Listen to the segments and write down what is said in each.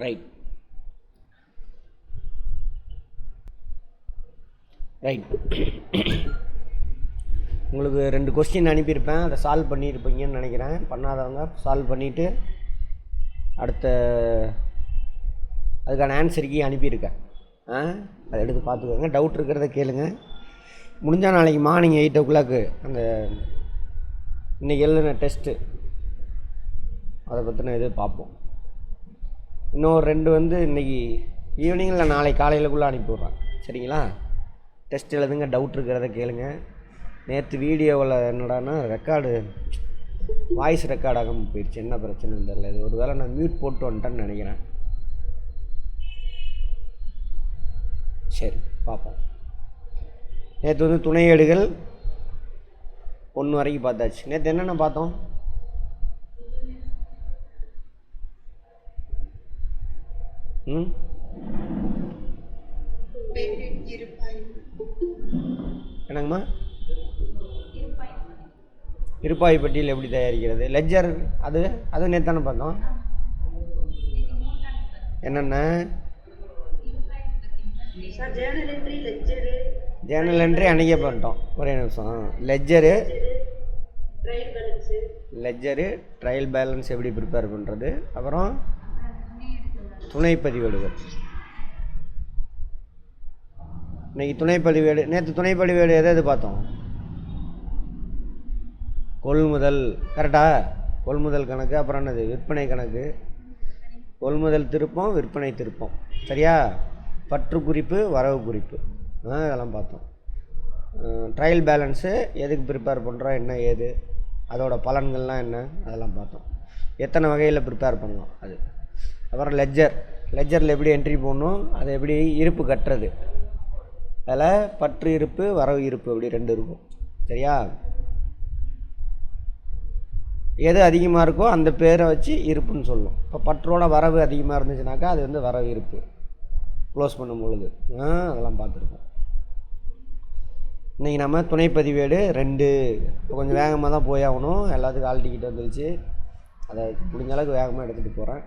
Right. உங்களுக்கு 2 question அனுப்பியிருப்பேன், அதை solve பண்ணியிருப்பீங்கன்னு நினைக்கிறேன். பண்ணாதவங்க சால்வ் பண்ணிவிட்டு அடுத்த அதுக்கான ஆன்சருக்கு அனுப்பியிருக்கேன். அதை எடுத்து பார்த்துக்கோங்க. டவுட் இருக்கிறத கேளுங்க. முடிஞ்சால் நாளைக்கு மார்னிங் 8 o'clock அந்த இன்றைக்கி எழுதின டெஸ்ட்டு அதை பற்றின இது பார்ப்போம். இன்னொரு 2 இன்றைக்கி ஈவினிங்கில் நாளைக்கு காலையிலக்குள்ளே அனுப்பிவிட்றேன். சரிங்களா? டெஸ்ட் எழுதுங்க, டவுட் இருக்கிறத கேளுங்க. நேற்று வீடியோவில் என்னடானா வாய்ஸ் ரெக்கார்ட் ஆகாமல் போயிடுச்சு. என்ன பிரச்சனைன்னு தெரியல. இது ஒரு வேளை நான் மியூட் போட்டு வந்துட்டேன்னு நினைக்கிறேன். சரி, பார்ப்போம். நேற்று துணையேடுகள் 1 வரைக்கும் பார்த்தாச்சு. நேற்று என்னென்ன பார்த்தோம்? என்னங்கம்மா? இருப்பாய் பட்டியல் எப்படி தயாரிக்கிறது, லெட்ஜர், அது நேற்று தானே பார்த்தோம். என்னென்ன? ஜேர்னல் என்ட்ரி அன்றைக்கே பண்ணிட்டோம். ஒரே நிமிஷம். லெட்ஜரு, ட்ரையல் பேலன்ஸ் எப்படி ப்ரிப்பேர் பண்ணுறது, அப்புறம் துணைப்பதிவேடுகள். இன்றைக்கி துணைப்பதிவேடு. நேற்று துணைப்பதிவேடு எது பார்த்தோம்? கொள்முதல். கரெக்டா? கொள்முதல் கணக்கு, அப்புறம் என்னது? விற்பனை கணக்கு. கொள்முதல் திருப்பம், விற்பனை திருப்பம். சரியா? பற்று குறிப்பு, வரவு குறிப்பு, இதெல்லாம் பார்த்தோம். ட்ரையல் பேலன்ஸு எதுக்கு ப்ரிப்பேர் பண்ணுறோம், என்ன ஏது, அதோட பலன்கள்லாம் என்ன, அதெல்லாம் பார்த்தோம். எத்தனை வகையில் ப்ரிப்பேர் பண்ணலாம் அது. அப்புறம் லெட்ஜரில் எப்படி என்ட்ரி போடணும், அதை எப்படி இருப்பு கட்டுறது, அதில் பற்று இருப்பு, வரவு இருப்பு அப்படி 2 இருக்கும். சரியா? எது அதிகமாக இருக்கோ அந்த பேரை வச்சு இருப்புன்னு சொல்லும். இப்போ பற்றோட வரவு அதிகமாக இருந்துச்சுனாக்கா அது வரவு இருப்பு க்ளோஸ் பண்ணும் பொழுது. அதெல்லாம் பார்த்துருக்கோம். இன்றைக்கி நம்ம துணைப்பதிவேடு 2. இப்போ கொஞ்சம் வேகமாக தான் போய் ஆகணும். எல்லாத்துக்கும் ஆல் டிக்கெட் வந்துருச்சு. அதை முடிஞ்ச அளவுக்கு வேகமாக எடுத்துகிட்டு போகிறேன்.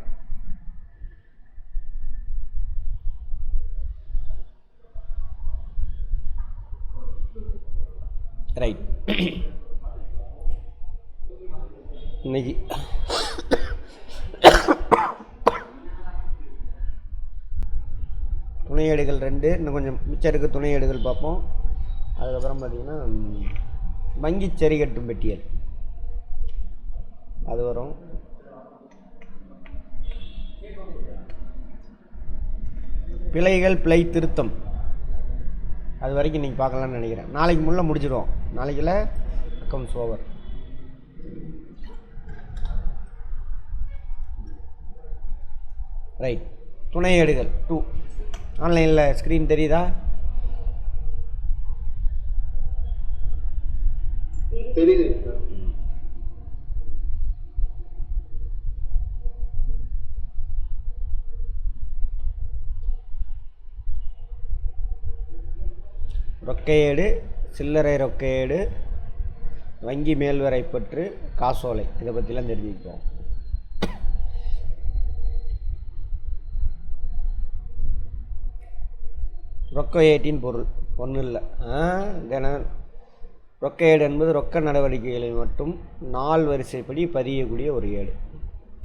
ரைட். இன்னைக்கு துணையேடுகள் 2, இன்னும் கொஞ்சம் மிச்சம் இருக்க துணையேடுகள் பார்ப்போம். அதுக்கப்புறம் பார்த்திங்கன்னா வங்கி சரி கட்டும் பெட்டியல் அது வரும். பிழை திருத்தம் அது வரைக்கும் இன்றைக்கி பார்க்கலான்னு நினைக்கிறேன். நாளைக்கு முன்னே முடிச்சிடுவோம். நாளைக்குள்ள அக்கவுண்ட்ஸ் ஓவர். ரைட். துணையேடுகள் 2 ஆன்லைனில் ஸ்க்ரீன் தெரியுதா? ரொக்கையேடு, சில்லறை ரொக்கையேடு, வங்கி மேல்வரை பற்று, காசோலை, இதை பற்றிலாம் தெரிஞ்சுக்குவோம். ரொக்கையேட்டின் பொருள் ஒன்றும் இல்லை. ரொக்கையேடு என்பது ரொக்க நடவடிக்கைகளை மட்டும் நாள் வரிசைப்படி பதியக்கூடிய ஒரு ஏடு.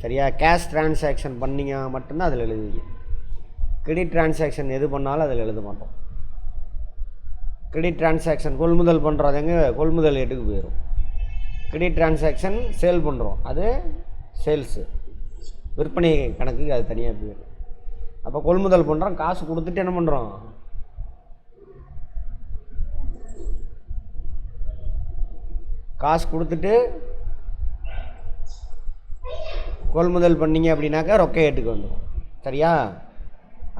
சரியா? கேஷ் டிரான்சாக்ஷன் பண்ணிங்க மட்டும்தான் அதில் எழுதுவீங்க. கிரெடிட் டிரான்சாக்ஷன் எது பண்ணாலும் அதில் எழுத மாட்டோம். கிரெடிட் டிரான்சாக்ஷன் கொள்முதல் பண்ணுறதுங்க கொள்முதல் ஏட்டுக்கு போயிடும். கிரெடிட் டிரான்சாக்ஷன் சேல் பண்ணுறோம், அது சேல்ஸு, விற்பனை கணக்குக்கு அது தனியாக போயிடும். அப்போ கொள்முதல் பண்ணுறோம், காசு கொடுத்துட்டு என்ன பண்ணுறோம், காசு கொடுத்துட்டு கொள்முதல் பண்ணிங்க அப்படின்னாக்கா ரொக்க ஏட்டுக்கு வந்துடும். சரியா?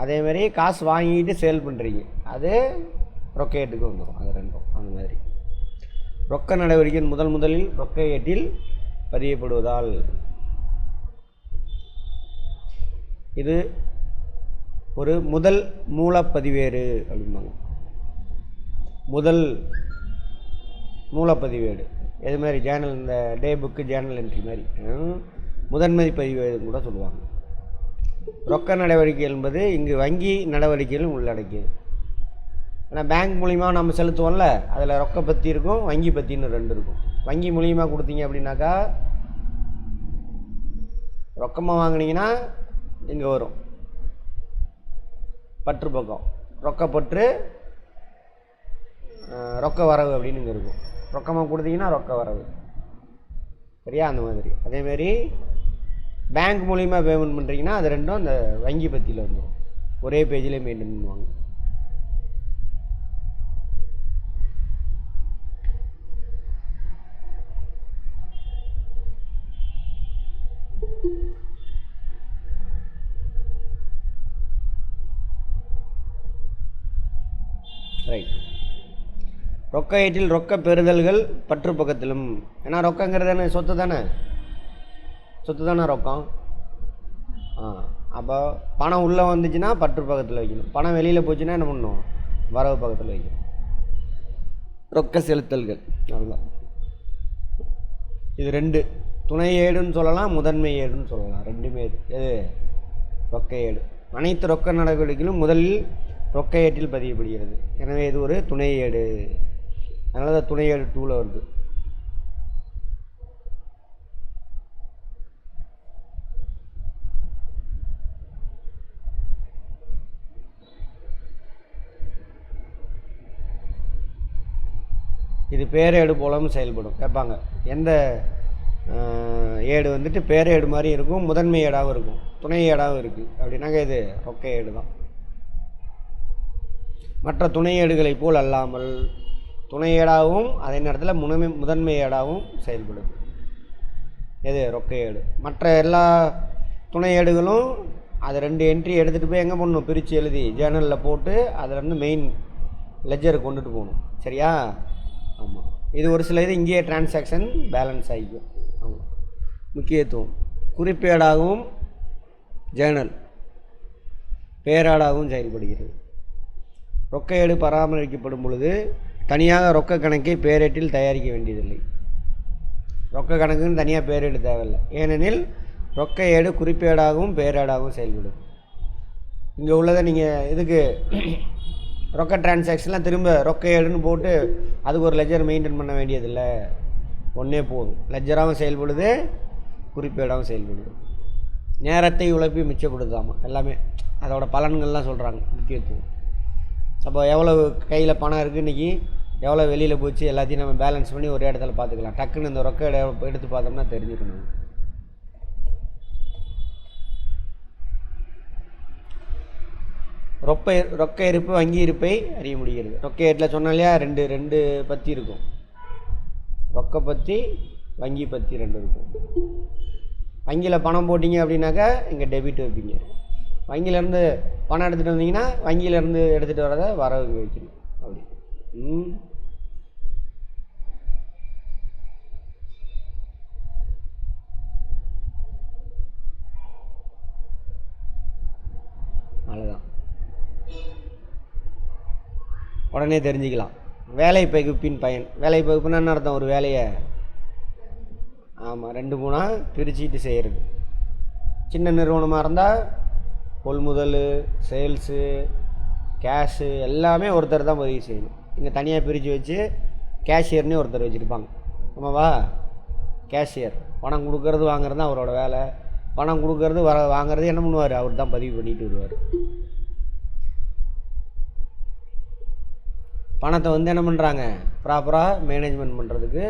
அதேமாதிரி காசு வாங்கிட்டு சேல் பண்ணுறீங்க, அது ரொக்க ஏட்டுக்கு வந்துடும். அது 2 அந்த மாதிரி. ரொக்க நடவடிக்கை முதலில் ரொக்க ஏட்டில் பதியப்படுவதால் இது ஒரு முதல் மூலப்பதிவேடு அப்படிம்பாங்க. முதல் மூலப்பதிவேடு இது மாதிரி ஜேர்னல், இந்த டே புக்கு ஜேர்னல் என்ட்ரி மாதிரி முதன்மை பதிவேடுன்னு கூட சொல்லுவாங்க. ரொக்க நடவடிக்கை என்பது இங்கு வங்கி நடவடிக்கைகளும் உள்ளடக்கியது. ஏன்னா பேங்க் மூலிமா நம்ம செலுத்துவோம்ல, அதில் ரொக்க பற்றி இருக்கும், வங்கி பற்றின்னு ரெண்டு இருக்கும். வங்கி மூலியமாக கொடுத்தீங்க அப்படின்னாக்கா ரொக்கமாக வாங்கினீங்கன்னா இங்கே வரும் பற்று பக்கம், ரொக்கப்பற்று ரொக்க வரவு அப்படின்னு இங்கே இருக்கும். ரொக்கமாக கொடுத்தீங்கன்னா ரொக்க வரவு. சரியா? அந்த மாதிரி. அதேமாரி பேங்க் மூலிமா பேமெண்ட் பண்ணுறீங்கன்னா அது ரெண்டும் அந்த வங்கி பற்றியில் வந்துடும். ஒரே பேஜில் மெயின்டைன் பண்ணுவாங்க. ரைட். ரொக்க ஏற்றில் ரொக்க பெறுதல்கள் பற்று பக்கத்திலும். ஏன்னா ரொக்கங்கிறது என்ன? சொத்து தானே, சொத்து தானே ரொக்கம். அப்போ பணம் உள்ளே வந்துச்சுன்னா பற்று பக்கத்தில் வைக்கணும், பணம் வெளியில் போச்சுன்னா என்ன பண்ணணும்? வரவு பக்கத்தில் வைக்கணும். ரொக்க செலுத்தல்கள் அவ்வளோதான். இது ரெண்டு துணை ஏடுன்னு சொல்லலாம், முதன்மை ஏடுன்னு சொல்லலாம். ரெண்டுமே இது. எது? ரொக்க ஏடு. அனைத்து ரொக்க நடவடிக்கைகளும் முதலில் ரொக்க ஏட்டில் பதியப்படுகிறது. எனவே இது ஒரு துணை ஏடு. அதனால தான் துணை ஏடு 2ல் வருது. இது பேரேடு போலவும் செயல்படும். கேட்பாங்க எந்த ஏடு வந்துட்டு பேரேடு மாதிரி இருக்கும், முதன்மை ஏடாகவும் இருக்கும், துணை ஏடாகவும் இருக்குது அப்படின்னாக்க இது ரொக்க ஏடு தான். மற்ற துணை ஏடுகளைப் போல் அல்லாமல் துணை ஏடாகவும் அதே நேரத்தில் முதன்மை ஏடாகவும் செயல்படுது. எது? ரொக்க ஏடு. மற்ற எல்லா துணை ஏடுகளும் அது ரெண்டு என்ட்ரி எடுத்துகிட்டு போய் எங்கே போடணும்? பிரித்து எழுதி ஜேர்னலில் போட்டு அதிலேருந்து மெயின் லெஜருக்கு கொண்டுட்டு போகணும். சரியா? ஆமாம். இது ஒரு சில இது இங்கேயே டிரான்சாக்ஷன் பேலன்ஸ் ஆகிக்கும். ஆமாம். முக்கியத்துவம் குறிப்பேடாகவும் ஜேர்னல் பேராடாகவும் செயல்படுகிறது. ரொக்க ஏடு பராமரிக்கப்படும் பொழுது தனியாக ரொக்க கணக்கை பேரேட்டில் தயாரிக்க வேண்டியதில்லை. ரொக்க கணக்குன்னு தனியாக பேரேடு தேவையில்லை. ஏனெனில் ரொக்க ஏடு குறிப்பேடாகவும் பேரேடாகவும் செயல்படும். இங்கே உள்ளதை நீங்கள் இதுக்கு ரொக்க டிரான்சாக்ஷன்லாம் திரும்ப ரொக்க ஏடுன்னு போட்டு அதுக்கு ஒரு லெஜர் மெயின்டைன் பண்ண வேண்டியதில்லை. ஒன்றே போதும். லெஜராகவும் செயல்படுது, குறிப்பேடாகவும் செயல்படுது. நேரத்தை உழைப்பி மிச்சப்படுத்தாமல் எல்லாமே அதோட பலன்கள்லாம் சொல்கிறாங்க. முக்கியத்துவம். அப்போ எவ்வளோ கையில் பணம் இருக்குது இன்றைக்கி, எவ்வளோ வெளியில் போச்சு, எல்லாத்தையும் நம்ம பேலன்ஸ் பண்ணி ஒரு இடத்துல பார்த்துக்கலாம். டக்குன்னு இந்த ரொக்க எடுத்து பார்த்தோம்னா தெரிஞ்சுக்கணும். ரொக்க இருப்பு வங்கி இருப்பை அறிய முடிகிறது. ரொக்க ஏட்டில் சொன்னா இல்லையா, ரெண்டு பற்றி இருக்கும். ரொக்க பற்றி வங்கி பற்றி ரெண்டு இருக்கும். வங்கியில் பணம் போட்டிங்க அப்படின்னாக்கா இங்கே டெபிட் வைப்பீங்க. வங்கியிலேருந்து பணம் எடுத்துகிட்டு வந்தீங்கன்னா வங்கியிலேருந்து எடுத்துகிட்டு வரதை வரவு வைக்கணும். அப்படி அவ்வளோதான். உடனே தெரிஞ்சுக்கலாம். வேலை பகுப்பின் பயன். வேலை பகுப்புன்னா என்ன அர்த்தம்? ஒரு வேலையை ஆமாம் 2-3 பிரிச்சுட்டு செய்கிறது. சின்ன நிறுவனமாக இருந்தால் கொள்முதல், சேல்ஸு, கேஷு எல்லாமே ஒருத்தர் தான் பதிவு செய்யணும். இங்கே தனியாக பிரித்து வச்சு கேஷியர்னே ஒருத்தர் வச்சுருப்பாங்க. ஆமாவா? கேஷியர் பணம் கொடுக்கறது வாங்குறது தான் அவரோட வேலை. பணம் கொடுக்கறது வாங்குறது என்ன பண்ணுவார்? அவர் தான் பதிவு பண்ணிட்டு வருவார். பணத்தை என்ன பண்ணுறாங்க? ப்ராப்பராக மேனேஜ்மெண்ட் பண்ணுறதுக்கு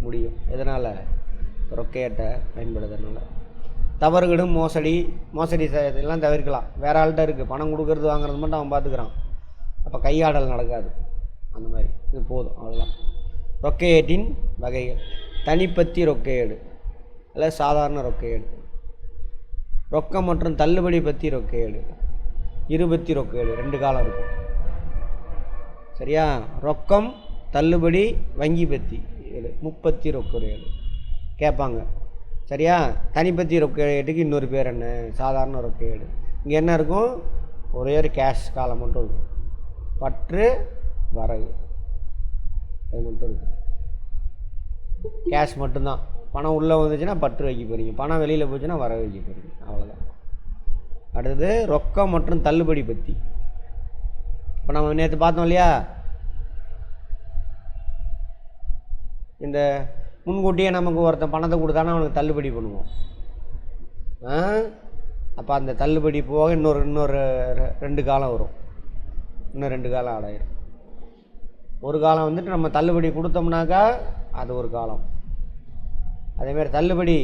முடியும். எதனால்? ரொக்கையட்டை பயன்படுத்துறதுனால. தவறுகளும் மோசடி இதெல்லாம் தவிர்க்கலாம். வேறு ஆள்கிட்ட இருக்குது, பணம் கொடுக்கறது வாங்குறது மட்டும் அவன் பார்த்துக்கிறான். அப்போ கையாடல் நடக்காது. அந்த மாதிரி இது போதும், அவ்வளோதான். ரொக்கையேட்டின் வகைகள். தனிப்பத்தி ரொக்கையேடு அல்ல சாதாரண ரொக்கையேடு. ரொக்கம் மற்றும் தள்ளுபடி பற்றி ரொக்கையேடு. இருபத்தி ரொக்கையேடு 2 காலம் இருக்கும். சரியா? ரொக்கம், தள்ளுபடி, வங்கி பற்றி 30 ரொக்கையேடு கேட்பாங்க. சரியா? தனிப்பத்தி ரொக்கையேட்டுக்கு இன்னொரு பேர் என்ன? சாதாரண ரொக்கையேடு. இங்கே என்ன இருக்கும்? ஒரே ஒரு கேஷ் காலம் மட்டும் இருக்கும். பற்று வரவு அது மட்டும் இருக்கும். கேஷ் மட்டும்தான். பணம் உள்ளே வந்துச்சுன்னா பற்று வைக்க போகிறீங்க, பணம் வெளியில் போச்சுன்னா வரவு வைக்க போகிறீங்க. அவ்வளோதான். அடுத்தது ரொக்கம் மற்றும் தள்ளுபடி பற்றி. இப்போ நம்ம நேற்று பார்த்தோம் இல்லையா, இந்த முன்கூட்டியே நமக்கு ஒருத்தன் பணத்தை கொடுத்தானா அவனுக்கு தள்ளுபடி பண்ணுவோம். அப்போ அந்த தள்ளுபடி போக இன்னொரு 2 காலம் வரும். இன்னும் 2 காலம் ஆடாயிரும். ஒரு காலம் வந்துட்டு நம்ம தள்ளுபடி கொடுத்தோம்னாக்கா அது ஒரு காலம். அதேமாதிரி தள்ளுபடி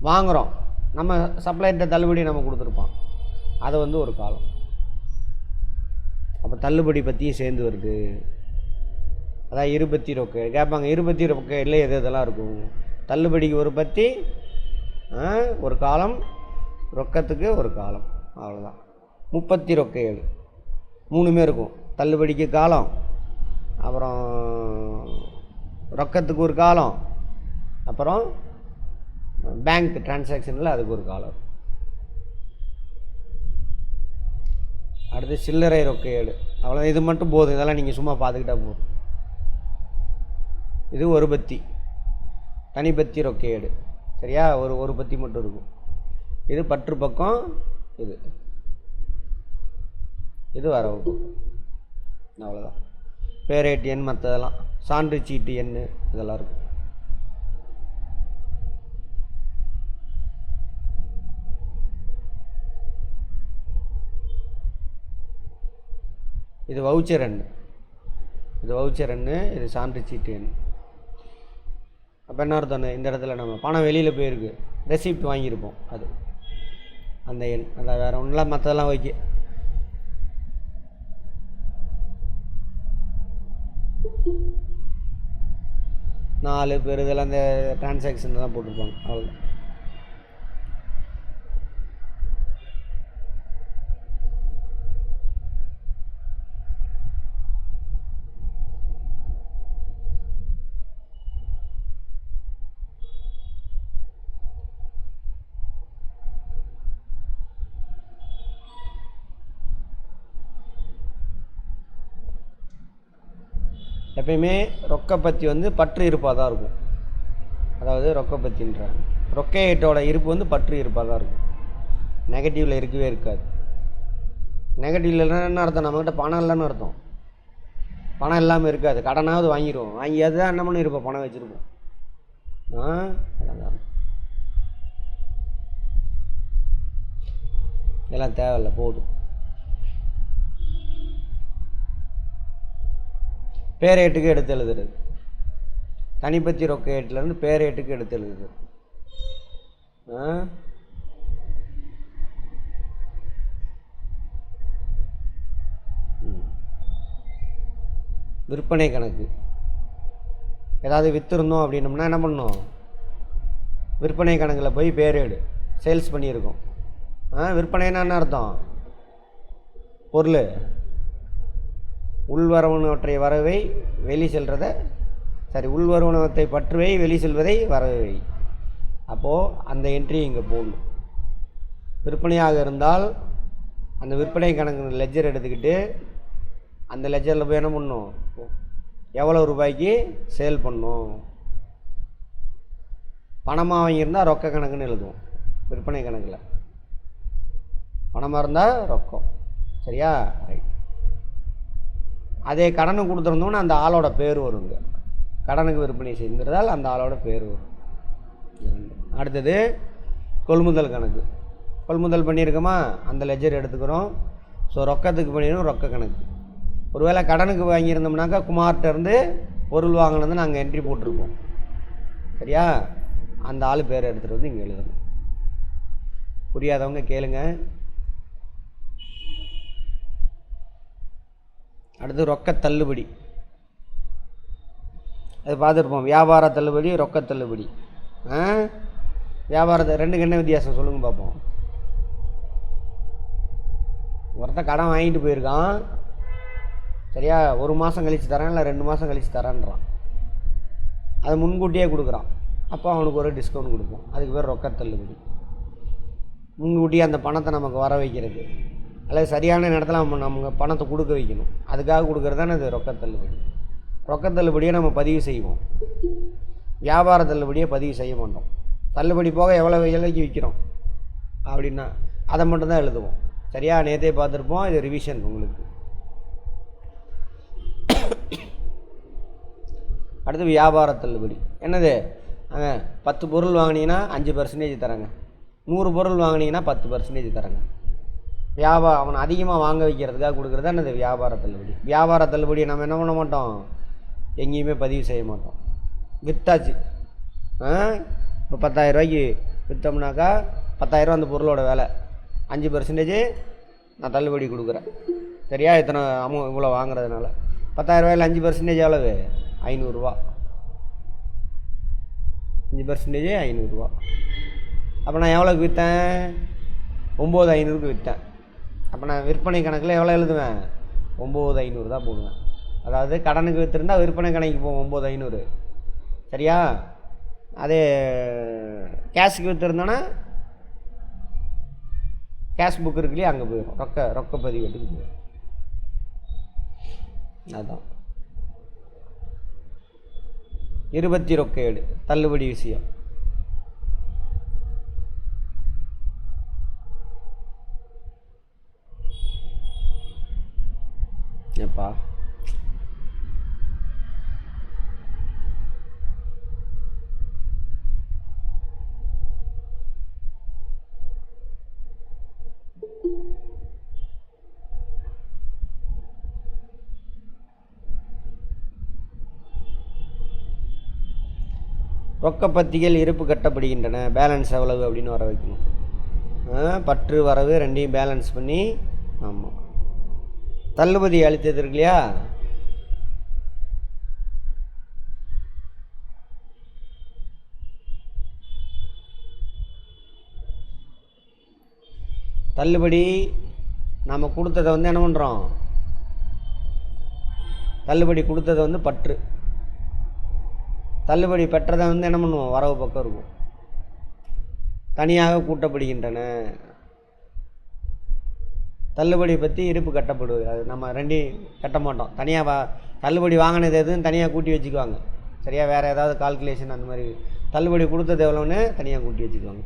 வாங்குகிறோம், நம்ம சப்ளைட்ட தள்ளுபடி நம்ம கொடுத்துருப்போம், அது வந்து ஒரு காலம். அப்போ தள்ளுபடி பற்றியும் சேர்ந்து வருது. அதான் இருபத்தி ரொக்க கேட்பாங்க, இருபத்தி ரொக்க இல்லை எது இதெல்லாம் இருக்கும். தள்ளுபடிக்கு ஒரு பற்றி, ஒரு காலம், ரொக்கத்துக்கு ஒரு காலம், அவ்வளோதான். 30 ரொக்க 7 3மே இருக்கும். தள்ளுபடிக்கு காலம், அப்புறம் ரொக்கத்துக்கு ஒரு காலம், அப்புறம் பேங்க் டிரான்சாக்ஷனில் அதுக்கு ஒரு காலம். அடுத்து சில்லறை ரொக்க 7 அவ்வளோ. இது மட்டும் போதும், இதெல்லாம் நீங்கள் சும்மா பார்த்துக்கிட்டா போதும். இது ஒரு பத்தி, தனிப்பத்தி ரொக்க 7 சரியா. ஒரு பத்தி மட்டும் இருக்கும். இது பற்று பக்கம், இது வரவு பக்கம், அவ்வளோதான். பேரேட்டு எண் மற்றதெல்லாம், சான்று சீட்டு எண் இதெல்லாம் இருக்கும். இது வவுச்சர் எண், இது சான்று சீட்டு எண். அப்போ என்ன அர்த்தம், இந்த இடத்துல நம்ம பணம் வெளியில் போயிருக்கு, ரெசிப்ட் வாங்கியிருப்போம், அது அந்த எண். அதை வேறு ஒன்றும் மற்றதெல்லாம் வைக்க. நாலு பேர் இதெல்லாம் அந்த டிரான்சாக்ஷன் தான் போட்டிருப்பாங்க, அவ்வளோதான். எப்பயுமே ரொக்கப்பத்தி வந்து பற்று இருப்பாக தான் இருக்கும். அதாவது ரொக்கப்பத்தின்றாங்க, ரொக்கேட்டோட இருப்பு வந்து பற்று இருப்பாக தான் இருக்கும். நெகட்டிவில் இருக்கவே இருக்காது. நெகட்டிவில் இல்லைன்னா என்ன அர்த்தம், நம்மக்கிட்ட பணம் இல்லைன்னு அர்த்தம். பணம் இல்லாமல் இருக்காது, கடனாவது வாங்கிடுவோம், வாங்கியாவது தான் என்ன பண்ணி இருப்போம், பணம் வச்சுருப்போம். இதெல்லாம் தேவையில்லை, போதும். பேரேட்டுக்கு எடுத்து எழுதுறது, தனிப்பத்தி ரொக்க ஏட்டிலேருந்து பேரேட்டுக்கு எடுத்து எழுதுறது. விற்பனை கணக்கு ஏதாவது விற்றுருந்தோம் அப்படின்னோம்னா என்ன பண்ணோம், விற்பனை கணக்கில் போய் பேரேடு சேல்ஸ் பண்ணியிருக்கோம். விற்பனைன்னா என்ன அர்த்தம், பொருள் உள்வரவனவற்றை வரவை வெளி செல்றதை, உள்வரவனவற்றை பற்றுவை வெளி செல்வதை வரவை. அப்போது அந்த என்ட்ரி இங்கே போடணும். விற்பனையாக இருந்தால் அந்த விற்பனை கணக்கு லெஜர் எடுத்துக்கிட்டு அந்த லெஜரில் போய் என்ன பண்ணணும், எவ்வளோ ரூபாய்க்கு சேல் பண்ணணும். பணமாக வாங்கியிருந்தால் ரொக்க கணக்குன்னு எழுதுவோம். விற்பனை கணக்கில் பணமாக இருந்தால் ரொக்கம், சரியா. ரைட். அதே கடனுக்கு கொடுத்துருந்தோம்னா அந்த ஆளோட பேர் வருங்க. கடனுக்கு விற்பனை செய்திருந்தால் அந்த ஆளோட பேர் வரும். அடுத்தது கொள்முதல் கணக்கு. கொள்முதல் பண்ணியிருக்கோமா, அந்த லெஜர் எடுத்துக்கிறோம். ஸோ ரொக்கத்துக்கு பண்ணிடணும், ரொக்க கணக்கு. ஒருவேளை கடனுக்கு வாங்கியிருந்தோம்னாக்கா குமார்கிட்டருந்து பொருள் வாங்கினது நாங்கள் என்ட்ரி போட்டிருப்போம், சரியா. அந்த ஆள் பேர் எடுத்துகிட்டு வந்து இங்கே எழுதணும். புரியாதவங்க கேளுங்க. அடுத்து ரொக்க தள்ளுபடி, அது பார்த்துருப்போம். வியாபார தள்ளுபடி, ரொக்க தள்ளுபடி. வியாபாரத்தை ரெண்டுக்கு என்ன வித்தியாசம் சொல்லுங்கள் பார்ப்போம். ஒருத்தன் கடன் வாங்கிட்டு போயிருக்கான், சரியா. 1 மாதம் கழித்து தரேன், இல்லை 2 மாதம் கழித்து தரேன்றான். அதை முன்கூட்டியே கொடுக்குறான். அப்போ அவனுக்கு ஒரு டிஸ்கவுண்ட் கொடுப்போம், அதுக்கு பேர் ரொக்க தள்ளுபடி. முன்கூட்டியே அந்த பணத்தை நமக்கு வர வைக்கிறது, அல்லது சரியான நேரத்தில் நம்ம பணத்தை கொடுக்க வைக்கணும், அதுக்காக கொடுக்குறது தானே இது ரொக்க தள்ளுபடி. ரொக்க தள்ளுபடியை நம்ம பதிவு செய்வோம், வியாபார தள்ளுபடியை பதிவு செய்ய மாட்டோம். தள்ளுபடி போக எவ்வளோ விலைக்கு விற்கிறோம் அப்படின்னா அதை மட்டும்தான் எழுதுவோம். சரியா? நேற்றே பார்த்துருப்போம். இது ரிவிஷன் உங்களுக்கு. அடுத்து வியாபார தள்ளுபடி. என்னது? 10 பொருள் வாங்கினீங்கன்னா 5% தராங்க. 100 பொருள் வாங்கினீங்கன்னா 10% தராங்க. அவனை அதிகமாக வாங்க வைக்கிறதுக்காக கொடுக்குறது தான் என்னது? வியாபார தள்ளுபடி. வியாபார தள்ளுபடியை நம்ம என்ன பண்ண மாட்டோம்? எங்கேயுமே பதிவு செய்ய மாட்டோம். விற்றாச்சு. இப்போ 10,000 ரூபாய்க்கு விற்றோம்னாக்கா 10,000 அந்த பொருளோட விலை, 5% நான் தள்ளுபடி கொடுக்குறேன். சரியா? இத்தனை இவ்வளோ வாங்குறதுனால 10,000 ரூபாயில் 5% எவ்வளவு? 500 ரூபா. 5% 500 ரூபா. அப்போ நான் எவ்வளோக்கு விற்றேன்? 9,500க்கு விற்றேன். அப்போ நான் விற்பனை கணக்கில் எவ்வளோ எழுதுவேன்? 9,500 தான் போடுவேன். அதாவது கடனுக்கு விற்றுருந்தா விற்பனை கணக்கு போகும் 9,500. சரியா? அதே கேஷுக்கு விற்றுருந்தோன்னா கேஷ் புக் இருக்குல்லையே, அங்கே போயிடும். ரொக்க பதிவேட்டுக்கு போயிடும். அதுதான் 20 ரொக்க ஏடு தள்ளுபடி விஷயம். ஏப்பா ரொக்கப்பத்திகள் இருப்பு கட்டப்படுகின்றன. பேலன்ஸ் எவ்வளவு அப்படின்னு வர வைக்கணும். பற்று வரவு ரெண்டையும் பேலன்ஸ் பண்ணி. ஆமாம், தள்ளுபடி அளித்தது இருக்கு இல்லையா? தள்ளுபடி நாம் கொடுத்ததை வந்து என்ன பண்ணுறோம்? தள்ளுபடி கொடுத்ததை வந்து பற்று, தள்ளுபடி பெற்றதை வந்து என்ன பண்ணுவோம்? வரவு பக்கம் இருக்கும். தனியாக கூட்டப்படுகின்றன. தள்ளுபடி பற்றி இருப்பு கட்டப்படுவது. அது நம்ம ரெண்டையும் கட்ட மாட்டோம். தனியாக தள்ளுபடி வாங்கினது எதுவும் தனியாக கூட்டி வச்சுக்குவாங்க. சரியா? வேறு ஏதாவது கால்குலேஷன் அந்த மாதிரி தள்ளுபடி கொடுத்தது எவ்வளோன்னு தனியாக கூட்டி வச்சுக்குவாங்க.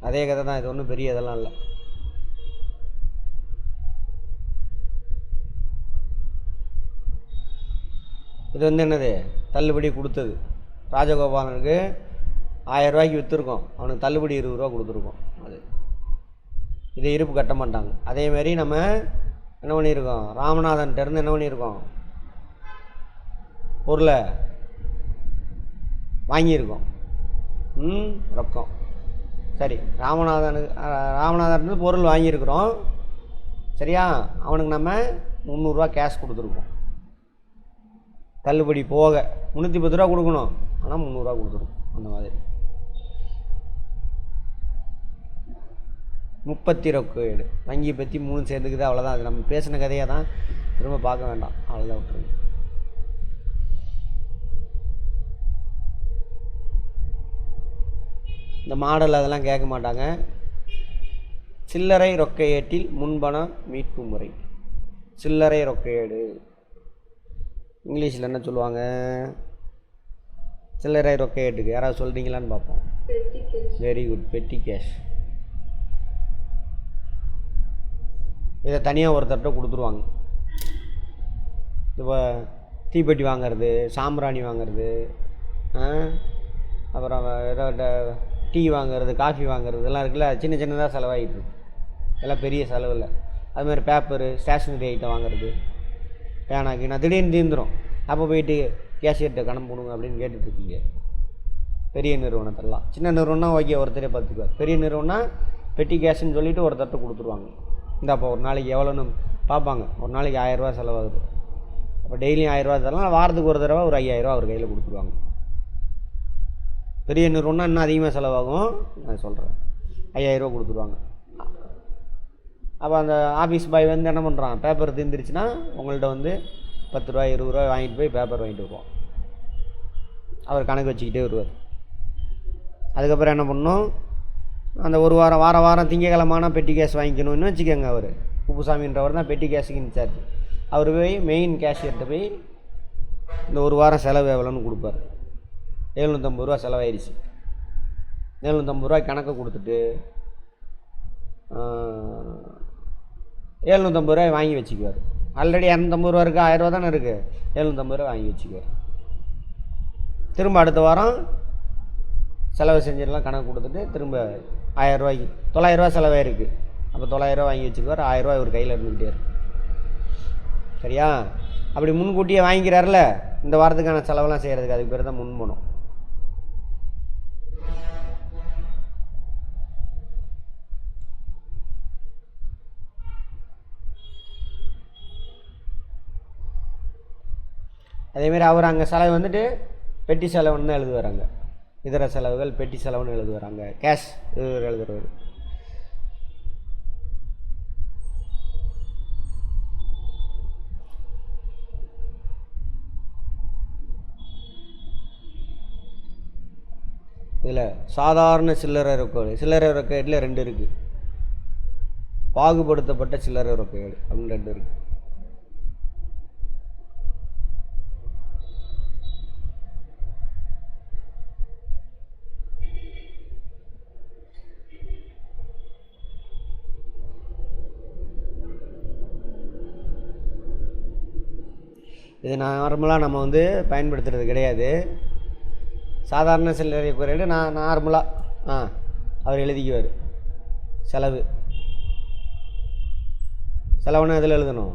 அதே கதை தான். இது ஒன்றும் பெரிய இதெல்லாம் இல்லை. இது வந்து என்னது? தள்ளுபடி கொடுத்தது. ராஜகோபாலனுக்கு 1000 ரூபாய்க்கு விற்றுருக்கோம், அவனுக்கு தள்ளுபடி 20 ரூபா கொடுத்துருக்கோம். அது இதை இருப்பு கட்ட மாட்டாங்க. அதேமாரி நம்ம என்ன பண்ணியிருக்கோம்? ராமநாதன்கிட்டருந்து என்ன பண்ணியிருக்கோம்? பொருளை வாங்கியிருக்கோம். ரொக்கம். சரி, ராமநாதன் பொருள் வாங்கியிருக்கிறோம். சரியா? அவனுக்கு நம்ம 300 கேஷ் கொடுத்துருக்கோம். தள்ளுபடி போக 310 ரூபா கொடுக்கணும், ஆனால் 300 கொடுத்துருக்கோம். அந்த மாதிரி 30 ரொக்க ஏடு. வங்கி பற்றி 3 சேர்ந்துக்குது. அவ்வளோதான். அது நம்ம பேசின கதையாக தான், திரும்ப பார்க்க வேண்டாம். அவ்வளோதான், விட்டுருங்க. இந்த மாடல் அதெல்லாம் கேட்க மாட்டாங்க. சில்லறை ரொக்க ஏட்டில் முன்பணம் மீட்பு முறை. சில்லறை ரொக்க ஏடு இங்கிலீஷில் என்ன சொல்லுவாங்க? சில்லறை ரொக்க ஏட்டுக்கு யாராவது சொல்கிறீங்களான்னு பார்ப்போம். வெரி குட், பெட்டி கேஷ். இதை தனியாக ஒருத்தர்கிட்ட கொடுத்துருவாங்க. இப்போ தீப்பெட்டி வாங்கிறது, சாம்பிராணி வாங்கிறது, அப்புறம் ஏதோ டீ வாங்கிறது, காஃபி வாங்கிறது எல்லாம் இருக்குல்ல, சின்ன சின்னதாக செலவாகிட்டு இருக்கு. எல்லாம் பெரிய செலவு இல்லை. அதுமாதிரி பேப்பரு, ஸ்டேஷ்னரி ஐட்டம் வாங்கிறது, பேனாக்கு நான் திடீர்னு தீர்ந்துடும். அப்போ போயிட்டு கேஷியர்கிட்ட கணம் போடுங்க அப்படின்னு கேட்டுட்ருக்கீங்க. பெரிய நிறுவனத்தெல்லாம். சின்ன நிறுவனம்னா ஓகே, ஒருத்தரே பார்த்துக்குவார். பெரிய நிறுவனம்னா பெட்டி கேஷுன்னு சொல்லிவிட்டு ஒருத்தர்கிட்ட கொடுத்துருவாங்க. இந்த அப்போ ஒரு நாளைக்கு எவ்வளோன்னு பார்ப்பாங்க. ஒரு நாளைக்கு 1000 ரூபா செலவாகுது. அப்போ டெய்லியும் 1000 ரூபா தரலாம். வாரத்துக்கு ஒரு தடவை ஒரு 5000 ரூபா அவர் கையில் கொடுத்துருவாங்க. பெரிய நிறுவனம் இன்னும் அதிகமாக செலவாகும். நான் சொல்கிறேன், 5000 ரூபா கொடுத்துருவாங்க. அப்போ அந்த ஆஃபீஸ் பாய் வந்து என்ன பண்ணுறான்? பேப்பர் தீர்ந்துருச்சுன்னா உங்கள்கிட்ட வந்து 10 ரூபா 20 ரூபா வாங்கிட்டு போய் பேப்பர் வாங்கிட்டு வருவோம். அவர் கணக்கு வச்சுக்கிட்டே வருவார். அதுக்கப்புறம் என்ன பண்ணணும்? அந்த ஒரு வாரம் வாரம் திங்கக்கிழமான பெட்டி கேஸ் வாங்கிக்கணும்னு வச்சுக்கோங்க. அவர் குப்புசாமின்றவர் தான் பெட்டி கேஸுக்கு இன்சார்ஜ். அவர் போய் மெயின் கேஷியர்கிட்ட போய் இந்த ஒரு வாரம் செலவு எவ்வளோன்னு கொடுப்பார். 750 ரூபா செலவாயிடுச்சு. 750 ரூபாய் கணக்கை கொடுத்துட்டு 750 ரூபாய் வாங்கி வச்சுக்குவார். ஆல்ரெடி 250 ரூபா இருக்குது, 1000 ரூபா தானே இருக்குது, 750 ரூபா வாங்கி வச்சுக்குவார். திரும்ப அடுத்த வாரம் செலவு செஞ்சிடலாம் கணக்கு கொடுத்துட்டு திரும்ப 1000 ரூபாய்க்கு 900 ரூபா செலவாயிருக்கு. அப்போ 900 ரூபா வாங்கி வச்சுக்குவார். 1000 ரூபா இவர் கையில் இருந்துக்கிட்டே இருக்கு. சரியா? அப்படி முன்கூட்டியே வாங்கிக்கிறார்ல, இந்த வாரத்துக்கான செலவெல்லாம் செய்கிறதுக்கு அதுக்கு பேர் தான் முன்பணம். அதேமாரி அவர் அங்கே செலவு வந்துட்டு பெட்டி செலவுன்னு தான் எழுதுவார். அங்கே இதர செலவுகள் பெட்டி செலவுன்னு எழுதுவார். அங்கே கேஷ் எழுதுறவர். இதில் சாதாரண சில்லறை ரொக்கேடு, சில்லறை ரொக்கேடில் 2 இருக்குது. பாகுபடுத்தப்பட்ட சில்லறை ரொக்கேடு அப்படின்னு 2 இருக்குது. இது நார்மலாக நம்ம வந்து பயன்படுத்துகிறது கிடையாது. சாதாரண சில்லறை குறையீடு நான் நார்மலாக அவர் எழுதிக்குவார். செலவுன்னு எதில் எழுதணும்?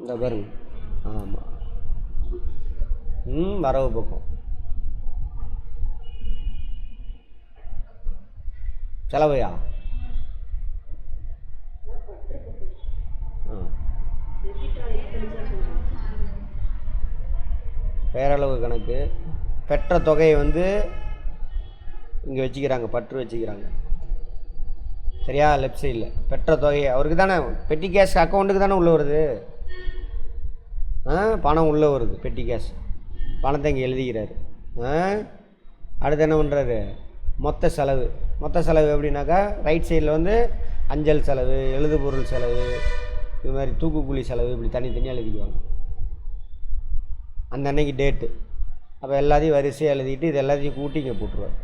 இந்த பாருங்க. ஆமாம், வரவு பக்கம் செலவையா? பேரளவு கணக்கு. பெற்ற தொகையை வந்து இங்கே வச்சுக்கிறாங்க, பற்று வச்சுக்கிறாங்க. சரியா? லெஃப்ட் சைடில் பெற்ற தொகையை அவருக்கு தானே பெட்டி கேஷ் அக்கௌண்ட்டுக்கு தானே உள்ளே வருது. பணம் உள்ளே வருது. பெட்டி கேஷ் பணத்தை இங்கே எழுதிக்கிறாரு. அடுத்து என்ன பண்ணுறாரு? மொத்த செலவு எப்படின்னாக்கா ரைட் சைடில் வந்து அஞ்சல் செலவு, எழுதுபொருள் செலவு, இது மாதிரி தூக்குக்கூலி செலவு, இப்படி தனித்தனியாக எழுதிக்குவாங்க. அந்த அன்னைக்கு டேட்டு. அப்போ எல்லாத்தையும் வரிசையாக எழுதிட்டு இது எல்லாத்தையும் கூட்டி இங்கே போட்டுருவார்.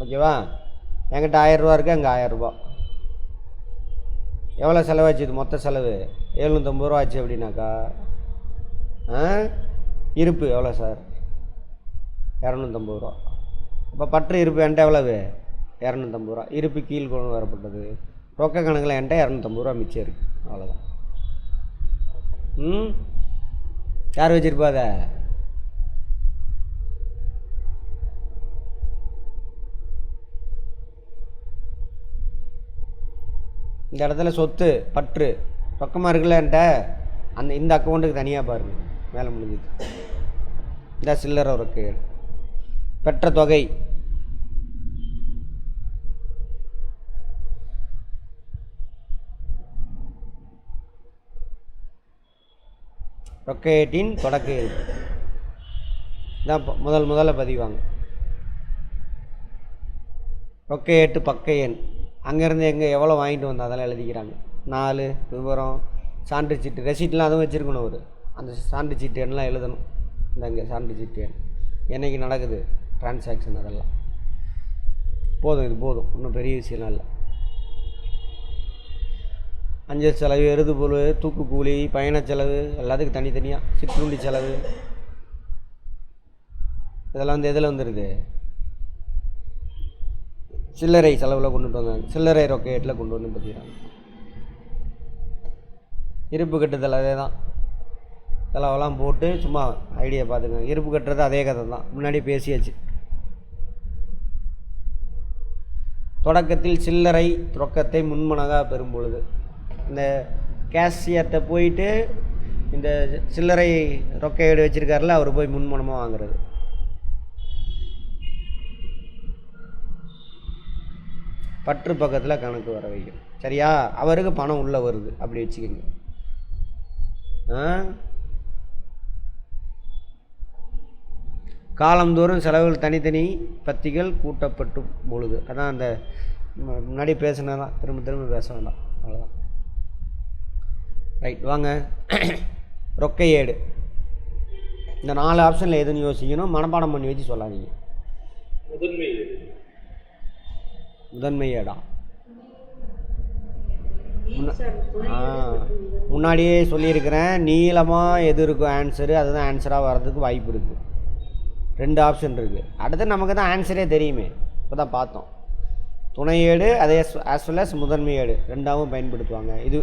ஓகேவா? என்கிட்ட 1000 ரூபா இருக்குது, அங்கே 1000 ரூபா. எவ்வளோ செலவாச்சு? இது மொத்த செலவு 750 ரூபா ஆச்சு. அப்படின்னாக்கா இருப்பு எவ்வளோ சார்? 250 ரூபா. அப்போ பற்று இருப்பு என்கிட்ட எவ்வளவு? 250 ரூபா. இருப்பு கீழ் கொண்டு வரப்பட்டது. ரொக்க கணக்கில் என்கிட்ட 250 ரூபா மிச்சம் இருக்குது. அவ்வளோதான். யார் வச்சிருப்பா அதை? இந்த இடத்துல சொத்து பற்று ரொக்கமாக இருக்குல்ல என்கிட்ட, இந்த அக்கௌண்ட்டுக்கு தனியாக பாருங்கள், மேலே முடிஞ்சுது. இந்த சில்லறை ரொக்கேடு. பெற்ற தொகை ரொக்கேட்டின் தொடக்க இருப்பு இதான் முதல்ல பதிவாங்க. ரொக்கேட்டு பக்க எண் அங்கேருந்து எங்கே எவ்வளோ வாங்கிட்டு வந்தோம் அதெல்லாம் எழுதிக்கிறாங்க. 4 விவரம், சான்று சீட்டு, ரெசிப்ட்லாம் அதுவும் வச்சுருக்கணும். ஒரு அந்த சான்று சீட்டு எண்ணெலாம் எழுதணும். இந்த இங்கே சான்று சீட்டு எண் என்றைக்கு நடக்குது டிரான்சாக்ஷன், அதெல்லாம் போதும். இது போதும், இன்னும் பெரிய விஷயம்லாம் இல்லை. அஞ்சல் செலவு, எருதுபொருள், தூக்குக்கூலி, பயணச் செலவு எல்லாத்துக்கும் தனித்தனியாக, சிற்றுண்டி செலவு இதெல்லாம் வந்து எதில் வந்துடுது? சில்லறை செலவில் கொண்டுட்டு வந்தாங்க. சில்லறை ரொக்கேட்டில் கொண்டு வந்து பார்த்திக்கிறாங்க. இருப்பு கட்டுதல் அதே தான். செலவெல்லாம் போட்டு சும்மா ஐடியா பார்த்துக்கோங்க. இருப்பு கட்டுறது அதே கதை தான், முன்னாடி பேசியாச்சு. தொடக்கத்தில் சில்லறை ரொக்கத்தை முன்மனதாக பெறும் பொழுது இந்த கேஷியர்கிட்ட போயிட்டு இந்த சில்லறை ரொக்க ஏடு வச்சுருக்காருல, அவர் போய் முன்மனமாக வாங்குறது. பற்று பக்கத்தில் கணக்கு வர வைக்கும். சரியா? அவருக்கு பணம் உள்ளே வருது அப்படி வச்சுக்கோங்க. காலந்தோறும் செலவுகள் தனித்தனி பத்திகள் கூட்டப்பட்டு பொழுது. அதான் அந்த முன்னாடி பேசினதான், திரும்ப திரும்ப பேச வேண்டாம், அவ்வளோதான். ரைட், வாங்க. ரொக்க ஏடு. இந்த 4 ஆப்ஷனில் எதுன்னு யோசிக்கணும், மனப்பாடம் பண்ணி வச்சு சொல்லாதீங்க. முதன்மை ஏடா? முன்னாடியே சொல்லியிருக்கிறேன், நீளமாக எது இருக்கும் ஆன்சரு, அதுதான் ஆன்சராக வர்றதுக்கு வாய்ப்பு இருக்குது. 2 ஆப்ஷன் இருக்குது. அடுத்து நமக்கு தான் ஆன்சரே தெரியுமே, இப்போ தான் பார்த்தோம். துணை ஏடு அதே ஆஸ் வெல் அஸ் முதன்மை ஏடு ரெண்டாவும் பயன்படுத்துவாங்க. இது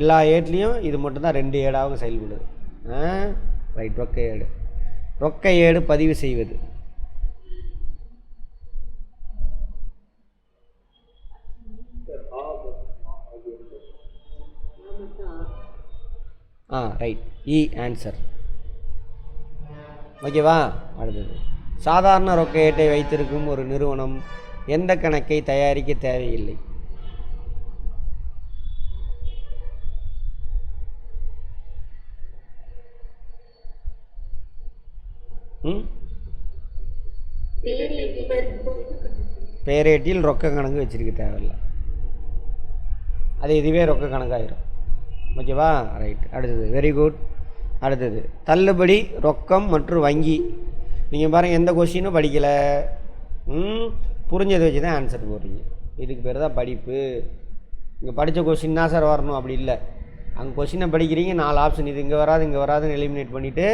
எல்லா ஏட்லேயும் இது மட்டும்தான் 2 ஏடாகவும் செயல்படுது. ரைட், ரொக்க ஏடு. ரொக்க ஏடு பதிவு செய்வது. ரைட், இ ஆன்சர். ஓகேவா? அடுத்தது, சாதாரண ரொக்க ஏட்டை வைத்திருக்கும் ஒரு நிறுவனம் எந்த கணக்கை தயாரிக்க தேவையில்லை. பேரேட்டில் ரொக்க கணக்கு வச்சிருக்க தேவையில்லை, அது இதுவே ரொக்க கணக்காயிரும். ஓகேவா? ரைட். அடுத்தது, வெரி குட். அடுத்தது, தள்ளுபடி, ரொக்கம் மற்றும் வங்கி. நீங்கள் பாருங்கள், எந்த கொஸ்டினும் படிக்கலை, புரிஞ்சதை வச்சு தான் ஆன்சர் போடுறீங்க. இதுக்கு பேர் தான் படிப்பு. இங்கே படித்த கொஸ்டின் தான் சார் வரணும் அப்படி இல்லை. அங்கே கொஸ்டினை படிக்கிறீங்க, 4 ஆப்ஷன், இது இங்கே வராது இங்கே வராதுன்னு எலிமினேட் பண்ணிவிட்டு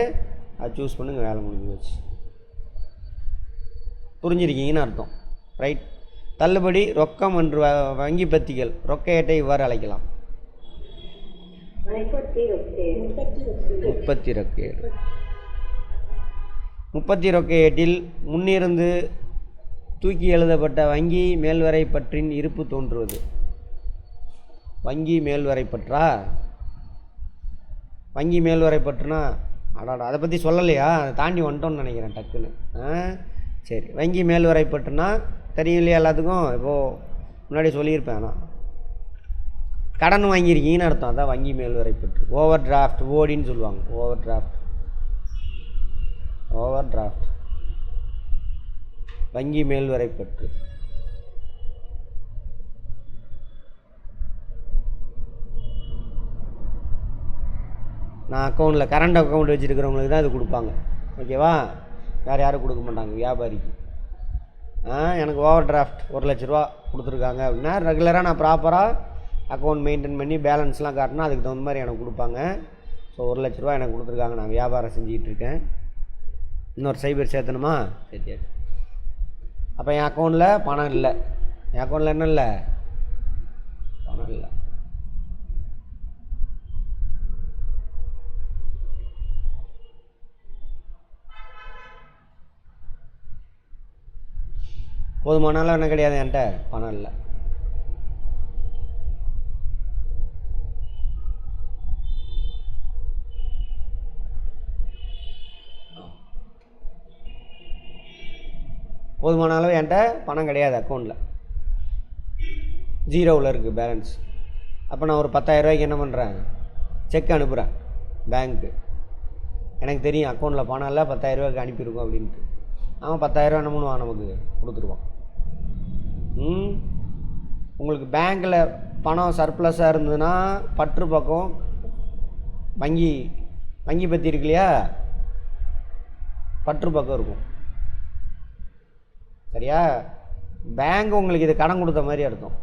அதை சூஸ் பண்ணுங்க, வேலை முடிஞ்சு வச்சு. புரிஞ்சிருக்கீங்கன்னு அர்த்தம். ரைட். தள்ளுபடி, ரொக்கம் என்று வங்கி பத்திகள் ரொக்க ஏட்டை இவ்வாறு அழைக்கலாம். முப்பத்தி ரொக்க ஏடு. முப்பத்தி ரொக்க ஏட்டில் முன்னிருந்து தூக்கி எழுதப்பட்ட வங்கி மேல்வரை பற்றின் இருப்பு தோன்றுவது. வங்கி மேல்வரை பற்றா? வங்கி மேல்வரை பற்றுனா அடாடா, அதை பற்றி சொல்லலையா? அதை தாண்டி வந்துட்டோன்னு நினைக்கிறேன் டக்குன்னு. சரி, வங்கி மேல்வரை பற்றுனா தெரியும் இல்லையா எல்லாத்துக்கும்? இப்போது முன்னாடி சொல்லியிருப்பேன். ஆனால் கடன் வாங்கியிருக்கீங்கன்னு அர்த்தம், அதான் வங்கி மேல்வரை பற்று. ஓவர் டிராஃப்ட், ஓடின்னு சொல்லுவாங்க. ஓவர் டிராஃப்ட், ஓவர் டிராஃப்ட், வங்கி மேல்வரை பற்று. நான் அக்கௌண்ட்டில் கரண்ட் அக்கௌண்ட் வச்சுருக்கிறவங்களுக்கு தான் இது கொடுப்பாங்க. ஓகேவா? வேறு யாரும் கொடுக்க மாட்டாங்க வியாபாரிக்கு. எனக்கு ஓவர் டிராஃப்ட் 1,00,000 ரூபா கொடுத்துருக்காங்க அப்படின்னா ரெகுலராக நான் ப்ராப்பராக அக்கௌண்ட் மெயின்டைன் பண்ணி பேலன்ஸ்லாம் காட்டினா அதுக்கு தகுந்த மாதிரி எனக்கு கொடுப்பாங்க. ஸோ 1,00,000 ரூபா எனக்கு கொடுத்துருக்காங்க, நான் வியாபாரம் செஞ்சுக்கிட்டு இருக்கேன். இன்னொரு சைபர் சேர்த்தணுமா? சரி. அப்போ என் அக்கௌண்ட்டில் பணம் இல்லை. என் அக்கௌண்ட்டில் என்ன இல்லை? பணம் இல்லை. போதுமானாலும் என்ன கிடையாது, என்கிட்ட பணம் இல்லை. போதுமான அளவு என்கிட்ட பணம் கிடையாது, அக்கௌண்ட்டில் ஜீரோவில் இருக்குது பேலன்ஸ். அப்போ நான் ஒரு 10,000 ரூபாய்க்கு என்ன பண்ணுறேன்? செக் அனுப்புகிறேன் பேங்க்கு. எனக்கு தெரியும் அக்கௌண்ட்டில் பணம் இல்லை, 10,000 ரூபாய்க்கு அனுப்பியிருக்கோம் அப்படின்ட்டு. அவன் 10,000 ரூபா என்ன பண்ணுவான்? நமக்கு கொடுத்துருவான். உங்களுக்கு பேங்க்கில் பணம் சர்ப்ளஸாக இருந்ததுன்னா பற்று பக்கம் வங்கி பற்றி இருக்கு இல்லையா, பற்று பக்கம் இருக்கும். சரியா? பேங்க் உங்களுக்கு இது கடன் கொடுத்த மாதிரி அர்த்தம்.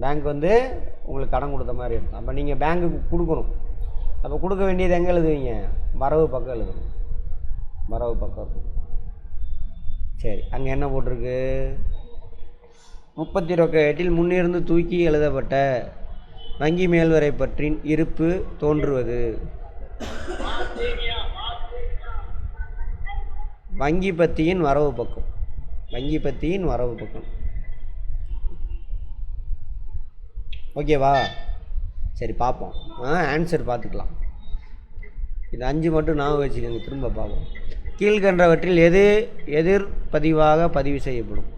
பேங்க் உங்களுக்கு கடன் கொடுத்த மாதிரி அர்த்தம். அப்போ நீங்கள் பேங்க்குக்கு கொடுக்கணும். அப்போ கொடுக்க வேண்டியது எங்கே எழுதுவீங்க? வரவு பக்கம் எழுதணும். வரவு பக்கம் இருக்கும். சரி, அங்கே என்ன போட்டிருக்கு? 30 ரொக்க ஏட்டில் முன்னிருந்து தூக்கி எழுதப்பட்ட வங்கி மேல்வரை பற்றின் இருப்பு தோன்றுவது. வங்கி பத்தியின் வரவு பக்கம். வங்கி பத்தியின் வரவு பக்கம். ஓகேவா? சரி, பார்ப்போம். ஆன்சர் பார்த்துக்கலாம். இது 5 மட்டும் ஞாபகம் வச்சுக்கோங்க, திரும்ப பார்ப்போம். கீழ்கண்டவற்றில் எது எதிர் பதிவாக பதிவு செய்யப்படும்?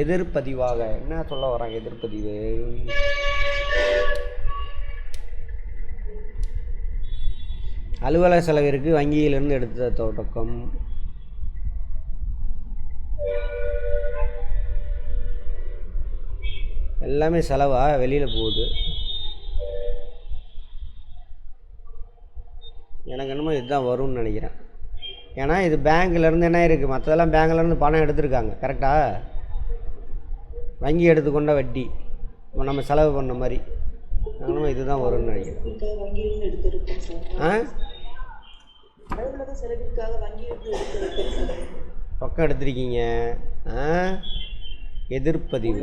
எதிர்பதிவாக என்ன சொல்ல வரான்? எதிர்பதிவு அலுவலக செலவிற்கு வங்கியிலிருந்து எடுத்த தொடக்கம். எல்லாமே செலவா வெளியில் போகுது. எனக்கு என்னமோ இதுதான் வரும்னு நினைக்கிறேன். ஏன்னா இது பேங்க்லேருந்து என்ன இருக்குது, மற்றதெல்லாம் பேங்க்லேருந்து பணம் எடுத்திருக்காங்க. கரெக்டாக வங்கி எடுத்துக்கொண்ட வட்டி நம்ம செலவு பண்ண மாதிரி. என்னமோ இதுதான் வரும்னு நினைக்கிறேன். ரொக்கம் எடுத்திருக்கீங்க. எதிர்பதிவு.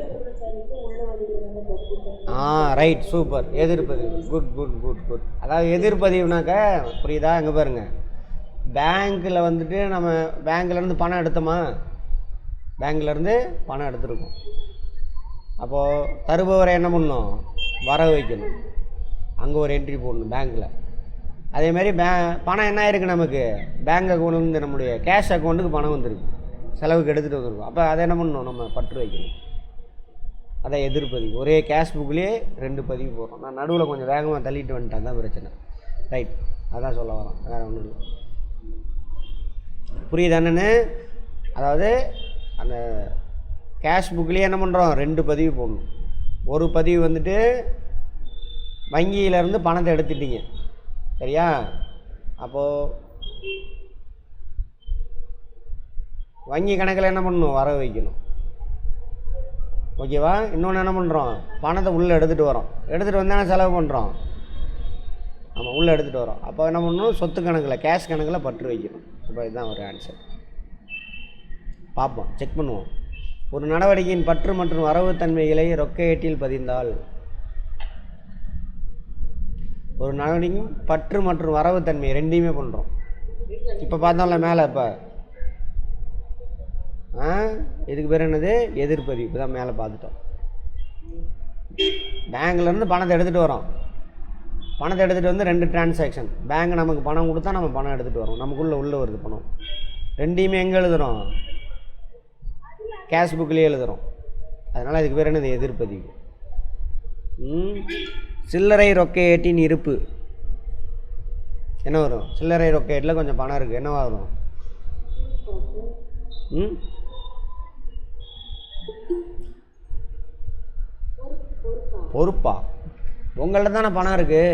Right, super. எதிர்பதிவு, குட் குட் குட் குட். அதாவது எதிர்பதிவுனாக்க புரியுதா? அங்கே பாருங்கள், பேங்க்கில் வந்துட்டு நம்ம பேங்க்லேருந்து பணம் எடுத்தோமா, பேங்க்லேருந்து பணம் எடுத்துருக்கோம். அப்போது தருபவரை என்ன பண்ணணும்? வர வைக்கணும். அங்கே ஒரு என்ட்ரி போடணும் பேங்க்கில். அதேமாதிரி பணம் என்ன இருக்குது நமக்கு? பேங்க் அக்கௌண்ட்லேருந்து நம்முடைய கேஷ் அக்கௌண்ட்டுக்கு பணம் வந்துருக்கு, செலவுக்கு எடுத்துகிட்டு வந்துருக்கோம். அப்போ அதை என்ன பண்ணணும்? நம்ம பற்று வைக்கணும். அதான் எதிர்பதிவு. ஒரே கேஷ் புக்லேயே 2 பதிவு போடுறோம். நான் நடுவில் கொஞ்சம் வேகமாக தள்ளிட்டு வந்துட்டேன், தான் பிரச்சனை. ரைட், அதான் சொல்ல வரோம், வேறு ஒன்றும் இல்லை. புரியுதானு? அதாவது அந்த கேஷ் புக்லேயே என்ன பண்ணுறோம்? 2 பதிவு போடணும். ஒரு பதிவு வந்துட்டு வங்கியிலேருந்து பணத்தை எடுத்துட்டீங்க, சரியா? அப்போது வங்கி கணக்கில் என்ன பண்ணணும்? வர வைக்கணும். ஓகேவா? இன்னொன்று என்ன பண்ணுறோம்? பணத்தை உள்ளே எடுத்துகிட்டு வரோம். எடுத்துகிட்டு வந்தானே செலவு பண்ணுறோம். ஆமாம், உள்ளே எடுத்துகிட்டு வரோம். அப்போ என்ன பண்ணணும்? சொத்து கணக்கில், கேஷ் கணக்கில் பற்று வைக்கணும். அப்போ இதுதான் ஒரு ஆன்சர். பார்ப்போம், செக் பண்ணுவோம். ஒரு நடவடிக்கையின் பற்று மற்றும் வரவு தன்மைகளை ரொக்க ஏட்டில் பதிந்தால். ஒரு நடவடிக்கை பற்று மற்றும் வரவு தன்மை ரெண்டையுமே பண்ணுறோம். இப்போ பார்த்தோம்ல மேலே, இப்போ இதுக்கு பேர் என்னது? எதிர்பதிவு. இப்போ தான் மேலே பார்த்துட்டோம். பேங்க்லேருந்து பணத்தை எடுத்துகிட்டு வரோம். பணத்தை எடுத்துகிட்டு வந்து 2 டிரான்சாக்ஷன். பேங்க் நமக்கு பணம் கொடுத்தா நம்ம பணம் எடுத்துகிட்டு வரோம். நமக்குள்ளே வருது பணம். ரெண்டையுமே எங்கே எழுதுகிறோம்? கேஷ் புக்லேயே எழுதுகிறோம். அதனால் இதுக்கு பேர் என்னது? எதிர்பதிவு. சில்லறை ரொக்க ஏட்டின் இருப்பு என்ன வரும்? சில்லறை ரொக்க ஏட்டில் கொஞ்சம் பணம் இருக்குது, என்னவா வரும்? பொறுப்பா? உங்கள்ட்ட தானே பணம் இருக்குது.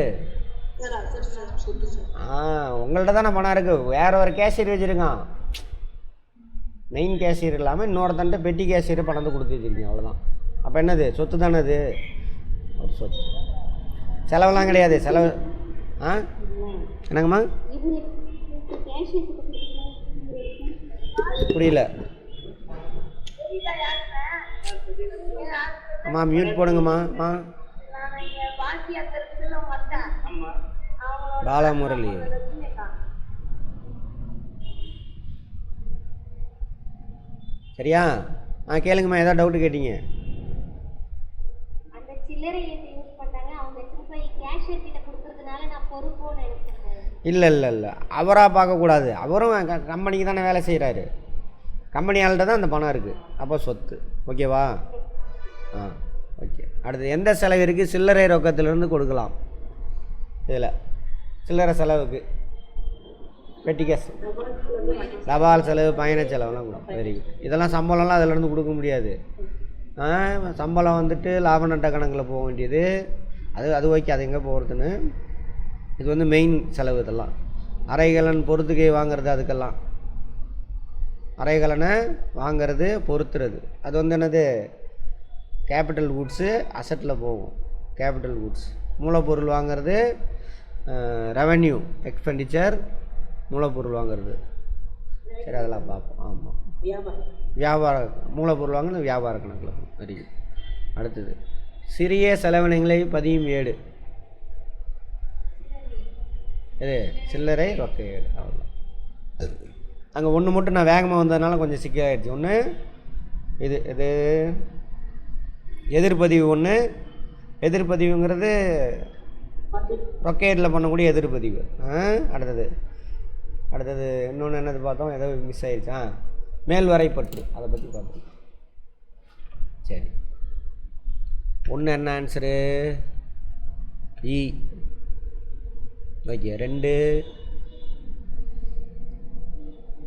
உங்கள்ட்ட தானே பணம் இருக்குது. வேற ஒரு கேஷியர் வச்சுருக்கான். மெயின் கேஷியர் இல்லாமல் இன்னொருத்தன்ட்டு பெட்டி கேஷியர் பணத்தை கொடுத்து வச்சுருக்கீங்க, அவ்வளோதான். அப்போ என்னது? சொத்து தானே அது. ஒரு சொத்து. செலவெல்லாம் கிடையாது. செலவு என்னங்கம்மா? புரியல. அம்மா மியூட் போடுங்கம்மா. பாலமுரளி. சரியா? கேளுங்கம்மா, ஏதாவது டவுட்டு கேட்டீங்க? இல்லை இல்லை இல்லை, அவராக பார்க்கக்கூடாது. அவரும் கம்பெனிக்கு தானே வேலை செய்கிறாரு. கம்பெனி ஆள்கிட்ட தான் அந்த பணம் இருக்குது. அப்போ சொத்து. ஓகேவா? ஓகே. அடுத்து, எந்த செலவிற்கு சில்லறை ரொக்கத்திலிருந்து கொடுக்கலாம்? இதில் சில்லறை செலவுக்கு பெட்டி கேஸ், தபால் செலவு, பயண செலவுலாம் கூட. Very good. இதெல்லாம் சம்பளம்லாம் அதிலேருந்து கொடுக்க முடியாது. சம்பளம் வந்துட்டு லாப நட்ட கணக்கில் போக வேண்டியது. அது ஓகே, அது எங்கே போகிறதுன்னு. இது வந்து மெயின் செலவு. இதெல்லாம் அரைகலன் பொறுத்துக்கை வாங்கிறது, அதுக்கெல்லாம் அரைகலனை வாங்கிறது, பொறுத்துறது, அது வந்து என்னது? கேபிட்டல் குட்ஸு, அசட்டில் போகும். Capital goods. மூலப்பொருள் வாங்கிறது ரெவென்யூ எக்ஸ்பெண்டிச்சர், மூலப்பொருள் வாங்கிறது. சரி, அதெல்லாம் பார்ப்போம். ஆமாம், வியாபார மூலப்பொருள் வாங்கின வியாபார கணக்கில். Very good. அடுத்தது, சிறிய செலவினங்களை பதியும் ஏடு. இது சில்லறை ரொக்க ஏடு. அவ்வளோதான். அங்கே ஒன்று மட்டும் நான் வேகமாக வந்ததுனால கொஞ்சம் சிக்கலாகிடுச்சு. ஒன்று இது இது எதிர்பதிவு. ஒன்று எதிர்பதிவுங்கிறது ரொக்க ஏடில் பண்ணக்கூடிய எதிர்பதிவு. அடுத்தது இன்னொன்று என்னது பார்த்தோம்? ஏதோ மிஸ் ஆயிடுச்சா? மேல்வரைப்பற்று, அதை பற்றி பார்த்தோம். சரி, ஒன்று என்ன ஆன்சரு? இ. ஓகே, 2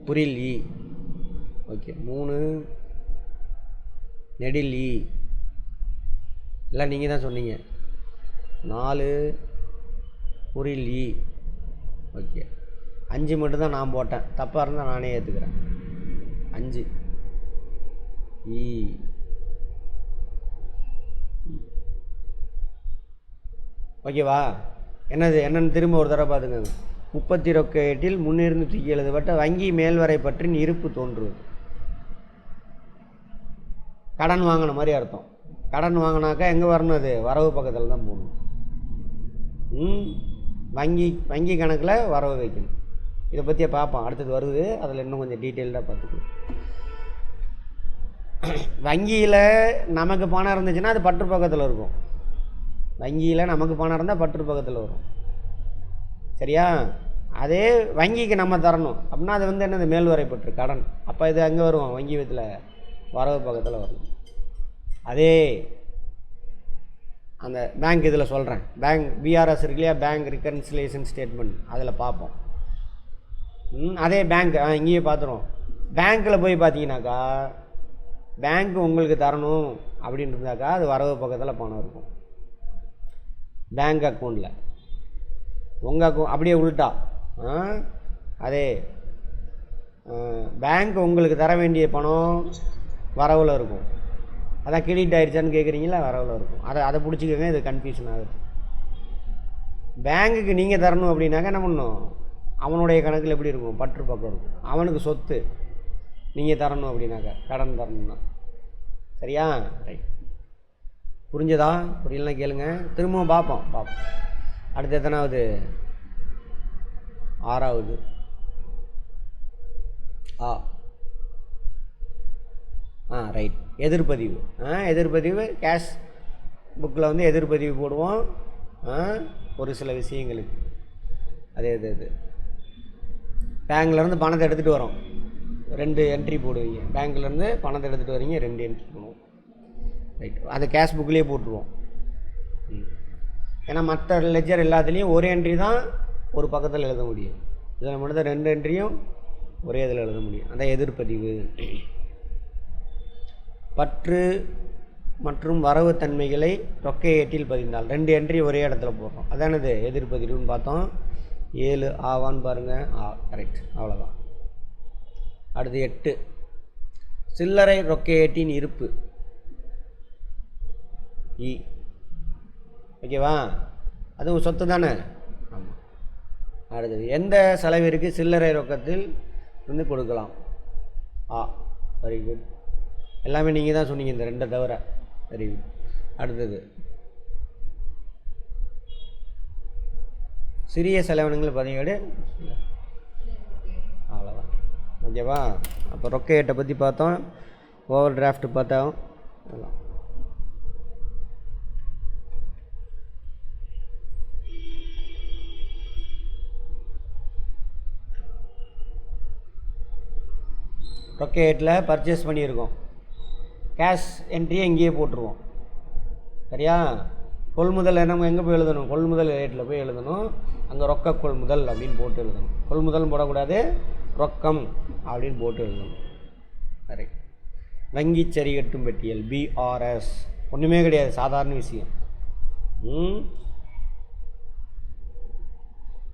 புரில் இ. ஓகே, 3 நெடில் இ. எல்லாம் நீங்கள் தான் சொன்னீங்க. 4 புரில் இ. ஓகே, 5 மட்டும்தான் நான் போட்டேன். தப்பாக இருந்தால் நானே ஏற்றுக்கிறேன். 5 இ. ஓகேவா? என்னன்னு திரும்ப ஒரு தடவை பார்த்துக்கோங்க. 30 ரொக்க ஏட்டில் முன்னிருந்து தூக்கி எழுதப்பட்ட வங்கி மேல்வரை பற்றின் இருப்பு தோன்றுவது. கடன் வாங்கின மாதிரி அர்த்தம். கடன் வாங்கினாக்கா எங்கே வரணும்? அது வரவு பக்கத்தில் தான் போகணும். வங்கி கணக்கில் வரவு வைக்கணும். இதை பற்றியே பார்ப்போம், அடுத்தது வருது. அதில் இன்னும் கொஞ்சம் டீட்டெயில்டாக பார்த்துக்கலாம். வங்கியில் நமக்கு பணம் இருந்துச்சுன்னா அது பற்று பக்கத்தில் இருக்கும். வங்கியில் நமக்கு பணம் இருந்தால் பற்று பக்கத்தில் வரும். சரியா? அதே வங்கிக்கு நம்ம தரணும் அப்படின்னா அது வந்து என்னது? மேல்வரை பற்று, கடன். அப்போ இது அங்கே வரும், வங்கி விதத்தில் வரவு பக்கத்தில் வரணும். அதே அந்த பேங்க் இதில் சொல்கிறேன். பேங்க் பிஆர்எஸ் இருக்கு இல்லையா, பேங்க் ரிகன்சிலேஷன் ஸ்டேட்மெண்ட், அதில் பார்ப்போம். அதே பேங்க் இங்கேயே பார்த்துருவோம். பேங்க்கில் போய் பார்த்தீங்கன்னாக்கா பேங்க் உங்களுக்கு தரணும் அப்படின்னு இருந்தாக்கா அது வரவு பக்கத்தில் பணம் இருக்கும். பேங்க் அக்கௌண்ட்டில் உங்கள் அக்கௌண்ட் அப்படியே உள்ட்டா. அதே பேங்க் உங்களுக்கு தர வேண்டிய பணம் வரவில் இருக்கும். அதான் கிரெடிட் ஆகிடுச்சான்னு கேட்குறீங்களா, வரவில் இருக்கும். அதை பிடிச்சிக்கோங்க, இது கன்ஃபியூஷன் ஆகுது. பேங்க்குக்கு நீங்கள் தரணும் அப்படின்னாக்கா என்ன பண்ணணும்? அவனுடைய கணக்கில் எப்படி இருக்கும்? பற்று பக்கம் இருக்கும். அவனுக்கு சொத்து நீங்கள் தரணும் அப்படின்னாக்கா, கடன் தரணும்னா. சரியா? ரைட், புரிஞ்சதா? புரியலாம் கேளுங்க, திரும்பவும் பார்ப்போம். அடுத்து எத்தனாவது? 6வது. ரைட், எதிர்பதிவு. எதிர்பதிவு கேஷ் புக்கில் வந்து எதிர்பதிவு போடுவோம் ஒரு சில விஷயங்களுக்கு. அதே பேங்க்லேருந்து பணத்தை எடுத்துகிட்டு வரோம், 2 என்ட்ரி போடுவீங்க. பேங்க்லேருந்து பணத்தை எடுத்துகிட்டு வரீங்க, 2 என்ட்ரி போடுவோம். ரைட், அதை கேஷ் புக்லேயே போட்டுருவோம். ஏன்னா மற்ற லெஜர் எல்லாத்துலேயும் ஒரு என்ட்ரி தான் ஒரு பக்கத்தில் எழுத முடியும். இதில் மட்டும் தான் 2 என்ட்ரியும் ஒரே இதில் எழுத முடியும். அதான் எதிர்பதிவு. பற்று மற்றும் வரவு தன்மைகளை ரொக்க ஏட்டில் பதிந்தால் 2 என்ட்ரி ஒரே இடத்துல போடுறோம். அதானது எதிர்பதிவுன்னு பார்த்தோம். 7 ஆவான்னு பாருங்கள். கரெக்ட், அவ்வளோதான். அடுத்து 8 சில்லறை ரொக்க ஏட்டின் இருப்பு இ. ஓகேவா? அதுவும் சொத்து தானே. ஆமாம். அடுத்தது எந்த செலவிற்கு சில்லறை ரொக்கத்தில் இருந்து கொடுக்கலாம்? Very good. எல்லாமே நீங்கள் தான் சொன்னீங்க, இந்த 2 தவிர. Very good. அடுத்தது சிறிய செலவினங்கள் பதிவேடு. அவ்வளோதான். ஓகேவா? அப்போ ரொக்க ஏட்டை பற்றி பார்த்தோம், ஓவர் டிராஃப்ட் பார்த்தோம். அதெல்லாம் ரொக்க ஏட்டில் பர்ச்சேஸ் பண்ணியிருக்கோம். கேஷ் என்ட்ரியை இங்கேயே போட்டுருவோம். சரியா? கொள்முதல் நம்ம எங்கே போய் எழுதணும்? கொள்முதல் ரேட்டில் போய் எழுதணும். அங்கே ரொக்க கொள்முதல் அப்படின்னு போட்டு எழுதணும். கொள்முதல் போடக்கூடாது, ரொக்கம் அப்படின்னு போட்டு எழுதணும். சரி. வங்கி சரி கட்டும் பட்டியல் பிஆர்எஸ் ஒன்றுமே கிடையாது, சாதாரண விஷயம்.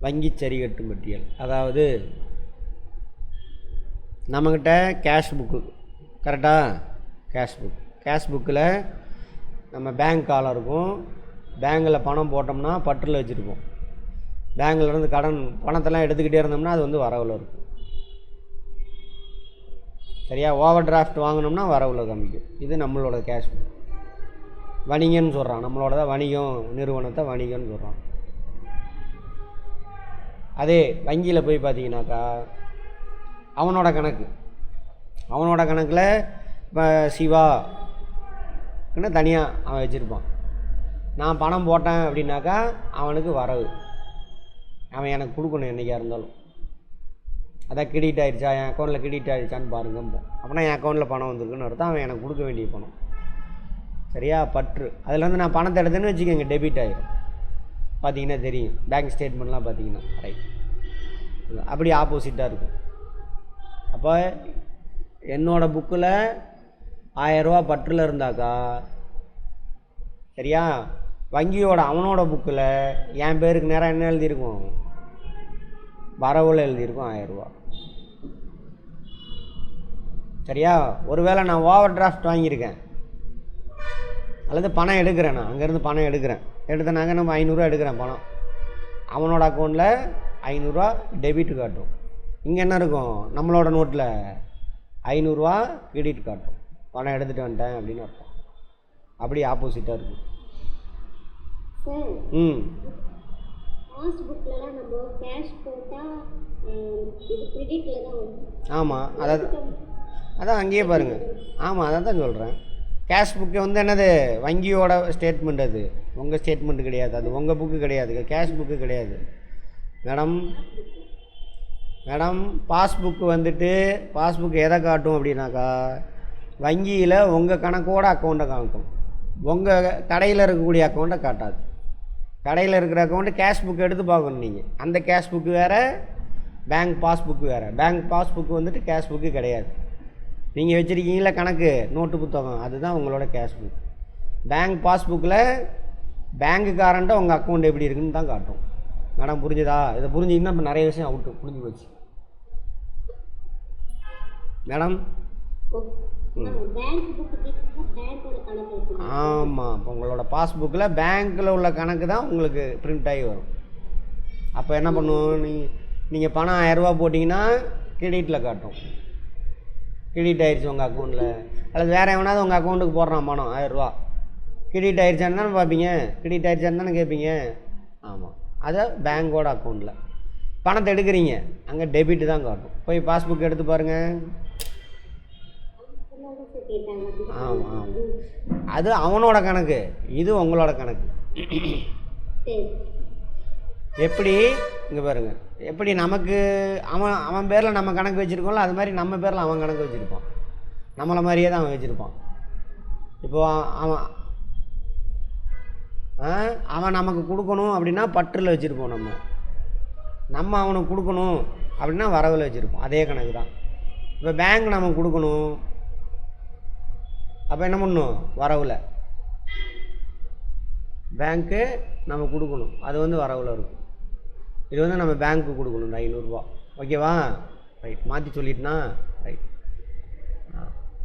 வங்கி சரி கட்டும் பட்டியல் அதாவது நம்மக்கிட்ட கேஷ் புக்கு, கரெக்டாக? கேஷ் புக்கில் நம்ம பேங்க் காலம் இருக்கும். பேங்கில் பணம் போட்டோம்னா பற்றில் வச்சுருப்போம். பேங்க்லேருந்து பணத்தெல்லாம் எடுத்துக்கிட்டே இருந்தோம்னா அது வந்து வரவில் இருக்கும். சரியா? ஓவர் டிராஃப்ட் வாங்கினோம்னா வரவில் காமிக்கும். இது நம்மளோட கேஷ் புக். வணிகன்னு சொல்கிறான், நம்மளோட தான் வணிகம், நிறுவனத்தை வணிகம்னு சொல்கிறான். அதே வங்கியில் போய் பார்த்தீங்கன்னாக்கா அவனோட கணக்கில் இப்போ சிவான்னு தனியாக அவன் வச்சுருப்பான். நான் பணம் போட்டேன் அப்படின்னாக்கா அவனுக்கு வரவு, அவன் எனக்கு கொடுக்கணும் என்றைக்காக இருந்தாலும். அதான் கிரெடிட் ஆகிடுச்சா, என் அக்கௌண்ட்டில் கிரெடிட் ஆகிடுச்சான்னு பாருங்கப்போம். அப்படின்னா என் அக்கௌண்ட்டில் பணம் வந்திருக்குன்னு அர்த்தம், அவன் எனக்கு கொடுக்க வேண்டிய பணம். சரியா? பற்று. அதில் வந்து நான் பணத்தை எடுத்தேன்னு வச்சுக்கோங்க, டெபிட் ஆகிடும். பார்த்தீங்கன்னா தெரியும், பேங்க் ஸ்டேட்மெண்ட்லாம் பார்த்தீங்கன்னா. ரைட், அப்படி ஆப்போசிட்டாக இருக்கும். அப்போ என்னோடய புக்கில் 1000 ரூபா பற்றில் இருந்தாக்கா, சரியா, வங்கியோட அவனோட புக்கில் என் பேருக்கு நேராக என்ன எழுதியிருக்கும்? வரவில் எழுதியிருக்கும் 1000 ரூபா. சரியா? ஒருவேளை நான் ஓவர் டிராஃப்ட் வாங்கியிருக்கேன் அல்லது பணம் எடுக்கிறேன், நான் அங்கேருந்து பணம் எடுத்தனாங்க நம்ம 500 ரூபா எடுக்கிறேன் பணம், அவனோட அக்கௌண்ட்டில் 500 ரூபா டெபிட் காட்டும். இங்கே என்ன இருக்கும்? நம்மளோட நோட்டில் 500 ரூபா கிரெடிட் காட்டும். பணம் எடுத்துகிட்டு வந்துட்டேன் அப்படின்னு அர்த்தம். அப்படி ஆப்போசிட்டாக இருக்கும். ம், ஆமாம், அதான் அங்கேயே பாருங்கள். ஆமாம், அதான் தான் சொல்கிறேன். கேஷ் புக்கு வந்து என்னது? வங்கியோட ஸ்டேட்மெண்ட். அது உங்கள் ஸ்டேட்மெண்ட்டு கிடையாது, அது உங்கள் புக்கு கிடையாது, கேஷ் புக்கு கிடையாது மேடம். பாஸ்புக்கு வந்துட்டு பாஸ்புக் எதை காட்டும் அப்படின்னாக்கா, வங்கியில் உங்கள் கணக்கோட அக்கௌண்ட்டை காட்டும், உங்கள் கடையில் இருக்கக்கூடிய அக்கௌண்ட்டை காட்டாது. கடையில் இருக்கிற அக்கௌண்ட்டு கேஷ் புக் எடுத்து பார்க்கணும் நீங்கள். அந்த கேஷ் புக்கு வேறு, பேங்க் பாஸ்புக்கு வேறு. பேங்க் பாஸ்புக்கு வந்துட்டு கேஷ் புக்கு கிடையாது. நீங்கள் வச்சுருக்கீங்களா கணக்கு, நோட்டு புத்தகம், அதுதான் உங்களோட கேஷ் புக். பேங்க் பாஸ்புக்கில் பேங்க்குக்காரன்ட்ட உங்கள் அக்கௌண்ட் எப்படி இருக்குன்னு தான் காட்டும். மேடம் புரிஞ்சுதா? இதை புரிஞ்சிங்கன்னா இப்போ நிறைய விஷயம் அவுட்டு புரிஞ்சு போச்சு மேடம். ஆமாம், இப்போ உங்களோட பாஸ்புக்கில் பேங்க்கில் உள்ள கணக்கு தான் உங்களுக்கு பிரிண்ட் ஆகி வரும். அப்போ என்ன பண்ணுவோம்? நீங்கள் பணம் 1000 ரூபா போட்டிங்கன்னா கிரெடிட்டில் காட்டும், கிரெடிட் ஆயிடுச்சு உங்கள் அக்கௌண்ட்டில். அல்லது வேறு எவனாவது உங்கள் அக்கௌண்ட்டுக்கு போடுறான் பணம் 1000 ரூபா, கிரெடிட் ஆயிடுச்சான்னு தானே பார்ப்பீங்க, கிரெடிட் ஆயிடுச்சான்னு தானே கேட்பீங்க. ஆமாம், அதை பேங்க்கோட அக்கௌண்ட்டில் பணத்தை எடுக்கிறீங்க, அங்கே டெபிட் தான் காட்டும். போய் பாஸ்புக் எடுத்து பாருங்கள். ஆமாம், அது அவனோட கணக்கு, இது உங்களோட கணக்கு. எப்படி இங்கே பாருங்கள், எப்படி நமக்கு அவன் பேரில் நம்ம கணக்கு வச்சுருக்கோம்ல, அது மாதிரி நம்ம பேரில் அவன் கணக்கு வச்சுருப்பான். நம்மளை மாதிரியே தான் அவன் வச்சுருப்பான். இப்போது அவன் நமக்கு கொடுக்கணும் அப்படின்னா பற்றில் வச்சுருப்போம், நம்ம அவனுக்கு கொடுக்கணும் அப்படின்னா வரவில் வச்சுருப்போம். அதே கணக்கு தான். இப்போ பேங்க் நமக்கு கொடுக்கணும், அப்போ என்ன பண்ணணும்? வரவில். பேங்க்கு நம்ம கொடுக்கணும், அது வந்து வரவில் இருக்கும். இது வந்து நம்ம பேங்க்கு கொடுக்கணும் 500 ரூபா. ஓகேவா? ரைட், மாற்றி சொல்லிட்டுனா ரைட்.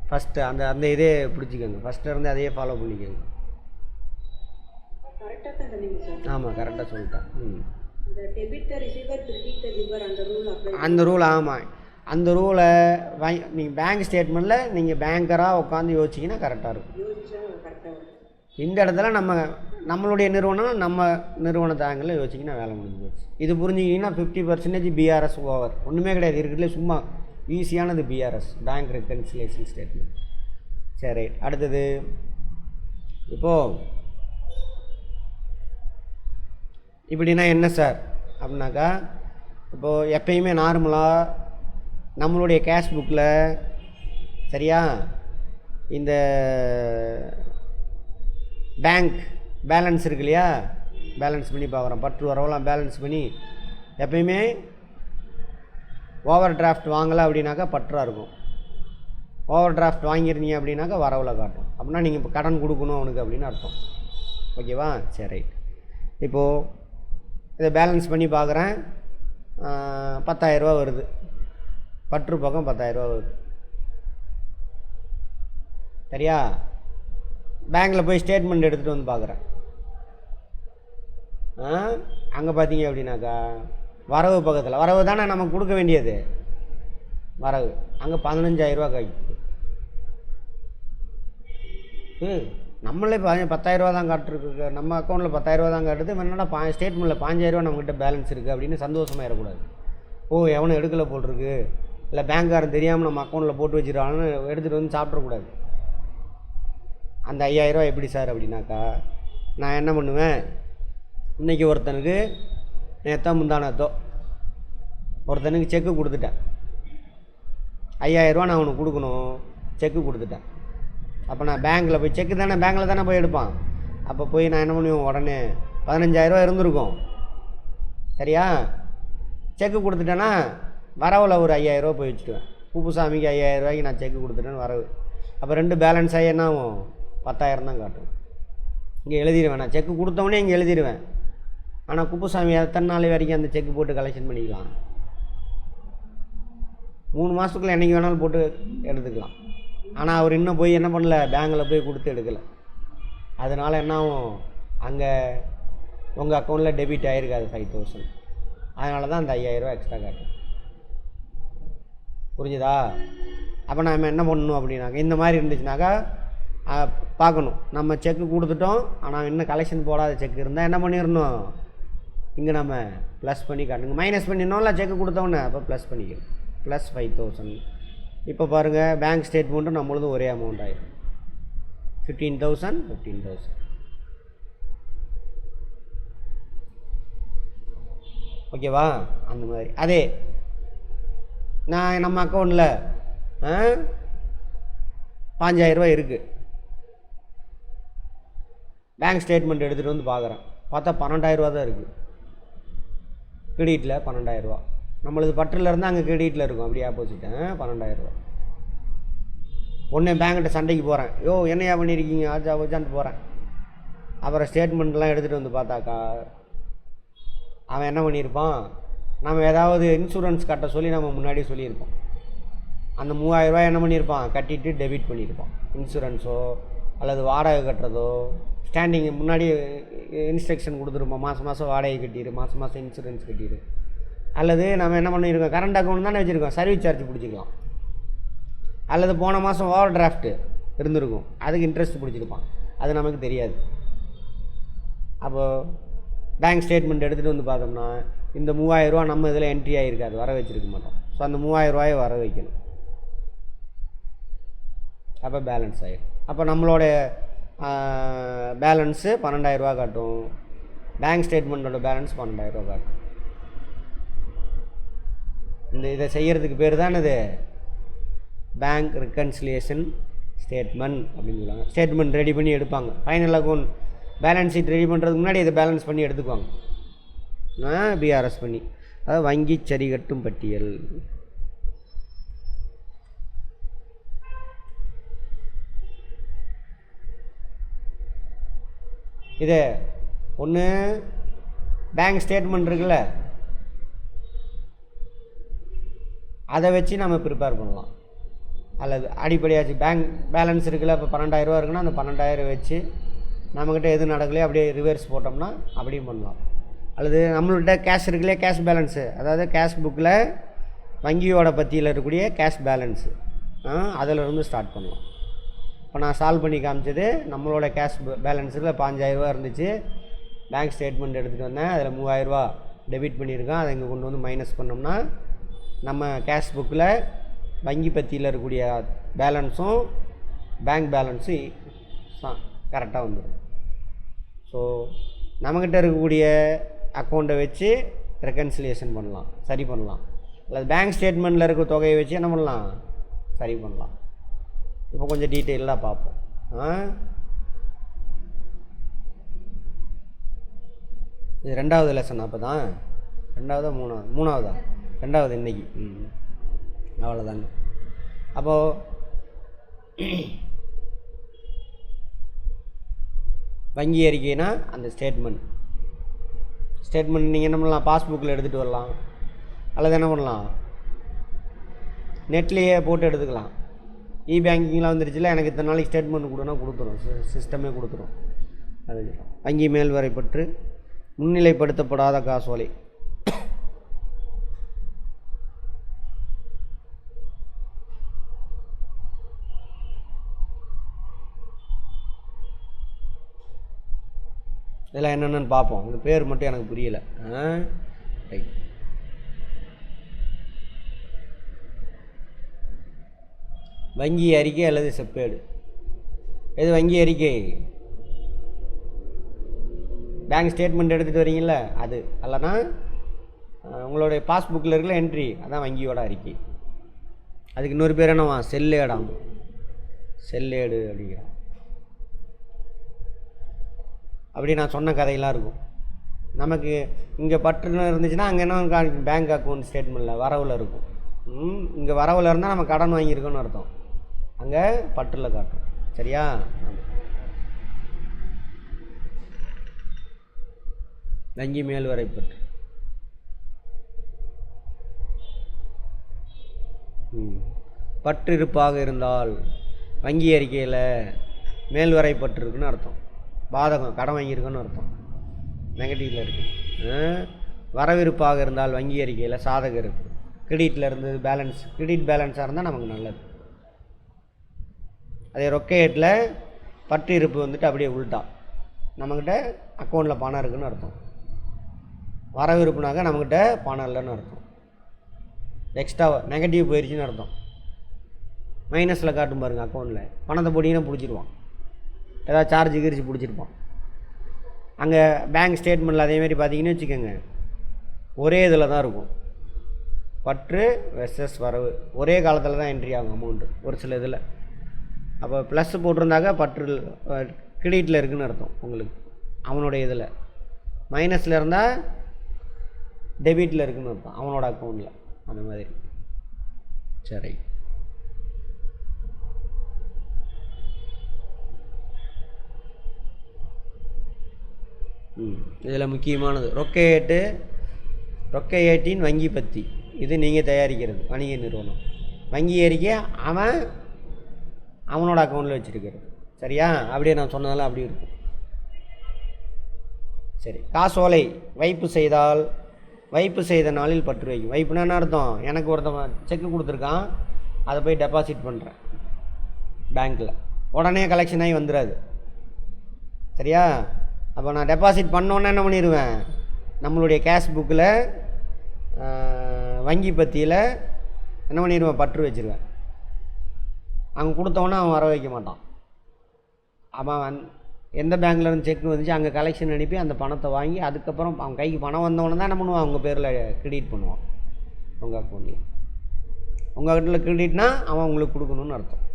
ஃபஸ்ட்டு அந்த இதே பிடிச்சிக்கோங்க, ஃபஸ்ட்டு இருந்து அதையே ஃபாலோ பண்ணிக்கோங்க. ஆமாம், கரெக்டாக சொல்லிட்டேன். அந்த ரூல், ஆமாம், அந்த ரூலை நீங்கள் பேங்க் ஸ்டேட்மெண்ட்டில் நீங்கள் பேங்கராக உட்காந்து யோசிச்சிங்கன்னா கரெக்டாக இருக்கும். இந்த இடத்துல நம்மளுடைய நிறுவனம், நம்ம நிறுவனத்தை ஆங்கிளில் யோசிச்சிங்கன்னா வேலை முடிஞ்சு போச்சு. இது புரிஞ்சுக்கிட்டிங்கன்னா 50% பிஆர்எஸ் ஓவர். ஒன்றுமே கிடையாது, இருக்கிறதுலே சும்மா ஈஸியானது பிஆர்எஸ், பேங்க் ரெக்கன்சிலேஷன் ஸ்டேட்மெண்ட். சரி, ரைட். அடுத்தது, இப்போது இப்படின்னா என்ன சார் அப்படின்னாக்கா, இப்போது எப்பயுமே நார்மலாக நம்மளுடைய கேஷ் புக்கில், சரியா, இந்த பேங்க் பேலன்ஸ் இருக்கு இல்லையா, பேலன்ஸ் பண்ணி பார்க்குறோம், பற்று வரவெல்லாம் பேலன்ஸ் பண்ணி எப்பயுமே ஓவர் டிராஃப்ட் வாங்கலை அப்படின்னாக்கா பற்றாக இருக்கும். ஓவர் டிராஃப்ட் வாங்கியிருந்தீங்க அப்படின்னாக்கா வரவில் காட்டும். அப்படின்னா நீங்கள் இப்போ கடன் கொடுக்கணும் அவனுக்கு அப்படின்னு அர்த்தம். ஓகேவா? சரி, ரைட். இப்போது இதை பேலன்ஸ் பண்ணி பார்க்குறேன், 10,000 ரூபா வருது, பற்று பக்கம் 10,000 ரூபா வருது. சரியா? பேங்க்கில் போய் ஸ்டேட்மெண்ட் எடுத்துகிட்டு வந்து பார்க்குறேன். அங்கே பார்த்தீங்க அப்படின்னாக்கா வரவு பக்கத்தில், வரவு தானே நமக்கு கொடுக்க வேண்டியது, வரவு அங்கே 15,000 ரூபா காய்க்குது. நம்மளே 10,000 ரூபா தான் காட்டுருக்கு, நம்ம அக்கௌண்ட்டில் 10,000 ரூபா தான் காட்டுது. என்னடா ஸ்டேட்மெண்ட்டில் 5,000 ரூபா நம்மக்கிட்ட பேலன்ஸ் இருக்குது அப்படின்னு சந்தோஷமாக இருக்கக்கூடாது. எவனும் எடுக்கலை போட்டிருக்கு, இல்லை பேங்க்காரன் தெரியாமல் நம்ம அக்கௌண்ட்டில் போட்டு வச்சுருவான்னு எடுத்துகிட்டு வந்து சாப்பிட்றக்கூடாது. அந்த 5,000 ரூபா எப்படி சார் அப்படின்னாக்கா, நான் என்ன பண்ணுவேன், இன்றைக்கி ஒருத்தனுக்கு நேற்றோ முந்தானத்தோ ஒருத்தனுக்கு செக்கு கொடுத்துட்டேன், 5,000 ரூபா நான் அவனுக்கு கொடுக்கணும், செக்கு கொடுத்துட்டேன். அப்போ நான் பேங்க்கில் போய் செக்கு தானே பேங்க்கில் தானே போய் எடுப்பான். அப்போ போய் நான் என்ன பண்ணுவேன், உடனே 15,000 இருந்திருக்கும் சரியா. செக்கு கொடுத்துட்டேன்னா வரவில் ஒரு 5,000 போய் வச்சுக்குவேன். குப்புசாமிக்கு 5,000 நான் செக்கு கொடுத்துட்டேன்னு வரவு. அப்போ 2 பேலன்ஸ் ஆகி என்ன ஆகும், 10,000 தான் காட்டும். இங்கே எழுதிடுவேன், நான் செக்கு கொடுத்தவொடனே இங்கே எழுதிடுவேன். ஆனால் குப்புசாமி எத்தனை நாள் வரைக்கும் அந்த செக்கு போட்டு கலெக்ஷன் பண்ணிக்கலாம், 3 மாதத்துக்குள்ளே என்றைக்கு வேணாலும் போட்டு எடுத்துக்கலாம். ஆனால் அவர் இன்னும் போய் என்ன பண்ணல, பேங்கில் போய் கொடுத்து எடுக்கலை. அதனால் என்ன ஆகும், அங்கே உங்கள் அக்கௌண்ட்டில் டெபிட் ஆகிருக்காது 5,000. அதனால தான் அந்த 5,000 எக்ஸ்ட்ரா காட்டும். புரிஞ்சுதா? அப்போ நம்ம என்ன பண்ணணும் அப்படின்னாக்கா, இந்த மாதிரி இருந்துச்சுனாக்கா பார்க்கணும், நம்ம செக்கு கொடுத்துட்டோம் ஆனால் இன்னும் கலெக்ஷன் போடாத செக் இருந்தால் என்ன பண்ணிடணும், இங்கே நம்ம ப்ளஸ் பண்ணி காட்டுங்க. மைனஸ் பண்ணிடணும்ல செக்கு கொடுத்தோன்னே, அப்போ ப்ளஸ் பண்ணிக்கணும். ப்ளஸ் 5,000. இப்போ பாருங்கள், பேங்க் ஸ்டேட்மெண்ட்டும் நம்மளதும் ஒரே அமௌண்ட் ஆகிடும். 15,000 15,000. ஓகேவா? அந்த மாதிரி அதே நான் நம்ம அக்கௌண்ட்டில் 5,000 இருக்குது. பேங்க் ஸ்டேட்மெண்ட் எடுத்துகிட்டு வந்து பார்க்குறேன், பார்த்தா 12,000 தான் இருக்குது. கிரெடிட்டில் 12,000. நம்மளது பற்றில் இருந்தால் அங்கே கிரெடிட்டில் இருக்கும். அப்படியே ஆப்போசிட் 12,000. ஒன்றே பேங்கிட்ட சண்டைக்கு போகிறேன், யோ என்னையா பண்ணியிருக்கீங்க ஆச்சா போச்சான்ட்டு போகிறேன். அப்புறம் ஸ்டேட்மெண்ட்லாம் எடுத்துகிட்டு வந்து பார்த்தாக்கா அவன் என்ன பண்ணியிருப்பான், நம்ம ஏதாவது இன்சூரன்ஸ் கட்ட சொல்லி நம்ம முன்னாடி சொல்லியிருப்போம். அந்த 3,000 என்ன பண்ணியிருப்பான், கட்டிட்டு டெபிட் பண்ணியிருப்பான். இன்சூரன்ஸோ அல்லது வாடகை கட்டுறதோ ஸ்டாண்டிங் முன்னாடி இன்ஸ்ட்ரக்ஷன் கொடுத்துருப்போம், மாதம் மாதம் வாடகை கட்டிடு, மாதம் மாதம் இன்சூரன்ஸ் கட்டிடு. அல்லது நம்ம என்ன பண்ணியிருக்கோம், கரண்ட் அக்கௌண்ட் தானே வச்சுருக்கோம், சர்வீஸ் சார்ஜ் பிடிச்சிக்கலாம். அல்லது போன மாதம் ஓவர் டிராஃப்ட்டு இருந்திருக்கும், அதுக்கு இன்ட்ரெஸ்ட் பிடிச்சிருப்பான், அது நமக்கு தெரியாது. அப்போது பேங்க் ஸ்டேட்மெண்ட் எடுத்துகிட்டு வந்து பார்த்தோம்னா இந்த 3,000 நம்ம இதில் என்ட்ரி ஆகிருக்காது, வர வச்சுருக்க மாட்டோம். ஸோ அந்த 3,000 வர வைக்கணும். அப்போ பேலன்ஸ் ஆகிடும். அப்போ நம்மளோட பேலன்ஸு 12,000 காட்டும், பேங்க் ஸ்டேட்மெண்ட்டோட பேலன்ஸ் 12,000 காட்டும். இதை செய்கிறதுக்கு பேர் தான் இது பேங்க் ரிகன்சிலியேஷன் ஸ்டேட்மெண்ட் அப்படின்னு சொல்லுவாங்க. ஸ்டேட்மெண்ட் ரெடி பண்ணி எடுப்பாங்க. Final account balance sheet ready பண்ணுறதுக்கு முன்னாடி இதை பேலன்ஸ் பண்ணி எடுத்துக்குவாங்க, பிஆர்எஸ் பண்ணி. அதாவது வங்கி சரி கட்டும் பட்டியல். இது ஒன்று பேங்க் ஸ்டேட்மெண்ட் இருக்குல்ல, அதை வச்சு நம்ம ப்ரிப்பேர் பண்ணலாம். அல்லது அடிப்படையாச்சு பேங்க் பேலன்ஸ் இருக்குல்ல, இப்போ 12,000 இருக்குன்னா அந்த 12,000 வச்சு நம்மக்கிட்ட எது நடக்கலையோ அப்படியே ரிவர்ஸ் போட்டோம்னா அப்படியும் பண்ணலாம். அல்லது நம்மள்கிட்ட கேஷ் இருக்குல்லையே, கேஷ் பேலன்ஸு, அதாவது கேஷ் புக்கில் வங்கியோட பற்றியில் இருக்கக்கூடிய கேஷ் பேலன்ஸு, அதிலிருந்து ஸ்டார்ட் பண்ணலாம். இப்போ நான் சால்வ் பண்ணி காமிச்சது நம்மளோட கேஷ் பேலன்ஸில் 5,000 இருந்துச்சு. பேங்க் ஸ்டேட்மெண்ட் எடுத்துகிட்டு வந்தேன், அதில் 3,000 டெபிட் பண்ணியிருக்கேன். அதை இங்கே கொண்டு வந்து மைனஸ் பண்ணோம்னா நம்ம கேஷ் புக்கில் வங்கி பற்றியில் இருக்கக்கூடிய பேலன்ஸும் பேங்க் பேலன்ஸும் கரெக்டாக வந்துடும். ஸோ நம்மக்கிட்ட இருக்கக்கூடிய அக்கௌண்ட்டை வச்சு ரெக்கன்சிலியேஷன் பண்ணலாம், சரி பண்ணலாம். அல்லது பேங்க் ஸ்டேட்மெண்ட்டில் இருக்க தொகையை வச்சு என்ன பண்ணலாம், சரி பண்ணலாம். இப்போ கொஞ்சம் டீட்டெயிலாக பார்ப்போம். இது 2வது லெசன். அப்போ தான் 2வதா 3வதா 2வது இன்றைக்கி. அவ்வளோதாங்க. அப்போது வங்கி அறிக்கைனா அந்த ஸ்டேட்மெண்ட் நீங்கள் என்ன பண்ணலாம், பாஸ்புக்கில் எடுத்துகிட்டு வரலாம். அல்லது என்ன பண்ணலாம், நெட்லேயே போட்டு எடுத்துக்கலாம். பேங்கிங்லாம் வந்துருச்சுல, எனக்கு இத்தனை நாளைக்கு ஸ்டேட்மெண்ட் கொடுனா கொடுத்துரும், சிஸ்டமே கொடுத்துரும். அது வங்கி மேல்வரைப்பற்று முன்னிலைப்படுத்தப்படாத காசோலை. இதெல்லாம் என்னென்னு பார்ப்போம். இந்த பேர் மட்டும் எனக்கு புரியலை. ரைட். வங்கி அறிக்கை அல்லது செப்பேடு. எது வங்கி அறிக்கை? பேங்க் ஸ்டேட்மெண்ட் எடுத்துகிட்டு வரீங்கள அது. அல்லனா உங்களுடைய பாஸ்புக்கில் இருக்கிற என்ட்ரி, அதான் வங்கியோட அறிக்கை. அதுக்கு இன்னொரு பேர் என்னவா, செல்லேடாம். செல்லேடு அப்படிங்கிறான். அப்படி நான் சொன்ன கதையெல்லாம் இருக்கும். நமக்கு இங்கே பற்றுன்னு இருந்துச்சுன்னா அங்கே என்ன பேங்க் அக்கௌண்ட் ஸ்டேட்மெண்ட்டில் வரவில் இருக்கும். இங்கே வரவில் இருந்தால் நம்ம கடன் வாங்கியிருக்கோன்னு அர்த்தம், அங்கே பற்றில் காட்டும். சரியா? வங்கி மேல்வரை பற்று. பற்று இருப்பாக இருந்தால் வங்கி அறிக்கையில் மேல்வரை பற்று இருக்குன்னு அர்த்தம், பாதகம், கடன் வாங்கியிருக்குன்னு அர்த்தம், நெகட்டிவில் இருக்குது. வரவிருப்பாக இருந்தால் வங்கி அறிக்கையில் சாதகம் இருக்குது. கிரெடிட்டில் இருந்து பேலன்ஸ், கிரெடிட் பேலன்ஸாக இருந்தால் நமக்கு நல்லது. அதே ரொக்க ஏட்டில் பற்று இருப்பு வந்துட்டு அப்படியே உள்ட்டா, நம்மக்கிட்ட அக்கௌண்ட்டில் பணம் இருக்குதுன்னு அர்த்தம். வரவிருப்புனாக்க நம்மக்கிட்ட பணம் இல்லைன்னு அர்த்தம், எக்ஸ்ட்ரா நெகட்டிவ் போயிடுச்சுன்னு அர்த்தம். மைனஸில் காட்டும் பாருங்கள் அக்கௌண்ட்டில், பணத்தை போட்டிங்கன்னா பிடிச்சிருவான், ஏதாவது சார்ஜ் கிரிச்சு பிடிச்சிருப்பான். அங்கே பேங்க் ஸ்டேட்மெண்ட்டில் அதேமாரி பார்த்தீங்கன்னு வச்சுக்கோங்க, ஒரே இதில் தான் இருக்கும், பற்று வெர்சஸ் வரவு ஒரே காலத்தில் தான் என்ட்ரி ஆகும் அமௌண்ட்டு ஒரு சில இதில். அப்போ ப்ளஸ் போட்டிருந்தாக்க பற்று கிரெடிட்டில் இருக்குதுன்னு அர்த்தம் உங்களுக்கு அவனுடைய இதில், மைனஸில் இருந்தால் டெபிட்டில் இருக்குதுன்னு அர்த்தம் அவனோட அக்கௌண்ட்டில், அந்த மாதிரி. சரி, இதில் முக்கியமானது ரொக்க ஏட்டின் வங்கி பத்தி. இது நீங்கள் தயாரிக்கிறது வணிக நிறுவனம், வங்கி அறிக்கை அவனோட அக்கௌண்ட்டில் வச்சுருக்கிறது. சரியா? அப்படியே நான் சொன்னதெல்லாம் அப்படி இருக்கும். சரி, காசோலை வைப்பு செய்தால் வைப்பு செய்த நாளில் பற்று வைக்கும். வைப்புனா என்ன அர்த்தம்? எனக்கு ஒருத்தன் செக்கு கொடுத்துருக்கான், அதை போய் டெபாசிட் பண்ணுறேன் பேங்க்கில், உடனே கலெக்ஷன் ஆகி வந்துடாது. சரியா? அப்போ நான் டெபாசிட் பண்ணோன்னே என்ன பண்ணிடுவேன், நம்மளுடைய கேஷ் புக்கில் வங்கி பத்தியில் என்ன பண்ணிடுவேன், பற்று வச்சுருவேன். அங்கே கொடுத்தவொன்னே அவன் வர வைக்க மாட்டான். அவன் எந்த பேங்க்லேருந்து செக் வந்துச்சு அங்கே கலெக்ஷன் அனுப்பி அந்த பணத்தை வாங்கி அதுக்கப்புறம் அவன் கைக்கு பணம் வந்தவொடனே தான் என்ன பண்ணுவான், அவங்க பேரில் கிரெடிட் பண்ணுவான் உங்கள் அக்கௌண்ட்டில். உங்கள் அக்கௌண்ட்டில் கிரெடிட்னா அவன் உங்களுக்கு கொடுக்கணுன்னு அர்த்தம்.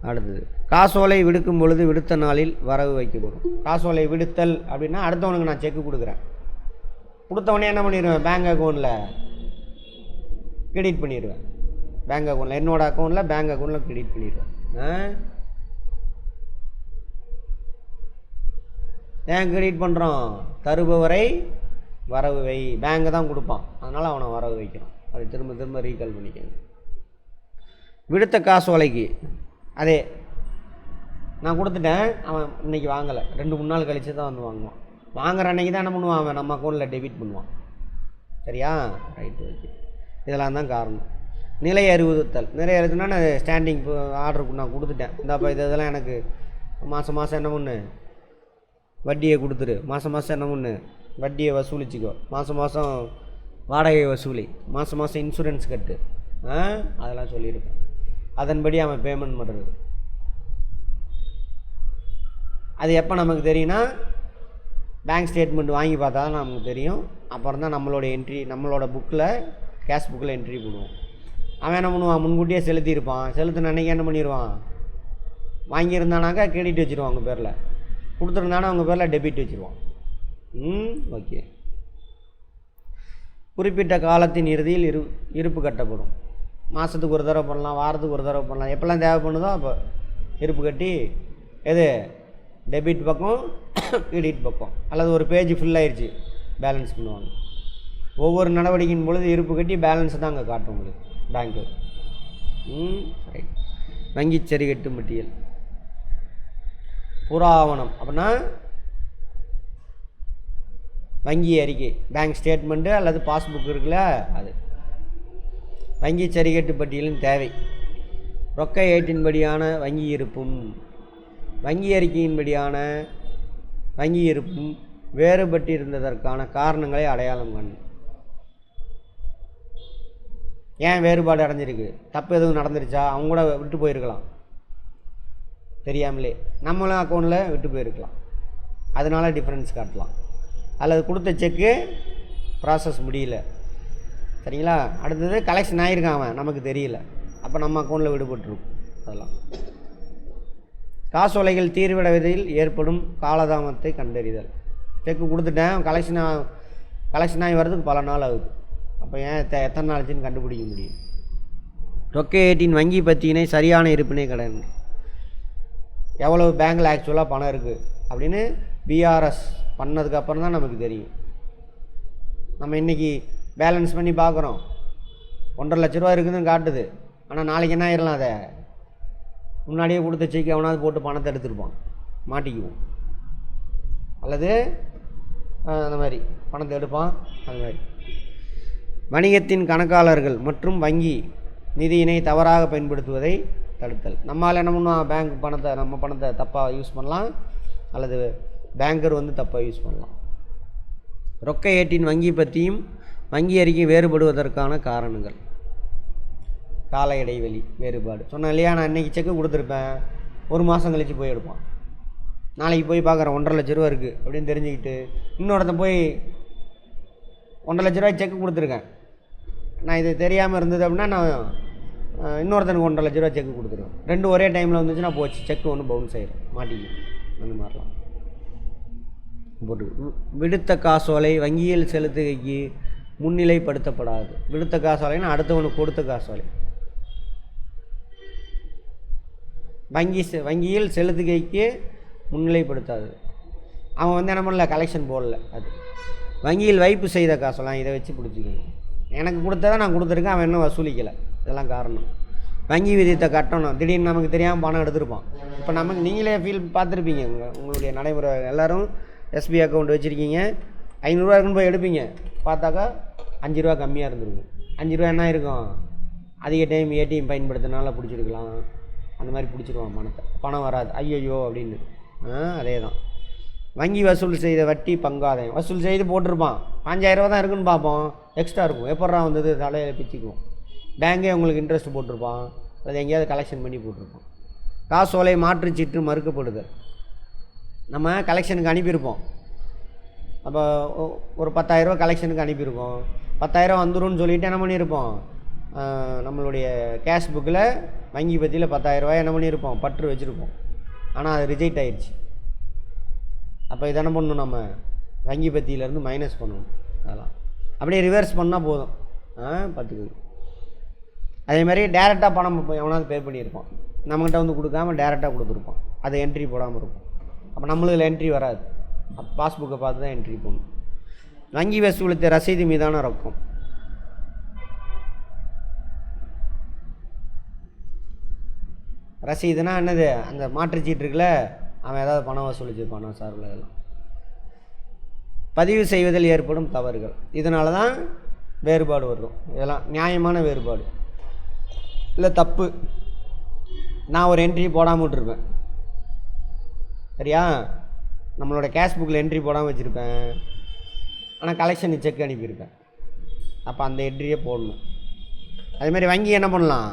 அடுத்தது, காசோலை விடுக்கும் பொழுது விடுத்த நாளில் வரவு வைக்கப்படும். காசோலை விடுத்தல் அப்படின்னா அடுத்தவனுக்கு நான் செக்கு கொடுக்குறேன், கொடுத்தவொடனே என்ன பண்ணிடுவேன், பேங்க் அக்கௌண்ட்டில் கிரெடிட் பண்ணிடுவேன். பேங்க் அக்கௌண்ட்டில் என்னோடய அக்கௌண்ட்டில் பேங்க் அக்கௌண்ட்டில் கிரெடிட் பண்ணிடுவேன். ஏன் கிரெடிட் பண்ணுறோம், தருபவரை வரவு வை, பேங்கு தான் கொடுப்பான், அதனால் அவனை வரவு வைக்கணும். அதை திரும்ப திரும்ப ரீகால் பண்ணிக்கணும். விடுத்த காசோலைக்கு அதே நான் கொடுத்துட்டேன், அவன் இன்றைக்கி வாங்கலை, 2-3 நாள் கழித்து தான் வந்து வாங்குவான். வாங்குற அன்றைக்கி தான் என்ன பண்ணுவான், அவன் நம்ம அக்கௌண்ட்டில் டெபிட் பண்ணுவான். சரியா? Right, okay. இதெல்லாம் தான் காரணம். நிலை அறிவுறுத்தல். நிலை அறிவுறுத்தல்னா நான் ஸ்டாண்டிங் ஆர்டருக்கு நான் கொடுத்துட்டேன், இந்தாப்பா இதெல்லாம் எனக்கு மாதம் மாதம் என்ன பண்ணு வட்டியை கொடுத்துரு, மாதம் மாதம் என்ன பண்ணு வட்டியை வசூலிச்சிக்கோ, மாதம் மாதம் வாடகை வசூலி, மாதம் மாதம் இன்சூரன்ஸ் கட்டு, அதெல்லாம் சொல்லியிருக்கேன். அதன்படி அவன் பேமெண்ட் பண்ணுறது. அது எப்போ நமக்கு தெரியும்னா பேங்க் ஸ்டேட்மெண்ட் வாங்கி பார்த்தா தான் நமக்கு தெரியும். அப்புறம் தான் நம்மளோட என்ட்ரி, நம்மளோட புக்கில் கேஷ் புக்கில் என்ட்ரி போடுவோம். அவன் என்ன பண்ணுவான், முன்கூட்டியே செலுத்தியிருப்பான், செலுத்தின அன்றைக்கி என்ன பண்ணிடுவான், வாங்கியிருந்தானாக்கா கிரெடிட் வச்சுருவான் அவங்க பேரில், கொடுத்துருந்தானா அவங்க பேரில் டெபிட் வச்சுருவான். ஓகே. குறிப்பிட்ட காலத்தின் இறுதியில் இருப்பு கட்டப்படும். மாதத்துக்கு ஒரு தடவை பண்ணலாம், வாரத்துக்கு ஒரு தடவை பண்ணலாம், எப்போல்லாம் தேவைப்படுதோ அப்போ இருப்பு கட்டி, எது டெபிட் பக்கம் கிரெடிட் பக்கம், அல்லது ஒரு பேஜ் ஃபில் ஆயிடுச்சு பேலன்ஸ் பண்ணுவாங்க. ஒவ்வொரு நடவடிக்கையின் பொழுது இருப்பு கட்டி பேலன்ஸ் தான் அங்கே காட்டும் உங்களுக்கு பேங்க்கு. ரைட். வங்கி சரிகட்டு பட்டியல். புராவணம் அப்படின்னா வங்கி அறிக்கை, பேங்க் ஸ்டேட்மெண்ட்டு அல்லது பாஸ்புக் இருக்குல்ல, அது வங்கி சரிகட்டு பட்டியலின் தேவை. ரொக்க ஏட்டின்படியான வங்கி இருப்பும் வங்கி அறிக்கையின்படியான வங்கி இருப்பும் வேறுபட்டிருந்ததற்கான காரணங்களை அடையாளம் காணு. ஏன் வேறுபாடு அடைஞ்சிருக்கு, தப்பு எதுவும் நடந்துருச்சா, அவங்க கூட விட்டு போயிருக்கலாம் தெரியாமலே, நம்மளும் அக்கௌண்ட்டில் விட்டு போயிருக்கலாம், அதனால டிஃப்ரென்ஸ் காட்டலாம். அல்லது கொடுத்த செக்கு ப்ராசஸ் முடியல, சரிங்களா, அடுத்தது கலெக்ஷன் ஆகிருக்கான் அவன் நமக்கு தெரியல, அப்போ நம்ம அக்கௌண்ட்டில் விடுபட்டுருக்கும். அதெல்லாம் காசோலைகள் தீர்விடுவதில் ஏற்படும் காலதாமத்தை கண்டறிதல். செக்கு கொடுத்துட்டேன், கலெக்ஷன் ஆகி வர்றதுக்கு பல நாள் ஆகுது. அப்போ ஏன் எத்தனை நாள் ஆச்சுன்னு கண்டுபிடிக்க முடியும். ரொக்க ஏட்டின் வங்கி பத்தியினை சரியான இருப்பினை கடன். எவ்வளோ பேங்கில் ஆக்சுவலாக பணம் இருக்குது அப்படின்னு பிஆர்எஸ் பண்ணதுக்கப்புறம் தான் நமக்கு தெரியும். நம்ம இன்றைக்கி பேலன்ஸ் பண்ணி பார்க்குறோம், 1.5 லட்ச ரூபா இருக்குதுன்னு காட்டுது. ஆனால் நாளைக்கு என்ன ஆயிடலாம், அதை முன்னாடியே கொடுத்த செக் எவனாவது போட்டு பணத்தை எடுத்துருப்பான், மாட்டிக்குவோம். அல்லது அந்த மாதிரி பணத்தை எடுப்பான். அது மாதிரி வணிகத்தின் கணக்காளர்கள் மற்றும் வங்கி நிதியினை தவறாக பயன்படுத்துவதை தடுத்தல். நம்மளால் என்ன பண்ணுவோம், பேங்க் பணத்தை நம்ம பணத்தை தப்பாக யூஸ் பண்ணலாம், அல்லது பேங்கர் வந்து தப்பாக யூஸ் பண்ணலாம். ரொக்க ஏட்டின் வங்கி பற்றியும் வங்கி அறிக்கை வேறுபடுவதற்கான காரணங்கள். கால இடைவெளி வேறுபாடு சொன்னேன் இல்லையா. நான் இன்றைக்கி செக்கு கொடுத்துருப்பேன், 1 மாதம் கழித்து போய் எடுப்பான். நாளைக்கு போய் பார்க்குறேன் 1.5 லட்ச ரூபா இருக்குது அப்படின்னு தெரிஞ்சுக்கிட்டு இன்னொருத்தன் போய் 1.5 லட்ச ரூபாய் செக்கு கொடுத்துருக்கேன். நான் இது தெரியாமல் இருந்தது அப்படின்னா நான் இன்னொருத்தனுக்கு 1.5 லட்ச ரூபா செக்கு கொடுத்துருவேன். 2 ஒரே டைமில் வந்துச்சுன்னா போச்சு, செக்கு ஒன்று பவுன்ஸ் ஆயிடும், மாட்டிக்கும். அந்த மாதிரிலாம் போட்டு. விடுத்த காசோலை வங்கியில் செலுத்துகைக்கு முன்னிலைப்படுத்தப்படாது. விடுத்த காசோலைன்னா அடுத்தவனுக்கு கொடுத்த காசோலை. வங்கியில் செலுத்துகைக்கு முன்னிலைப்படுத்தாது. அவன் வந்து என்ன பண்ணல, கலெக்ஷன் போடல. அது வங்கியில் வைப்பு செய்த காசெல்லாம் இதை வச்சு பிடிச்சிக்கணும். எனக்கு கொடுத்ததை நான் கொடுத்துருக்கேன், அவன் இன்னும் வசூலிக்கலை. இதெல்லாம் காரணம். வங்கி விதித்த கட்டணம் திடீர்னு நமக்கு தெரியாமல் பணம் எடுத்துருப்பான். இப்போ நமக்கு நீங்களே ஃபீல் பார்த்துருப்பீங்க, உங்களுடைய நடைமுறை. எல்லோரும் எஸ்பி அக்கௌண்ட் வச்சுருக்கீங்க, 500 ரூபா இருக்குன்னு போய் எடுப்பீங்க. பார்த்தாக்கா 5 ரூபா கம்மியாக இருந்திருக்கும். 5 ரூபா என்ன இருக்கும், அதிக டைம் ஏடிஎம் பயன்படுத்தினால பிடிச்சிருக்கலாம். அந்த மாதிரி பிடிச்சிருவான் பணத்தை, பணம் வராது, ஐயோ அப்படின்னு. அதே தான் வங்கி வசூல் செய்த வட்டி பங்காதாயம். வசூல் செய்து போட்டிருப்பான், 5000 ரூபா தான் இருக்குன்னு பார்ப்போம், எக்ஸ்ட்ரா இருக்கும். எப்பட்றா வந்தது, தலையில் பிச்சுக்குவோம். பேங்கே உங்களுக்கு இன்ட்ரெஸ்ட் போட்டிருப்பான், அதை எங்கேயாவது கலெக்ஷன் பண்ணி போட்டிருப்பான். காசோலை மாற்றுச்சீட்டு மறுக்கப்படுதல். நம்ம கலெக்ஷனுக்கு அனுப்பியிருப்போம், அப்போ ஒரு 10,000 ரூபா கலெக்ஷனுக்கு அனுப்பியிருக்கோம். 10,000 வந்துடும் சொல்லிவிட்டு என்ன பண்ணியிருப்போம், நம்மளுடைய கேஷ் புக்கில் வங்கி பற்றியில் 10,000 ரூபாய் என்ன பண்ணியிருப்போம், பற்று வச்சுருப்போம். ஆனால் அது ரிஜெக்ட் ஆகிடுச்சு. அப்போ இதை என்ன பண்ணணும், நம்ம வங்கி பற்றியிலேருந்து மைனஸ் பண்ணணும். அதெல்லாம் அப்படியே ரிவர்ஸ் பண்ணால் போதும், பார்த்துக்குங்க. அதேமாதிரி டேரெக்டாக பணம் எவனாவது பே பண்ணியிருப்பான், நம்மகிட்ட வந்து கொடுக்காம டேரெக்டாக கொடுத்துருப்பான், அதை என்ட்ரி போடாமல் இருக்கும். அப்போ நம்மளுக்கு என்ட்ரி வராது, பாஸ்புக்கை பார்த்து தான் என்ட்ரி போடணும். வங்கி வசூலித்த ரசீது மீதான ரொக்கம். ரசீதுனா என்னது, அந்த மாற்றுச்சீட்டு இருக்குல்ல, அவன் ஏதாவது பணம் வசூலிச்சிருப்பானா சார்பில். இதெல்லாம் பதிவு செய்வதில் ஏற்படும் தவறுகள். இதனால தான் வேறுபாடு வரும். இதெல்லாம் நியாயமான வேறுபாடு இல்லை, தப்பு. நான் ஒரு என்ட்ரி போடாமல் விட்டுருப்பேன், சரியா, நம்மளோட கேஷ் புக்கில் என்ட்ரி போடாமல் வச்சுருப்பேன், ஆனால் கலெக்ஷனுக்கு செக் அனுப்பியிருப்பேன். அப்போ அந்த என்ட்ரியே போடணும். அதேமாதிரி வங்கி என்ன பண்ணலாம்,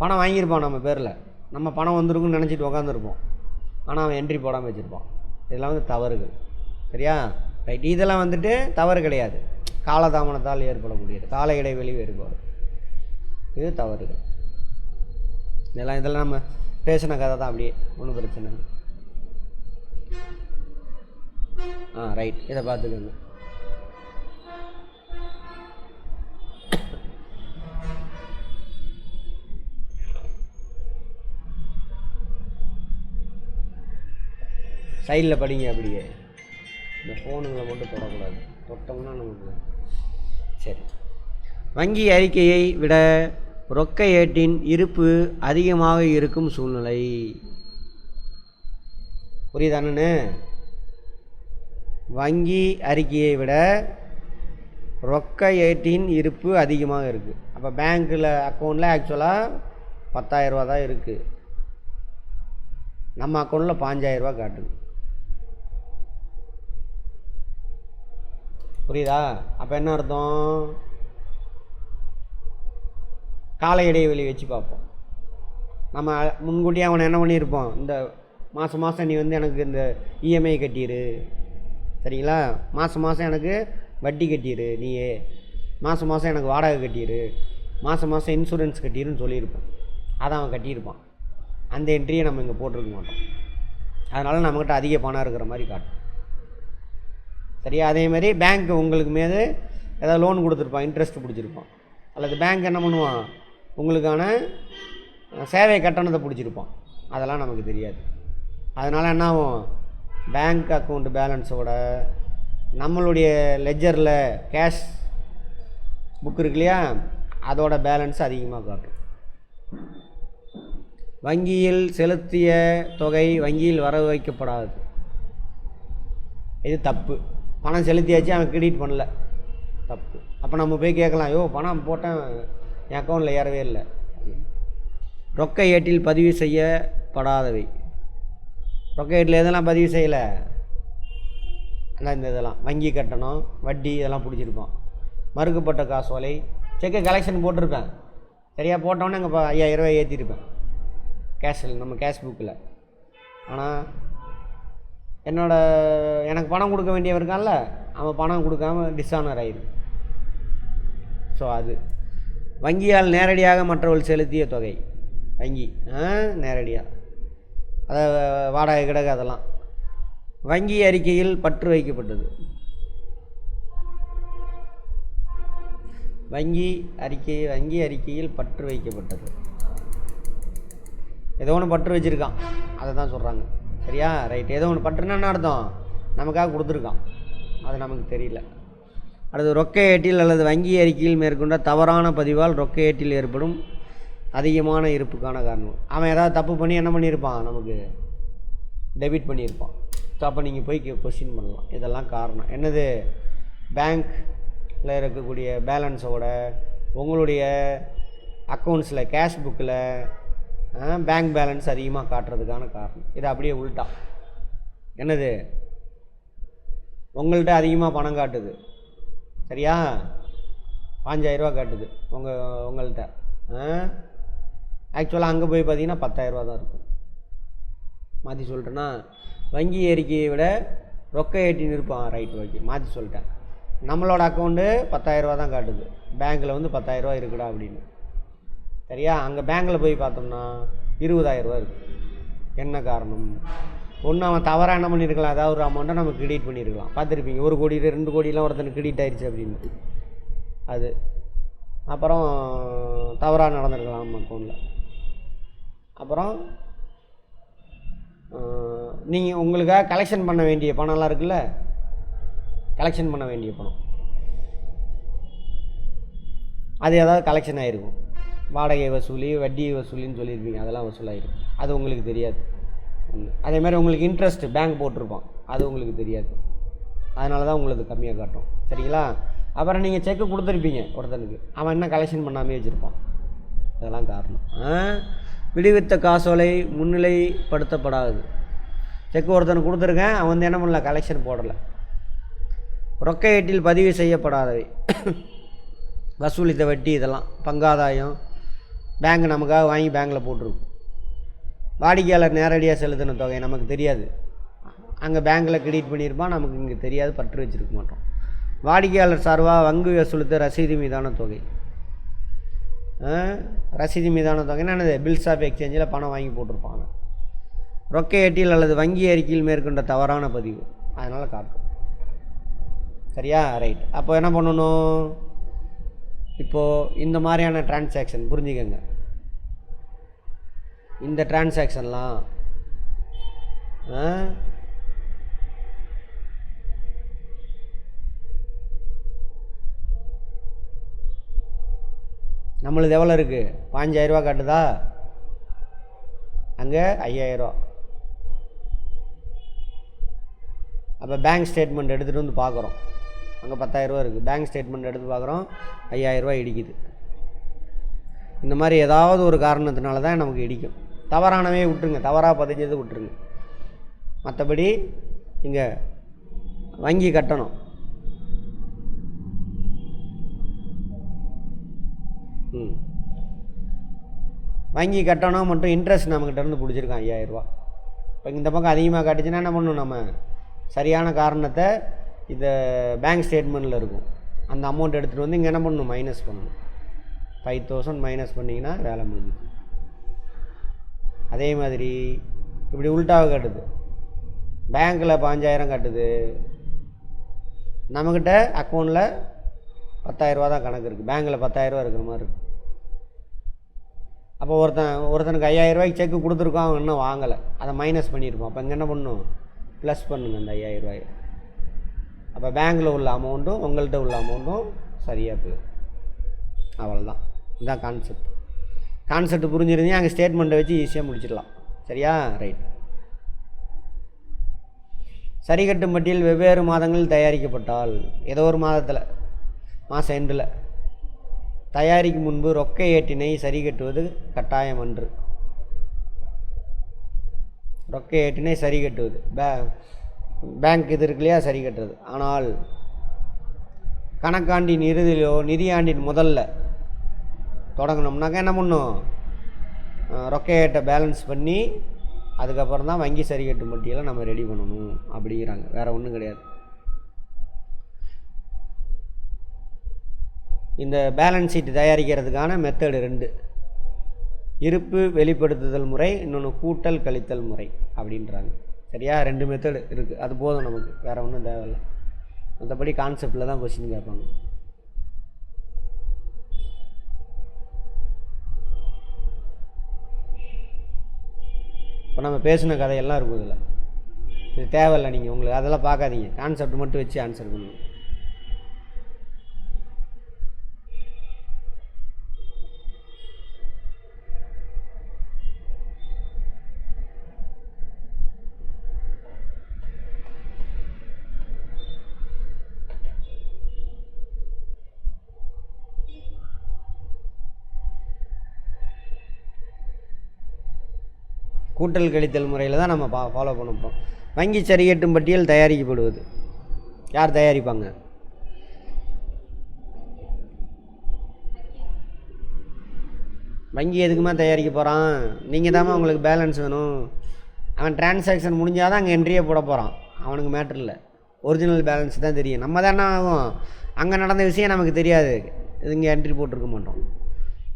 பணம் வாங்கியிருப்பான் நம்ம பேரில், நம்ம பணம் வந்துருக்குன்னு நினச்சிட்டு உக்காந்துருப்போம், ஆனால் அவன் என்ட்ரி போடாமல் வச்சுருப்பான். இதெல்லாம் வந்து தவறுகள், சரியா, ரைட். இதெல்லாம் வந்துட்டு தவறு கிடையாது, காலதாமனத்தால் ஏற்படக்கூடியது, கால இடைவெளி வேறுபாடு, இது தவறுகள். இதெல்லாம் நம்ம பேசின கதை தான், அப்படியே ஒன்றும் பிரச்சனை இல்லை. ரைட், இதை பார்த்துக்கோங்க. சைடில் படிங்க, அப்படியே இந்த ஃபோனுங்களை மட்டும் தொடக்கூடாது, தொட்டோம்னா நமக்கு சரி. வங்கி அறிக்கையை விட ரொக்க ஏட்டின் இருப்பு அதிகமாக இருக்கும் சூழ்நிலை. புரியுதானு? வங்கி அறிக்கையை விட ரொக்க ஏட்டின் இருப்பு அதிகமாக இருக்குது. அப்போ பேங்க்கில் அக்கௌண்ட்டில் ஆக்சுவலாக 10,000 ரூபா தான் இருக்குது, நம்ம அக்கௌண்ட்டில் 5,000 ரூபா காட்டுது. புரியுதா? அப்போ என்ன அர்த்தம், கால இடைவெளி வச்சு பார்ப்போம். நம்ம முன்கூட்டியே அவனை என்ன பண்ணியிருப்போம், இந்த மாதம் நீ வந்து எனக்கு இந்த இஎம்ஐ கட்டிடு, சரிங்களா, மாதம் எனக்கு வட்டி கட்டிடு, நீயே மாதம் எனக்கு வாடகை கட்டிடு, மாதம் இன்சூரன்ஸ் கட்டிடுன்னு சொல்லியிருப்பேன். அதை அவன் கட்டியிருப்பான். அந்த என்ட்ரியை நம்ம இங்கே போட்டிருக்க மாட்டோம். அதனால் நம்மக்கிட்ட அதிக பணம் இருக்கிற மாதிரி காட்டும். சரியா? அதேமாதிரி பேங்க் உங்களுக்கு மீது ஏதாவது லோன் கொடுத்துருப்பான், இன்ட்ரெஸ்ட் பிடிச்சிருப்பான், அல்லது பேங்க் என்ன பண்ணுவான், உங்களுக்கான சேவை கட்டணத்தை பிடிச்சிருப்பான். அதெல்லாம் நமக்கு தெரியாது. அதனால் என்ன ஆகும், பேங்க் அக்கௌண்ட் பேலன்ஸோட நம்மளுடைய லெஜரில் கேஷ் புக் இருக்கு இல்லையா, அதோட பேலன்ஸ் அதிகமாக காட்டும். வங்கியில் செலுத்திய தொகை வங்கியில் வரவு வைக்கப்படாது. இது தப்பு. பணம் செலுத்தியாச்சு, அவன் கிரெடிட் பண்ணல, தப்பு. அப்போ நம்ம போய் கேட்கலாம், ஐயோ பணம் போட்டேன் என் அக்கௌண்ட்டில் ஏறவே இல்லை. ரொக்க ஏட்டில் பதிவு செய்யப்படாதவை. ரொக்க ஏட்டில் எதெல்லாம் பதிவு செய்யலை, ஆனால் இந்த இதெல்லாம் வங்கி கட்டணம், வட்டி இதெல்லாம் பிடிச்சிருப்பான். மறுக்கப்பட்ட காசோலை, செக்கு கலெக்ஷன் போட்டிருப்பேன், சரியாக போட்டோன்னே அங்கே 5000 ரூபாய் ஏற்றிருப்பேன் கேஷில், நம்ம கேஷ் புக்கில். ஆனால் எனக்கு பணம் கொடுக்க வேண்டியவன் இருக்கான்ல, அவன் பணம் கொடுக்காம டிஸானர் ஆயிருக்கு. ஸோ அது வங்கியால் நேரடியாக மற்றவர்கள் செலுத்திய தொகை. வங்கி நேரடியாக, அதை வாடகை கிடக்கு அதெல்லாம். வங்கி அறிக்கையில் பற்று வைக்கப்பட்டது. வங்கி அறிக்கையில் பற்று வைக்கப்பட்டது. ஏதோ ஒன்று பற்று வச்சுருக்கான், அதை தான் சொல்கிறாங்க. சரியா? ரைட். ஏதோ ஒன்று பற்றுனா என்ன அர்த்தம், நமக்காக கொடுத்துருக்கான், அது நமக்கு தெரியல. அடுத்து ரொக்க ஏட்டில் அல்லது வங்கி அறிக்கையில் மேற்கொண்ட தவறான பதிவால் ரொக்க ஏட்டில் ஏற்படும் அதிகமான இருப்புக்கான காரணம். அவன் ஏதாவது தப்பு பண்ணி என்ன பண்ணியிருப்பான், நமக்கு டெபிட் பண்ணியிருப்பான். ஸோ அப்போ நீங்கள் போய் கொஸ்டின் பண்ணலாம். இதெல்லாம் காரணம் என்னது, பேங்க்கில் இருக்கக்கூடிய பேலன்ஸோட உங்களுடைய அக்கௌண்ட்ஸில் கேஷ் புக்கில் பேங்க் பேலன்ஸ் அதிகமாக காட்டுறதுக்கான காரணம். இதை அப்படியே உள்ட்டா என்னது, உங்கள்கிட்ட அதிகமாக பணம் காட்டுது, சரியா, 5000 ரூபா காட்டுது உங்கள்கிட்ட. ஆக்சுவலாக அங்கே போய் பார்த்தீங்கன்னா 10000 ரூபா தான் இருக்கும். மாற்றி சொல்லிட்டேன்னா, வங்கி அறிக்கையை விட ரொக்க ஏட்டின்னு இருப்பான். ரைட், ஓகே, மாற்றி சொல்லிட்டேன். நம்மளோட அக்கௌண்ட்டு 10000 ரூபா தான் காட்டுது, பேங்க்கில் 10000 ரூபா இருக்குடா அப்படின்னு. சரியா? அங்கே பேங்க்கில் போய் பார்த்தோம்னா 20000 ரூபா இருக்குது. என்ன காரணம், ஒன்று அவன் தவறாக என்ன பண்ணியிருக்கலாம், ஏதாவது ஒரு அமௌண்ட்டை நம்ம கிரெடிட் பண்ணியிருக்கலாம். பார்த்துருப்பீங்க, 1 கோடி 2 கோடிலாம் ஒருத்தனுக்கு கிரெடிட் ஆயிடுச்சு அப்படின்னு. அது அப்புறம் தவறாக நடந்திருக்கலாம் நம்ம அக்கௌண்ட்டில். அப்புறம் நீங்கள் உங்களுக்காக கலெக்ஷன் பண்ண வேண்டிய பணம்லாம் இருக்குல்ல, கலெக்ஷன் பண்ண வேண்டிய பணம் அது ஏதாவது கலெக்ஷன் ஆகிருக்கும். வாடகை வசூலி, வட்டி வசூலின்னு சொல்லியிருப்பீங்க, அதெல்லாம் வசூலாகிருக்கும். அது உங்களுக்கு தெரியாது. அதேமாதிரி உங்களுக்கு இன்ட்ரெஸ்ட் பேங்க் போட்டிருப்பான், அது உங்களுக்கு தெரியாது. அதனால தான் உங்களுக்கு கம்மியாக காட்டும். சரிங்களா? அப்புறம் நீங்கள் செக்கு கொடுத்துருப்பீங்க ஒருத்தனுக்கு, அவன் என்ன கலெக்ஷன் பண்ணாமே வச்சுருப்பான். அதெல்லாம் காரணம். விடுவித்த காசோலை முன்னிலைப்படுத்தப்படாது. செக்கு ஒருத்தனுக்கு கொடுத்துருக்கேன், அவன் வந்து என்ன பண்ணல, கலெக்ஷன் போடலை. ரொக்க ஏட்டில் பதிவு செய்யப்படாதவை, வசூலித்த வட்டி, இதெல்லாம் பங்காதாயம், பேங்க் நமக்காக வாங்கி பேங்க்கில் போட்டிருக்கும். வாடிக்கையாளர் நேரடியாக செலுத்தின தொகை நமக்கு தெரியாது, அங்கே பேங்க்கில் கிரெடிட் பண்ணியிருப்பான், நமக்கு இங்கே தெரியாது, பற்று வச்சுருக்க மாட்டோம். வாடிக்கையாளர் சார்பாக வங்கி வசூலித்த ரசீது மீதான தொகை. ரசீது மீதான தொகை என்னது, பில்ஸ் ஆஃப் எக்ஸ்சேஞ்சில் பணம் வாங்கி போட்டிருப்பாங்க. ரொக்க ஏட்டில் அல்லது வங்கி அறிக்கையில் மேற்கொண்ட தவறான பதிவு, அதனால் காட்டும். சரியா? ரைட். அப்போ என்ன பண்ணணும், இப்போது இந்த மாதிரியான டிரான்சாக்ஷன் புரிஞ்சுக்கங்க. இந்த டிரான்சாக்ஷன்லாம் நம்மளுது எவ்வளோ இருக்குது, 5000 ரூபா காட்டுதா, அங்கே 5000 ரூபா. அப்போ பேங்க் ஸ்டேட்மெண்ட் எடுத்துகிட்டு வந்து பார்க்குறோம், அங்கே 10000 ரூபா இருக்குது. பேங்க் ஸ்டேட்மெண்ட் எடுத்து பார்க்குறோம், 5000 ரூபா இடிக்குது. இந்த மாதிரி ஏதாவது ஒரு காரணத்தினால தான் நமக்கு இடிக்கும். தவறானவே விட்டுருங்க, தவறாக பதிஞ்சது விட்டுருங்க. மற்றபடி இங்கே வங்கி கட்டணம், வங்கி கட்டணம் மற்றும் இன்ட்ரெஸ்ட் நம்மக்கிட்ட இருந்து பிடிச்சிருக்கான் 5000 ரூபா. இப்போ இந்த பக்கம் அதிகமாக காட்டுச்சுன்னா என்ன பண்ணணும், நம்ம சரியான காரணத்தை இந்த பேங்க் ஸ்டேட்மெண்ட்டில் இருக்கும், அந்த அமௌண்ட் எடுத்துகிட்டு வந்து இங்கே என்ன பண்ணணும், மைனஸ் பண்ணணும். 5000 மைனஸ் பண்ணிங்கன்னா வேலை முடிஞ்சுது. அதே மாதிரி இப்படி உள்டாவை காட்டுது. பேங்க்கில் 5000 காட்டுது, நம்மக்கிட்ட அக்கௌண்ட்டில் 10,000 தான் கணக்கு இருக்குது. பேங்க்கில் 10,000 இருக்கிற மாதிரி இருக்குது. அப்போ ஒருத்தனுக்கு 5000 செக்கு கொடுத்துருக்கோம், அவன் இன்னும் வாங்கலை, அதை மைனஸ் பண்ணியிருப்பான். அப்போ இங்கே என்ன பண்ணணும், ப்ளஸ் பண்ணுங்க அந்த 5000. அப்போ பேங்க்கில் உள்ள அமௌண்ட்டும் உங்கள்கிட்ட உள்ள அமௌண்ட்டும் சரியாக போயிடும். அவ்வளோதான், இதுதான் கான்செப்ட். கான்செப்ட் புரிஞ்சிருந்தீங்க, அங்கே ஸ்டேட்மெண்ட்டை வச்சு ஈஸியாக முடிச்சிடலாம். சரியா? ரைட். சரிகட்டும் பட்டியல் வெவ்வேறு மாதங்களில் தயாரிக்கப்பட்டால், ஏதோ ஒரு மாதத்தில் மாத எண்டில் தயாரிக்கும் முன்பு ரொக்க ஏட்டினை சரி கட்டுவது கட்டாயம் அன்று. ரொக்க ஏட்டினை சரி கட்டுவது பேங்க் இது இருக்கு இல்லையா, சரி கட்டுறது. ஆனால் கணக்காண்டின் இறுதியிலோ நிதியாண்டின் முதல்ல தொடங்கினோம்னாக்கா என்ன பண்ணும், ரொக்க ஏட்டை பேலன்ஸ் பண்ணி அதுக்கப்புறம் தான் வங்கி சரி கட்டும் பட்டியலை நம்ம ரெடி பண்ணணும் அப்படிங்கிறாங்க. வேறு ஒன்றும் கிடையாது. இந்த பேலன்ஸ் ஷீட் தயாரிக்கிறதுக்கான மெத்தடு 2: இருப்பு வெளிப்படுத்துதல் முறை, இன்னொன்று கூட்டல் கழித்தல் முறை அப்படின்றாங்க. சரியா? 2 மெத்தடு இருக்குது, அது போதும் நமக்கு, வேறு ஒன்றும் தேவையில்லை. மற்றபடி கான்செப்டில் தான் கொஸ்டின் கேட்பாங்க. இப்போ நம்ம பேசின கதையெல்லாம் இருக்கும் இதில், இது தேவையில்லை. நீங்கள் உங்களுக்கு அதெல்லாம் பார்க்காதீங்க, கான்செப்ட் மட்டும் வச்சு ஆன்சர் பண்ணுங்க. கூட்டல் கழித்தல் முறையில் தான் நம்ம ஃபாலோ பண்ண போகிறோம். வங்கி சரிகட்டும் பட்டியல் தயாரிக்கப்படுவது யார் தயாரிப்பாங்க? வங்கி எதுக்குமா தயாரிக்க போகிறான்? நீங்கள் தாம்மா உங்களுக்கு பேலன்ஸ் வேணும். அவன் டிரான்சாக்ஷன் முடிஞ்சால் தான் அங்கே என்ட்ரியே போட போகிறான். அவனுக்கு மேட்ரு இல்லை, ஒரிஜினல் பேலன்ஸ் தான் தெரியும். நம்ம தான் என்ன ஆகும், அங்கே நடந்த விஷயம் நமக்கு தெரியாது, இது இங்கே என்ட்ரி போட்டிருக்க மாட்டோம்.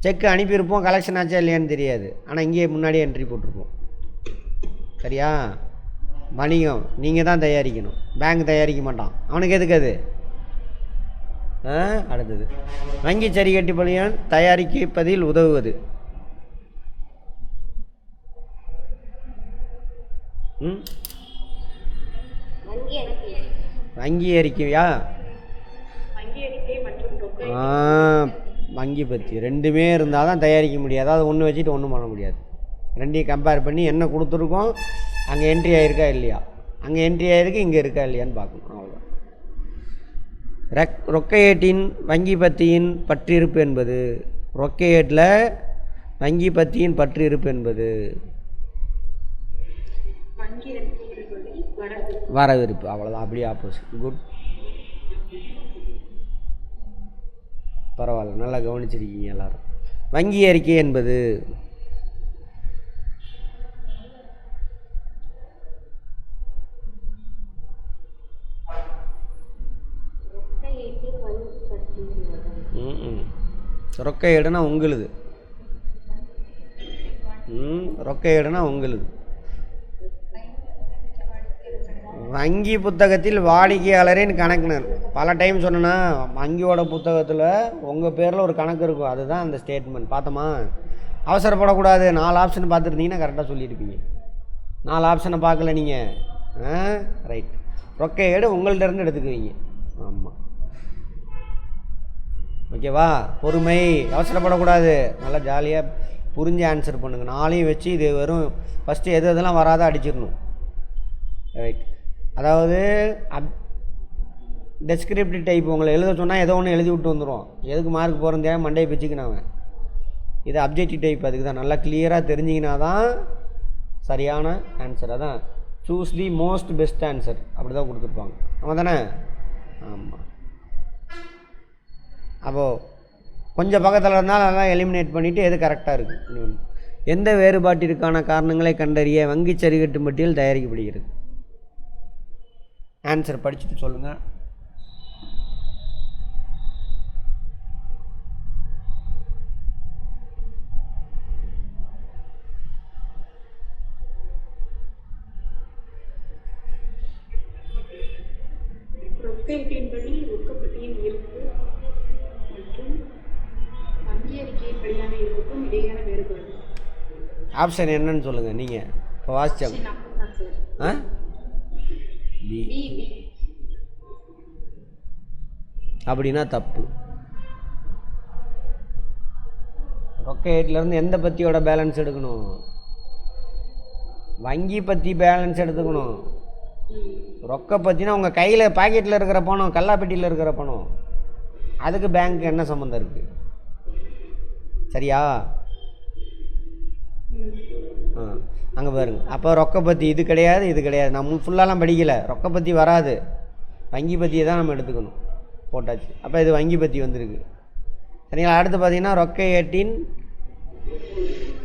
செக்கு அனுப்பியிருப்போம், கலெக்ஷன் ஆச்சா இல்லையான்னு தெரியாது, ஆனால் இங்கேயே முன்னாடியே என்ட்ரி போட்டிருப்போம். சரியா? வணிகம் நீங்கள் தான் தயாரிக்கணும், பேங்க் தயாரிக்க மாட்டான். அவனுக்கு எதுக்கு அது? அடுத்தது வங்கி சரிகட்டு பணியால் தயாரிப்பதில் உதவுவது. வங்கி அறிக்கையா? வங்கி பற்றி ரெண்டுமே இருந்தால் தான் தயாரிக்க முடியாது. அதாவது ஒன்று வச்சுட்டு ஒன்றும் பண்ண முடியாது. ரெண்டையும் கம்பேர் பண்ணி என்ன கொடுத்துருக்கோம், அங்கே என்ட்ரி ஆகிருக்கா இல்லையா, அங்கே என்ட்ரி ஆகிருக்கு இங்கே இருக்கா இல்லையான்னு பார்க்கணும். அவ்வளோதான். ரொக்க ஏட்டின் வங்கி பத்தியின் பற்றிருப்பு என்பது, ரொக்க ஏட்டில் வங்கி பத்தியின் பற்றிருப்பு என்பது வரவிருப்பு. அவ்வளோதான், அப்படியே ஆப்போசிட். குட், பரவாயில்ல, நல்லா கவனிச்சிருக்கீங்க எல்லாரும். வங்கி அறிக்கை என்பது ரொக்க ஏடுனா உங்களுது. ரொக்க ஏடுனா உங்களுது. வங்கி புத்தகத்தில் வாடிக்கையாளரின் கணக்குனர். பல டைம் சொன்னேன்னா, வங்கியோட புத்தகத்தில் உங்கள் பேரில் ஒரு கணக்கு இருக்கும், அதுதான் அந்த ஸ்டேட்மெண்ட். பார்த்தோமா? அவசரப்படக்கூடாது. 4 ஆப்ஷன் பார்த்துருந்தீங்கன்னா கரெக்டாக சொல்லியிருப்பீங்க. 4 ஆப்ஷனை பார்க்கல நீங்கள். ரைட். ரொக்க ஏடு உங்கள்கிட்ட இருந்து எடுத்துக்குவீங்க. ஆமாம், ஓகேவா? பொறுமை, அவசரப்படக்கூடாது. நல்லா ஜாலியாக புரிஞ்சு ஆன்சர் பண்ணுங்கள். 4ஐயும் வச்சு இது வெறும் ஃபஸ்ட்டு எது எதெல்லாம் வராத அடிச்சிடணும். ரைட். அதாவது டெஸ்கிரிப்டிவ் டைப் உங்களை எழுத சொன்னால் ஏதோ ஒன்று எழுதி விட்டு வந்துடும். எதுக்கு மார்க் போகிறதே மண்டையை பிச்சுக்கினாங்க. இது அப்ஜெக்டிவ் டைப், அதுக்கு தான். நல்லா கிளியராக தெரிஞ்சிங்கன்னா தான் சரியான ஆன்சர். அதான் choose the most best answer, அப்படி தான் கொடுத்துருப்பாங்க. ஆமாம் தானே? ஆமாம். அப்போது கொஞ்சம் பக்கத்தில் இருந்தால் அதெல்லாம் எலிமினேட் பண்ணிவிட்டு எது கரெக்டாக இருக்குது. எந்த வேறுபாட்டிற்கான காரணங்களை கண்டறிய வங்கி சரிகட்டும் பட்டியல் தயாரிக்கப்படுகிறது? ஆன்சர் படிச்சுட்டு சொல்லுங்கள். ரொக்கையீட்டின்படி ரொக்கப்பட்டியின் இருப்பு மற்றும் வங்கி அறிக்கையின்படியான இருப்புக்கும் இடையான வேறுபாடு. ஆப்ஷன் என்னன்னு சொல்லுங்கள் நீங்கள் இப்போ வாசிச்சோம். ஆ பி. அப்படின்னா தப்பு. ரொக்க ஏட்டிலேருந்து எந்த பத்தியோட பேலன்ஸ் எடுக்கணும்? வங்கி பற்றி பேலன்ஸ் எடுத்துக்கணும். ரொக்க பற்றினா உங்கள் கையில் பாக்கெட்டில் இருக்கிற பணம், கல்லாப்பெட்டியில் இருக்கிற பணம், அதுக்கு பேங்க்கு என்ன சம்மந்தம் இருக்குது? சரியா? அங்கே பாருங்க. அப்போ ரொக்க பற்றி இது கிடையாது, இது கிடையாது. நம்ம ஃபுல்லாலாம் படிக்கலை. ரொக்க பற்றி வராது, வங்கி பற்றியை தான் நம்ம எடுத்துக்கணும். போட்டாச்சு. அப்போ இது வங்கி பற்றி வந்திருக்கு. சரிங்களா? அடுத்து பார்த்தீங்கன்னா ரொக்க ஏட்டின்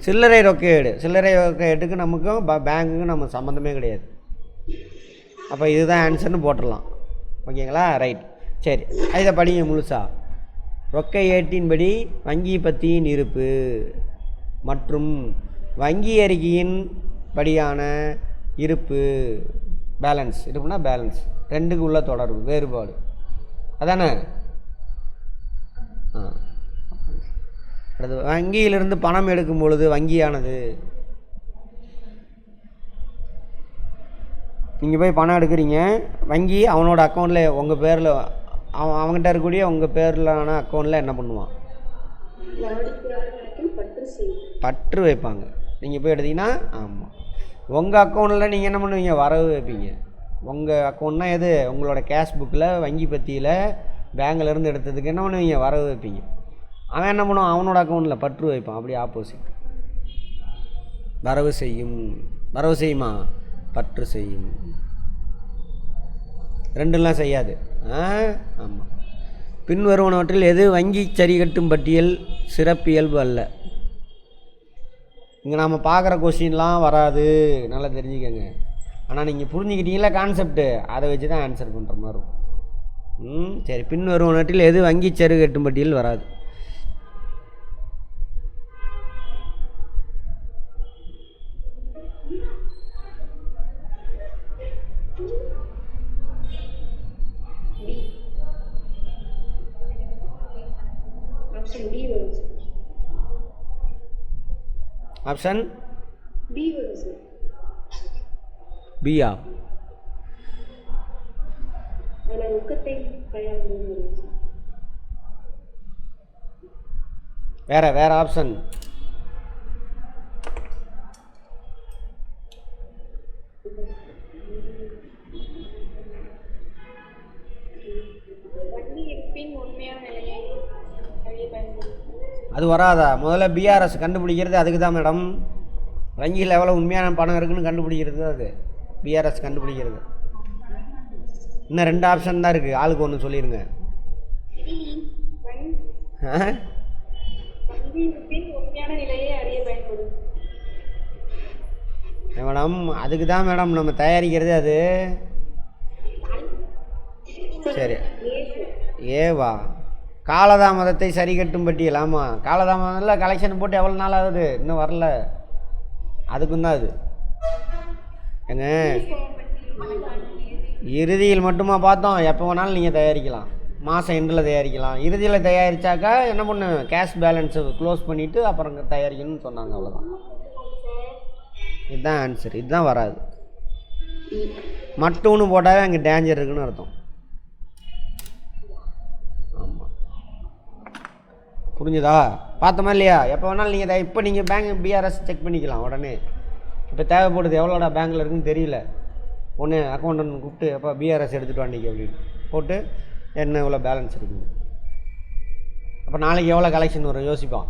சில்லறை ரொக்க ஏடு. சில்லறை ரொக்க ஏட்டுக்கு நமக்கும் பேங்க்குக்கும் நம்ம சம்மந்தமே கிடையாது. அப்போ இதுதான் ஆன்சர்னு போட்டுடலாம். ஓகேங்களா? ரைட். சரி, இதை படிங்க முழுசா. ரொக்க ஏட்டின்படி வங்கி பத்தியின் இருப்பு மற்றும் வங்கி அறிக்கையின் படியான இருப்பு, பேலன்ஸ். இருப்புனா பேலன்ஸ், ரெண்டுக்கு உள்ள தொடர்பு, வேறுபாடு. அதானே? அடுத்து வங்கியிலிருந்து பணம் எடுக்கும் பொழுது வங்கியானது, நீங்கள் போய் பணம் எடுக்கிறீங்க, வங்கி அவனோட அக்கௌண்ட்டில் உங்கள் பேரில் அவங்ககிட்ட இருக்கக்கூடிய உங்கள் பேரிலான அக்கௌண்ட்டில் என்ன பண்ணுவான்? பற்று வைப்பாங்க. நீங்கள் போய் எடுத்தீங்கன்னா, ஆமாம், உங்கள் அக்கௌண்ட்டில் நீங்கள் என்ன பண்ணுவீங்க? வரவு வைப்பீங்க. உங்கள் அக்கௌண்ட்னா எது? உங்களோட கேஷ் புக்கில் வங்கி பத்தியில் பேங்க்லேருந்து எடுத்ததுக்கு என்ன பண்ணுவீங்க? வரவு வைப்பீங்க. அவன் என்ன பண்ணுவான்? அவனோட அக்கௌண்ட்டில் பற்று வைப்பான். அப்படி ஆப்போசிட். வரவு செய்யும். வரவு செய்யுமா? பற்று செய்யும். ரெண்டுலாம் செய்யாது. ஆமாம். பின்வருவனவற்றில் எது வங்கி சரி கட்டும் பட்டியல் சிறப்பியல்பு அல்ல? இங்கே நாம் பார்க்குற கொஸ்டின்லாம் வராது, நல்லா தெரிஞ்சுக்கங்க. ஆனால் நீங்கள் புரிஞ்சுக்கிட்டீங்களா கான்செப்ட்டு? அதை வச்சு தான் ஆன்சர் பண்ணுற மாதிரி இருக்கும். சரி, பின்வருவனவற்றில் எது வங்கி சரி கட்டும் பட்டியல் வராது? ஆப்ஷன் பி வரும் சார். பியா? வேற வேற ஆப்ஷன். அது வராதா? முதல்ல பிஆர்எஸ் கண்டுபிடிக்கிறது அதுக்கு தான் மேடம். வங்கியில் எவ்வளோ உண்மையான பணம் இருக்குன்னு கண்டுபிடிக்கிறது அது பிஆர்எஸ் கண்டுபிடிக்கிறது. இன்னும் 2 ஆப்ஷன் தான் இருக்குது. ஆளுக்கு ஒன்று சொல்லிடுங்க. மேடம் அதுக்கு தான் மேடம் நம்ம தயாரிக்கிறது அது. சரி, ஏவா? காலதாமதத்தை சரி கட்டும் பட்டியல். ஆமாம், காலதாமதம்ல கலெக்ஷன் போட்டு எவ்வளோ நாள் ஆகுது? இன்னும் வரல. அதுக்கும் தான் அது. ஏங்க இறுதியில் மட்டுமா பார்த்தோம்? எப்போ வேணாலும் நீங்கள் தயாரிக்கலாம். மாதம் எண்டில் தயாரிக்கலாம். இறுதியில் தயாரித்தாக்கா என்ன பண்ணு? கேஷ் பேலன்ஸை க்ளோஸ் பண்ணிவிட்டு அப்புறம் தயாரிக்கணும்னு சொன்னாங்க. அவ்வளோதான். இதுதான் ஆன்சர். இதுதான் வராது. மட்டும்னு போட்டாவே அங்கே டேஞ்சர் இருக்குன்னு அர்த்தம். புரிஞ்சுதா? பார்த்தோமா இல்லையா? எப்போ வேணாலும் நீங்கள் இப்போ நீங்கள் பேங்க் பிஆர்எஸ் செக் பண்ணிக்கலாம் உடனே. இப்போ தேவைப்படுது, எவ்வளோடா பேங்க்கில் இருக்குன்னு தெரியல, ஒன்று அக்கௌண்டன்ட் கூப்பிட்டு அப்போ பிஆர்எஸ் எடுத்துகிட்டு வாண்டிக்கு அப்படின்னு போட்டு என்ன எவ்வளோ பேலன்ஸ் இருக்குது, அப்போ நாளைக்கு எவ்வளோ கலெக்ஷன் வரும் யோசிப்பான்.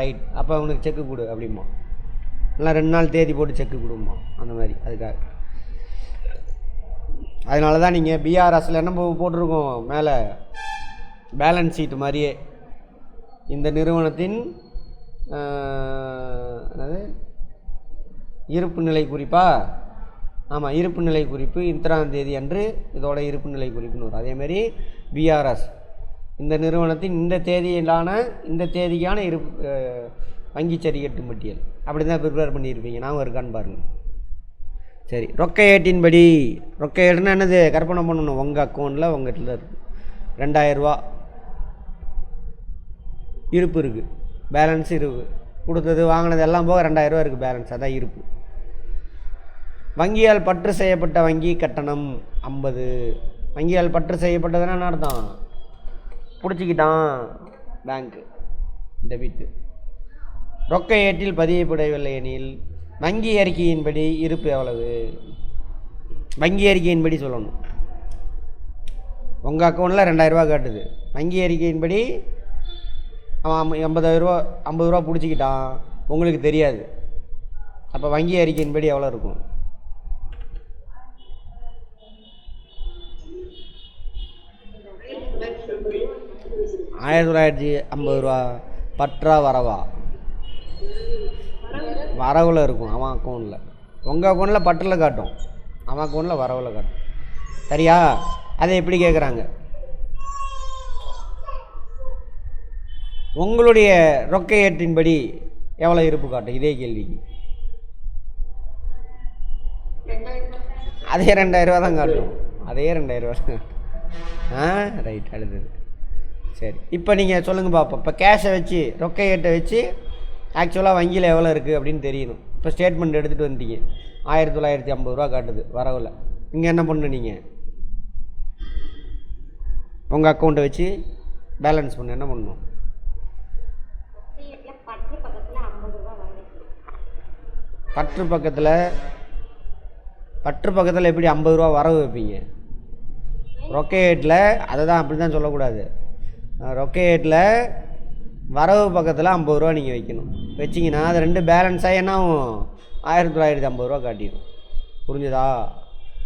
ரைட், அப்போ உனக்கு செக்கு கொடு அப்படிமா, இல்லை 2 நாள் தேதி போட்டு செக்கு கொடுமா, அந்த மாதிரி. அதுக்காக அதனால தான் நீங்கள் பிஆர்எஸில் என்ன போட்டிருக்கோம் மேலே பேலன்ஸ் ஷீட்டு மாதிரியே இந்த நிறுவனத்தின் என்னது இருப்பு நிலை குறிப்பா? ஆமாம், இருப்பு நிலை குறிப்பு இத்தனாம் தேதி அன்று இதோட இருப்பு நிலை குறிப்புன்னு வரும். அதேமாரி பிஆர்எஸ் இந்த நிறுவனத்தின் இந்த தேதிக்கான இருப்பு வங்கி சரி கட்டும் பட்டியல் அப்படி தான் ப்ரிப்பேர் பண்ணியிருப்பீங்க. நான் இருக்கான்னு பாருங்கள். சரி, ரொக்க ஏட்டின்படி, ரொக்க ஏடுன்னா என்னது? கற்பனை பண்ணணும். உங்கள் அக்கௌண்ட்டில் உங்கள் இடத்துல இருக்குது 2000 இருப்பு இருக்குது, பேலன்ஸ் இருக்குது, கொடுத்தது வாங்கினது எல்லாம் போக 2000 இருக்குது பேலன்ஸ், அதான் இருப்பு. வங்கியால் பற்று செய்யப்பட்ட வங்கி கட்டணம் 50. வங்கியால் பற்று செய்யப்பட்டதுன்னா என்ன அர்த்தம்? பிடிச்சிக்கிட்டான் பேங்க்கு, டெபிட்டு. ரொக்க ஏட்டில் பதியப்படவில்லை எனில் வங்கி அறிக்கையின்படி இருப்பு எவ்வளவு? வங்கி அறிக்கையின்படி சொல்லணும். உங்கள் அக்கௌண்ட்டில் 2000 காட்டுது, வங்கி அறிக்கையின்படி அவன் 50 ரூபா பிடிச்சிக்கிட்டான், உங்களுக்கு தெரியாது. அப்போ வங்கி அறிக்கையின்படி எவ்வளோ இருக்கும்? 1950 ரூபா. பற்றா வரவா? வரவில் இருக்கும் அவன் அக்கௌண்ட்டில். உங்கள் அக்கௌண்ட்டில் பற்றில் காட்டும், அவன் அக்கௌண்ட்டில் வரவில் காட்டும். சரியா? அதை எப்படி கேட்குறாங்க? உங்களுடைய ரொக்க ஏற்றின்படி எவ்வளோ இருப்பு காட்டும்? இதே கேள்விக்கு அதே 2000 தான் காட்டும், அதே 2000 தான் காட்டும். ரைட், அடுத்தது. சரி, இப்போ நீங்கள் சொல்லுங்கள் பார்ப்போம். இப்போ கேஷை வச்சு, ரொக்க ஏட்டை வச்சு ஆக்சுவலாக வங்கியில் எவ்வளோ இருக்குது அப்படின்னு தெரியணும். இப்போ ஸ்டேட்மெண்ட் எடுத்துகிட்டு வந்துட்டீங்க, 1950 ரூபா காட்டுது வரவில். இங்கே என்ன பண்ணு? நீங்கள் உங்கள் அக்கௌண்ட்டை வச்சு பேலன்ஸ் பண்ண என்ன பண்ணணும்? பற்று பக்கத்தில் எப்படி 50 ரூபா வரவு வைப்பீங்க? ரொக்க ஏட்டில் அதை தான் அப்படி தான் சொல்லக்கூடாது. ரொக்க ஏட்டில் வரவு பக்கத்தில் 50 ரூபா நீங்கள் வைக்கணும். வச்சிங்கன்னா அது ரெண்டு பேலன்ஸாக என்ன ஆகும்? 1950 ரூபா காட்டிடும். புரிஞ்சுதா?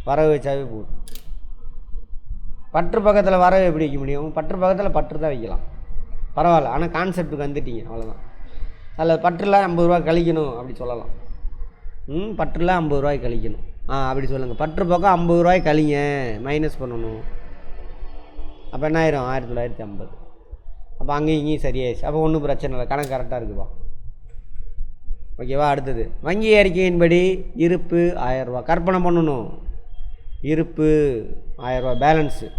வரவு வச்சாவே போதும். பற்று பக்கத்தில் வரவு எப்படி வைக்க முடியும்? பற்று பக்கத்தில் பற்று தான் வைக்கலாம், பரவாயில்ல. ஆனால் கான்செப்டுக்கு வந்துட்டீங்க, அவ்வளோதான். அதில் பற்றில் 50 ரூபா கழிக்கணும் அப்படி சொல்லலாம். பற்றில் 50 ரூபாய் கழிக்கணும், அப்படி சொல்லுங்கள். பற்று பக்கம் 50 ரூபாய் கழிங்க, மைனஸ் பண்ணணும். அப்போ என்ன ஆயிரும்? 1950. அப்போ அங்கேயும் இங்கேயும் சரியாயிடுச்சு. அப்போ ஒன்றும் பிரச்சனை இல்லை, கணக்கு கரெக்டாக இருக்குப்பா. ஓகேவா? அடுத்தது, வங்கி அறிக்கையின்படி இருப்பு 1000 ரூபா. கற்பனை பண்ணணும். இருப்பு 1000 ரூபா பேலன்ஸு.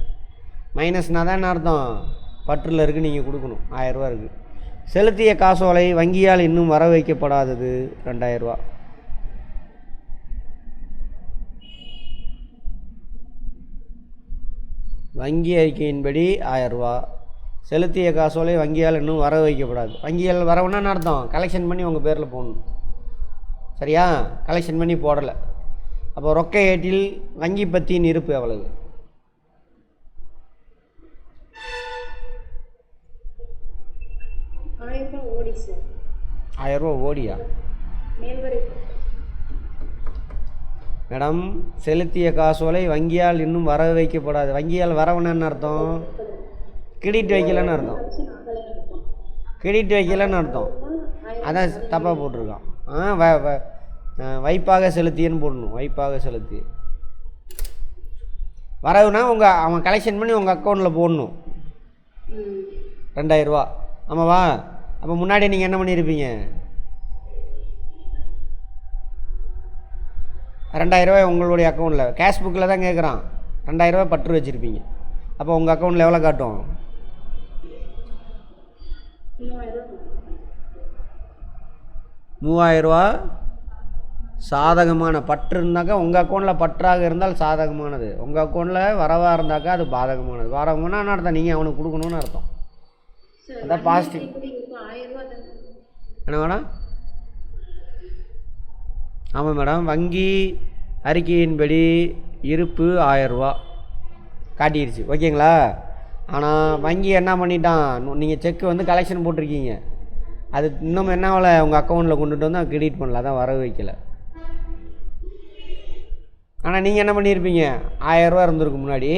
மைனஸ்னால் தான் என்ன அர்த்தம்? பற்றில் இருக்குது, நீங்கள் கொடுக்கணும். 1000 ரூபா இருக்குது. செலுத்திய காசோலை வங்கியால் இன்னும் வர வைக்கப்படாதது 2000 ரூபா. வங்கி அறிக்கையின்படி 1000 ரூபா. செலுத்திய காசோலை வங்கியால் இன்னும் வர வைக்கப்படாது. வங்கியால் வரவுன்னா அர்த்தம் கலெக்ஷன் பண்ணி உங்கள் பேரில் போடணும். சரியா? கலெக்ஷன் பண்ணி போடலை. அப்போ ரொக்க ஏட்டில் வங்கி பத்தியின் இருப்பு எவ்வளவு? ₹1000 1000 ஓடியா? மேடம், செலுத்திய காசோலை வங்கியால் இன்னும் வர வைக்கப்படாது. வங்கியால் வரவுன்னு அர்த்தம்? கிரெடிட் வைக்கலன்னு அர்த்தம். கிரெடிட் வைக்கலன்னு அர்த்தம். அதான் தப்பாக போட்டிருக்கான். வைப்பாக செலுத்தியன்னு போடணும். வைப்பாக செலுத்தி வரவுனா அவன் கலெக்ஷன் பண்ணி உங்கள் அக்கௌண்ட்டில் போடணும் 2000 ரூபா. ஆமாவா? அப்போ முன்னாடி நீங்கள் என்ன பண்ணியிருப்பீங்க? 2000 ரூபாய் உங்களுடைய அக்கௌண்ட்டில் கேஷ் புக்கில் தான் கேட்குறான். 2000 ரூபாய் பற்று வச்சுருப்பீங்க. அப்போ உங்கள் அக்கௌண்ட்டில் எவ்வளோ காட்டும்? 3000 ரூபா சாதகமான பற்று இருந்தாக்கா உங்கள் அக்கௌண்ட்டில் பற்றாக இருந்தால் சாதகமானது. உங்கள் அக்கௌண்ட்டில் வரவாக இருந்தாக்கா அது பாதகமானது. பாதகம்னா என்ன அர்த்தம்? நீங்கள் அவனுக்கு கொடுக்கணும்னு அர்த்தம். அதான் பாசிட்டிவ். என்ன மேடம்? ஆமாம் மேடம், வங்கி அறிக்கையின்படி இருப்பு 1000 ரூபா காட்டிடுச்சு. ஓகேங்களா? ஆனால் வங்கி என்ன பண்ணிட்டான்? நீங்கள் செக்கு வந்து கலெக்ஷன் போட்டிருக்கீங்க, அது இன்னும் என்ன ஆகலை? உங்கள் அக்கௌண்ட்டில் கொண்டுட்டு வந்து அவன் கிரெடிட் பண்ணல, அதான் வரவு வைக்கலை. ஆனால் நீங்கள் என்ன பண்ணியிருப்பீங்க? 1000 ரூபா இருந்திருக்கு முன்னாடி.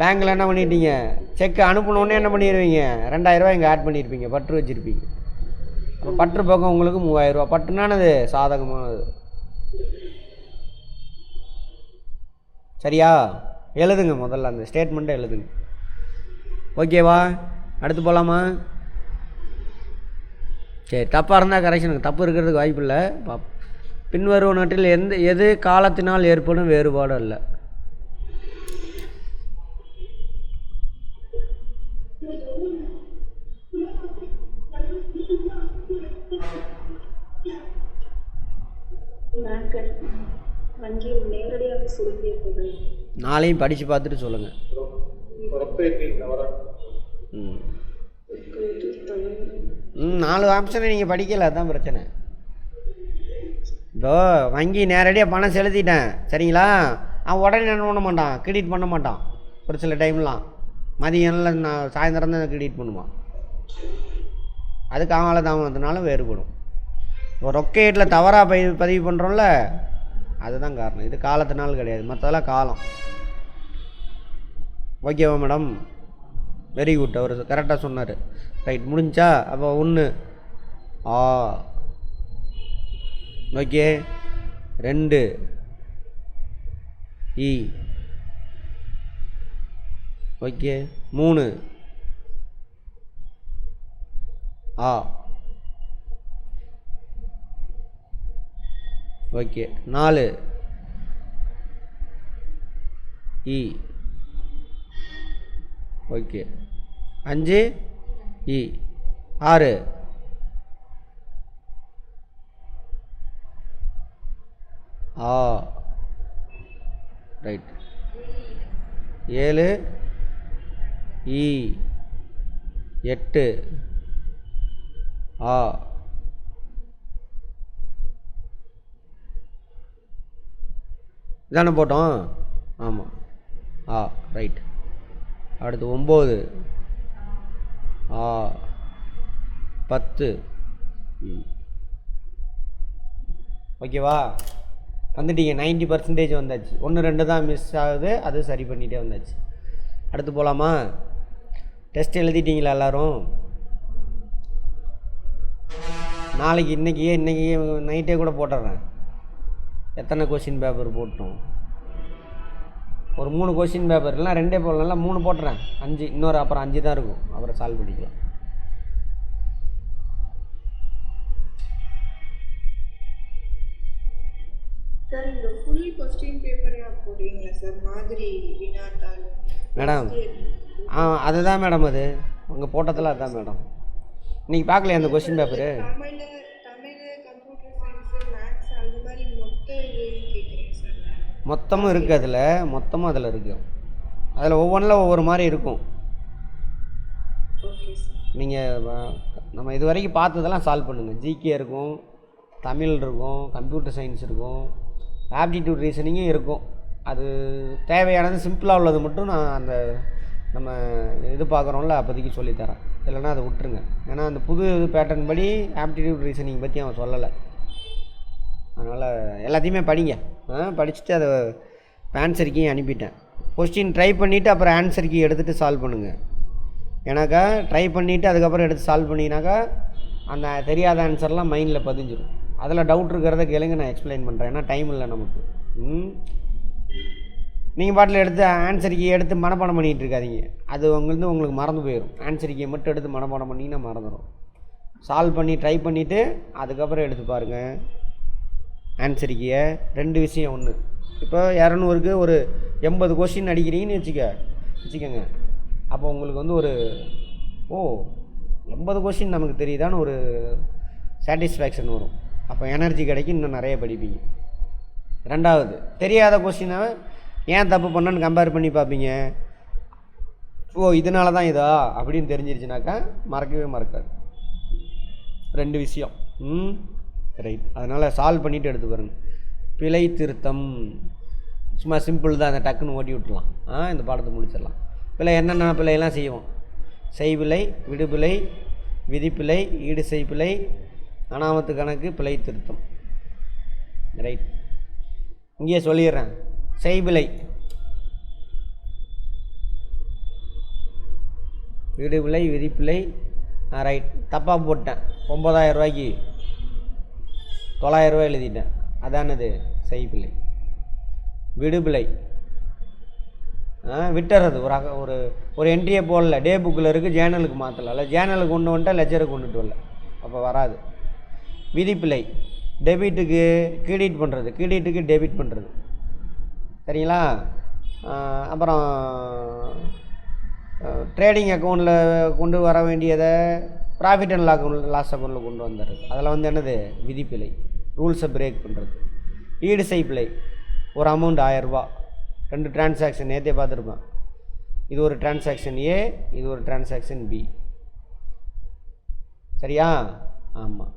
பேங்க்கில் என்ன பண்ணிட்டீங்க? செக்கு அனுப்பினோடனே என்ன பண்ணிடுவீங்க? 2000 ரூபா இங்கே ஆட் பண்ணியிருப்பீங்க, பற்று வச்சுருப்பீங்க. அப்போ பற்று பக்கம் உங்களுக்கு 3000 ரூபா. பற்றுனானது சாதகமானது. சரியா? எழுதுங்க, முதல்ல அந்த ஸ்டேட்மெண்ட்டை எழுதுங்க. ஓகேவா? அடுத்து போகலாமா? சரி, தப்பாக இருந்தால் கரெக்ஷனுக்கு. தப்பு இருக்கிறதுக்கு வாய்ப்பு இல்லை. பின்வருவனவற்றில் எது காலத்தினால் ஏற்படும் வேறுபாடு அல்ல? வங்கியில் நேரடியாக செலுத்திய தொகை. நாளையும் படித்து பார்த்துட்டு சொல்லுங்கள். ம் 4 ஆப்ஷனை நீங்கள் படிக்கல, அதுதான் பிரச்சனை. இப்போ வங்கி நேரடியாக பணம் செலுத்திட்டேன் சரிங்களா, அவன் உடனே என்ன பண்ண மாட்டான், கிரெடிட் பண்ண மாட்டான். ஒரு சில டைம்லாம் மதியம்லாம் நான் சாயந்தரம் தான் கிரெடிட் பண்ணுவான். அது கால தாமதத்தினால வேறுபடும். இப்போ ரொக்க ஏட்டில் தவறாக பதிவு பண்ணுறோம்ல, அதுதான் காரணம். இது காலத்தினால கிடையாது, மற்றதெல்லாம் காலம். ஓகேவா மேடம்? வெரி குட், அவர் கரெக்டாக சொன்னார். ரைட், முடிஞ்சா? அப்போ 1 ஆ ஓகே, 2 இ ஓகே, 3 ஆ ஓகே, 4 இ ஓகே, 5 இ, 6 ஆ ரைட், 7 இ, 8 ஆ இதானே போட்டோம்? ஆமாம், ஆ ரைட். அடுத்து 9 ஆ, 10 ஓகேவா? வந்துட்டீங்க, 90% வந்தாச்சு. 1 2 தான் மிஸ் ஆகுது, அது சரி பண்ணிகிட்டே வந்தாச்சு. அடுத்து போகலாமா? டெஸ்ட் எழுதிட்டீங்களா எல்லோரும்? நாளைக்கு இன்றைக்கி நைட்டே கூட போட்டுடுறேன். எத்தனை கொஷின் பேப்பர் போட்டோம்? ஒரு 3 கொஷின் பேப்பர், இல்லைனா 2 போடலாம், 3 போட்டுறேன். 5 இன்னொரு, அப்புறம் 5 தான் இருக்கும், அப்புறம் சால்வ் பண்ணிக்கலாம். சார் இந்த ஃபுல் கொஸ்டின் பேப்பரே போடுவீங்களா சார்? மாதிரி வினாத்தாள் மேடம் அதுதான் மேடம், அது அங்கே போட்டதில் அதுதான் மேடம். இன்றைக்கி பார்க்கலையா அந்த question paper? Tamil, computer science, maths அந்த மாதிரி கேட்குறேன் சார். மொத்தமும் இருக்குது அதில், மொத்தமும் அதில் இருக்குது. அதில் ஒவ்வொன்றில் ஒவ்வொரு மாதிரி இருக்கும். நீங்கள் நம்ம இது வரைக்கும் பார்த்ததெல்லாம் சால்வ் பண்ணுங்கள். ஜிகே இருக்கும், தமிழ் இருக்கும், கம்ப்யூட்டர் சயின்ஸ் இருக்கும், ஆப்டிடியூட் ரீசனிங்கும் இருக்கும். அது தேவையானது சிம்பிளாக உள்ளது மட்டும் நான் அந்த நம்ம இது பார்க்குறோம்ல அப்போதைக்கு சொல்லித்தரேன். இல்லைன்னா அதை விட்டுருங்க. ஏன்னா அந்த புது பேட்டர்ன் படி ஆப்டிடியூட் ரீசனிங் பற்றி அவன் சொல்லலை. அதனால் எல்லாத்தையுமே படிங்க. படிச்சுட்டு அதை ஆன்சர் கீ அனுப்பிட்டேன். கொஸ்டின் ட்ரை பண்ணிவிட்டு அப்புறம் ஆன்சர் கீ எடுத்துகிட்டு சால்வ் பண்ணுங்கள். ஏன்னாக்கா ட்ரை பண்ணிவிட்டு அதுக்கப்புறம் எடுத்து சால்வ் பண்ணிங்கனாக்கா அந்த தெரியாத ஆன்சர்லாம் மைண்டில் பதிஞ்சிடும். அதில் டவுட் இருக்கிறத கேளுங்க, நான் எக்ஸ்பிளைன் பண்ணுறேன். ஏன்னா டைம் இல்லை நமக்கு. நீங்கள் பாட்டில் எடுத்து ஆன்சர் கீ எடுத்து மனப்பாடம் பண்ணிகிட்டு இருக்காதீங்க. அது உங்களுக்கு மறந்து போயிடும். ஆன்சர் கீயை மட்டும் எடுத்து மனப்பாடம் பண்ணிங்கன்னா மறந்துடும். சால்வ் பண்ணி ட்ரை பண்ணிவிட்டு அதுக்கப்புறம் எடுத்து பாருங்கள் ஆன்சர் கீயை. 2 விஷயம். ஒன்று, இப்போ 200க்கு ஒரு 80 கொஸ்டின் அடிக்கிறீங்கன்னு வச்சுக்கோங்க. அப்போ உங்களுக்கு ஒரு 80 கொஸ்டின் நமக்கு தெரியுதான்னு ஒரு சாட்டிஸ்ஃபேக்ஷன் வரும். அப்போ எனர்ஜி கிடைக்கும், இன்னும் நிறைய படிப்பீங்க. 2வது, தெரியாத கொஸ்டினை ஏன் தப்பு பண்ணன்னு கம்பேர் பண்ணி பார்ப்பீங்க. இதனால தான் இதா அப்படின்னு தெரிஞ்சிருச்சுனாக்கா மறக்கவே மறக்காது. 2 விஷயம். ரைட். அதனால் சால்வ் பண்ணிவிட்டு எடுத்து பாருங்க. பிழை திருத்தம் சும்மா சிம்பிள் தான், அந்த டக்குன்னு ஓட்டி விட்டுலாம். இந்த பாடத்தை முடிச்சிடலாம். பிழை என்னென்ன பிழையெல்லாம் செய்வோம்? செய்பிழை, விடுபிழை, விதிப்பிழை, ஈடு செய்பிழை, அனாமத்து கணக்கு, பிழை திருத்தம். ரைட். இங்கேயே சொல்லிடுறேன். செய்பிழை, விடுபிழை, விதிப்பிழை. ரைட், தப்பாக போட்டேன். 9,000 ரூபாய்க்கு 900 ரூபாய் எழுதிட்டேன். அதானது செய்பிழை. விடுபிழை விட்டுறது, ஒரு என்ட்ரியை போடல, டே புக்கில் இருக்குது, ஜேர்னலுக்கு மாற்றலை, இல்லை ஜேர்னலுக்கு கொண்டு வந்துட்டால் லெஜருக்கு கொண்டுட்டு வரல, அப்போ வராது. விதிப்பிழை, டெபிட்டுக்கு கிரெடிட் பண்ணுறது, கிரெடிட்டுக்கு டெபிட் பண்ணுறது. சரிங்களா? அப்புறம் ட்ரேடிங் அக்கௌண்ட்டில் கொண்டு வர வேண்டியதை ப்ராஃபிட் அண்ட் லாஸ் அக்கௌண்ட்டில் கொண்டு வந்துடுறது. அதில் வந்து என்னது விதிப்பிழை, ரூல்ஸை பிரேக் பண்ணுறது. ஈடுசை பிழை, ஒரு அமௌண்ட் 1000 ரூபா, 2 டிரான்சாக்ஷன் நேற்றே பார்த்துருப்பேன். இது ஒரு டிரான்சாக்ஷன் ஏ, இது ஒரு டிரான்சாக்ஷன் பி. சரியா? ஆமாம்.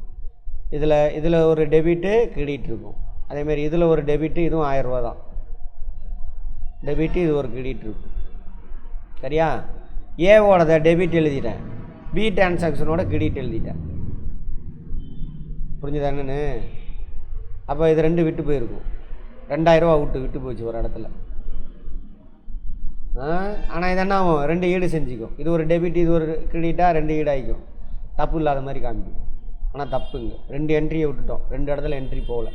இதில் ஒரு டெபிட்டு கிரெடிட் இருக்கும். அதேமாரி இதில் ஒரு டெபிட்டு, இதுவும் 1000 ரூபா தான் டெபிட்டு, இது ஒரு கிரெடிட் இருக்கும். சரியா? ஏவோட டெபிட் எழுதிட்டேன், பி டிரான்சாக்ஷனோட கிரெடிட் எழுதிட்டேன். புரிஞ்சுதா என்னன்னு? அப்போ இது 2 விட்டு போயிருக்கும். 2000 ரூபா விட்டு போச்சு ஒரு இடத்துல. ஆனால் இது என்ன ஆகும், 2 ஈடு செஞ்சுக்கும். இது ஒரு டெபிட், இது ஒரு கிரெடிட்டாக 2 ஈடாகிக்கும். தப்பு இல்லாத மாதிரி காமிக்கும். ஆனால் தப்புங்க, 2 என்ட்ரியை விட்டுட்டோம், 2 இடத்துல என்ட்ரி போகல.